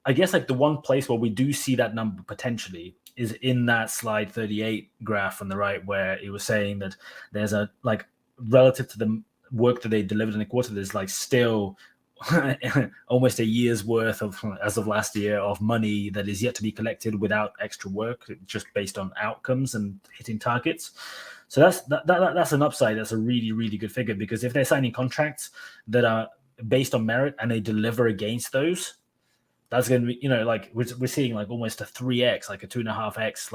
J: I guess the one place where we do see that number potentially is in that slide 38 graph on the right, where it was saying that there's a relative to the work that they delivered in the quarter, there's still almost a year's worth of, as of last year, of money that is yet to be collected without extra work, just based on outcomes and hitting targets. So that's an upside. That's a really, really good figure, because if they're signing contracts that are based on merit and they deliver against those, that's going to be, like we're seeing like almost a 3x, like a 2.5x,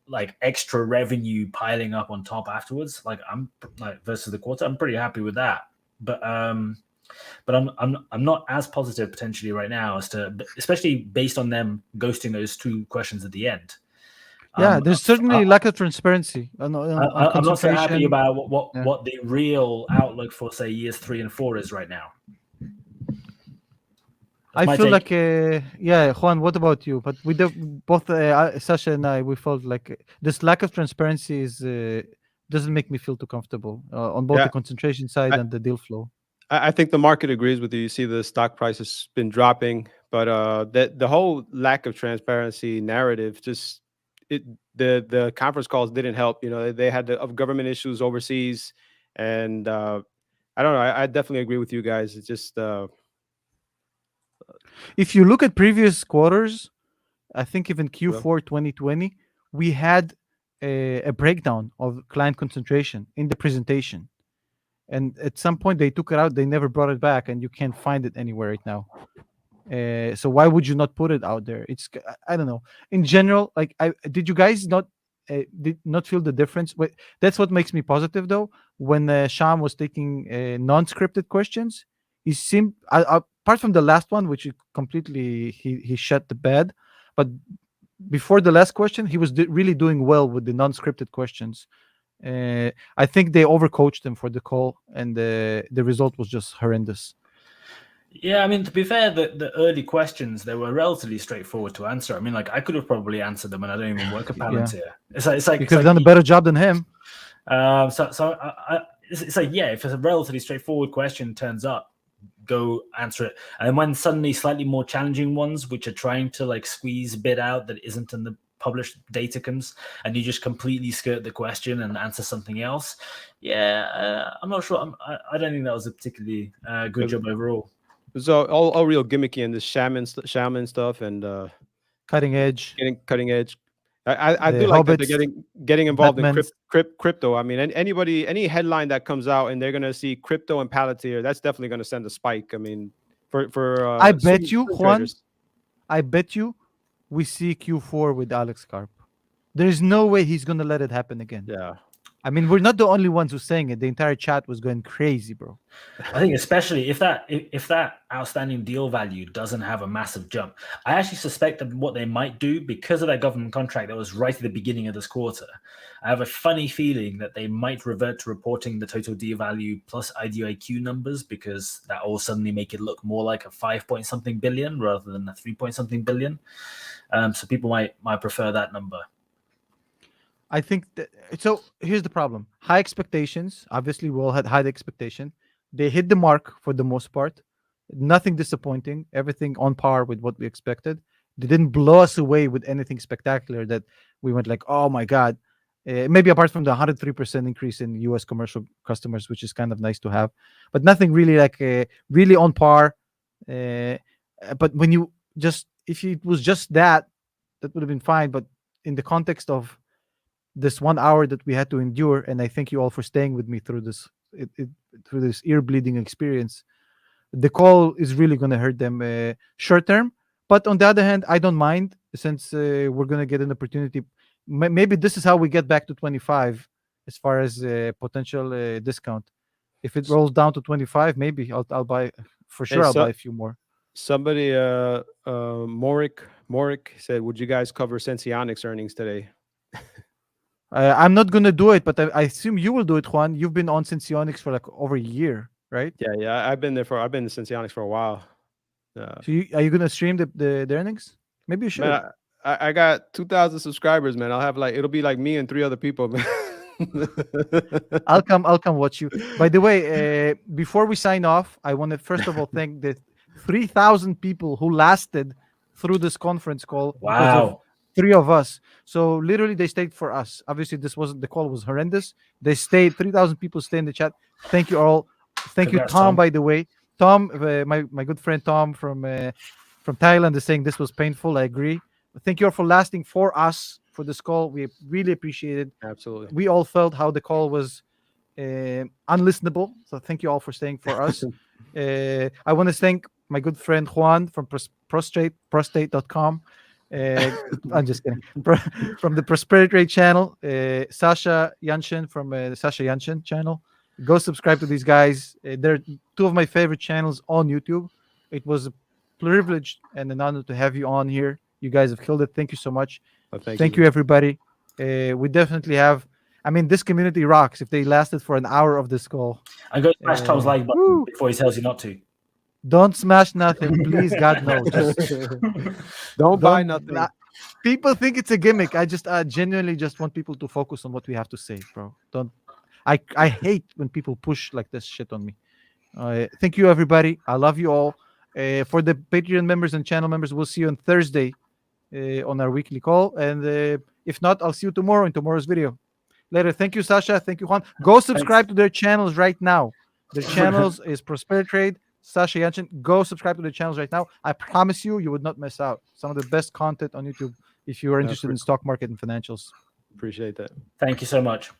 J: like extra revenue piling up on top afterwards. Like I'm like versus the quarter, I'm pretty happy with that. But I'm not as positive potentially right now as to, especially based on them ghosting those 2 questions at the end.
A: Yeah, there's certainly lack of transparency on
J: I'm not so happy
A: concentration.
J: about what the real outlook for say years 3 and 4 is right now.
A: I feel like, yeah, Juan, what about you? But we both Sasha and I, we felt like this lack of transparency is doesn't make me feel too comfortable on both the concentration side and the deal flow.
I: I think the market agrees with you. You see the stock price has been dropping, but the whole lack of transparency narrative just the conference calls didn't help. They had of government issues overseas, and I don't know. I definitely agree with you guys. It's just
A: if you look at previous quarters, I think even Q4 2020, we had a breakdown of client concentration in the presentation. And at some point they took it out. They never brought it back, and you can't find it anywhere right now. So why would you not put it out there? I don't know. In general, like, did you guys not did not feel the difference? That's what makes me positive, though. When Sham was taking non-scripted questions, he seemed, apart from the last one, which completely he shut the bed, but before the last question, he was really doing well with the non-scripted questions. I think they overcoached him for the call, and the result was just horrendous.
J: Yeah, I mean, to be fair, the early questions, they were relatively straightforward to answer. I mean, like, I could have probably answered them, and I don't even work at Palantir.
A: Yeah.
J: It's like
A: you could have done a better job than him.
J: It's like, yeah, if it's a relatively straightforward question turns up, go answer it. And when suddenly slightly more challenging ones, which are trying to like squeeze a bit out that isn't in the published data comes, and you just completely skirt the question and answer something else. Yeah, I'm not sure. I don't think that was a particularly good job overall.
I: So all real gimmicky and this shaman stuff and
A: cutting edge.
I: Cutting edge. I do like that they're getting involved in crypto. I mean, any headline that comes out and they're gonna see crypto and Palantir, that's definitely gonna send a spike. I mean, for
A: I bet you, Juan.
I: Traders.
A: I bet you, we see Q4 with Alex Karp. There's no way he's gonna let it happen again.
I: Yeah.
A: I mean, we're not the only ones who's saying it. The entire chat was going crazy, bro.
J: I think especially if that outstanding deal value doesn't have a massive jump. I actually suspect that what they might do, because of that government contract that was right at the beginning of this quarter, I have a funny feeling that they might revert to reporting the total deal value plus IDIQ numbers, because that will suddenly make it look more like a 5-point-something billion rather than a 3-point-something billion. So people might prefer that number.
A: I think that, so here's the problem. High expectations. Obviously, we all had high expectation. They hit the mark for the most part. Nothing disappointing. Everything on par with what we expected. They didn't blow us away with anything spectacular that we went like, oh my God. Maybe apart from the 103% increase in US commercial customers, which is kind of nice to have. But nothing really like really on par. But when you just, if it was just that would have been fine. But in the context of this 1 hour that we had to endure, and I thank you all for staying with me through this through this ear bleeding experience. The call is really going to hurt them short term, but on the other hand, I don't mind, since we're going to get an opportunity. Maybe this is how we get back to 25 as far as potential discount. If it rolls down to 25, maybe I'll buy for sure. I'll buy a few more.
I: Somebody Morik said, would you guys cover Senseonics earnings today?
A: I'm not gonna do it, but I assume you will do it, Juan. You've been on Senseonics for like over a year, right?
I: Yeah. I've been in Senseonics for a while.
A: So are you gonna stream the earnings? Maybe you should.
I: Man, I got 2,000 subscribers, man. I'll have it'll be like me and 3 other people, man.
A: I'll come watch you. By the way, before we sign off, I want to first of all thank the 3,000 people who lasted through this conference call.
J: Wow.
A: 3 of us. So literally they stayed for us. Obviously the call was horrendous. They stayed. 3,000 people stay in the chat. Thank you all. Thank you, Tom, by the way. Tom, my good friend Tom from Thailand is saying this was painful. I agree. But thank you all for lasting for us for this call. We really appreciate it.
I: Absolutely.
A: We all felt how the call was unlistenable. So thank you all for staying for us. I want to thank my good friend Juan from prostate.com. I'm just kidding. From the Prosperity Rate channel, Sasha Yanshin from the Sasha Yanshin channel. Go subscribe to these guys. They're two of my favorite channels on YouTube. It was a privilege and an honor to have you on here. You guys have killed it. Thank you so much. Thank you, everybody. We definitely have. I mean, this community rocks. If they lasted for an hour of this call,
J: I go smash Tom's like button before he tells you not to.
A: Don't smash nothing, please. God no.
I: Don't buy nothing.
A: People think it's a gimmick. I genuinely just want people to focus on what we have to say, bro. Don't. I hate when people push like this shit on me. Thank you, everybody. I love you all. For the Patreon members and channel members, we'll see you on Thursday on our weekly call. And if not, I'll see you tomorrow in tomorrow's video. Later. Thank you, Sasha. Thank you, Juan. Go subscribe to their channels right now. Their channels is Prosperity Trade, Sasha Yanchin. Go subscribe to their channels right now. I promise you, you would not miss out. Some of the best content on YouTube if you are interested in stock market and financials.
I: Appreciate that.
J: Thank you so much.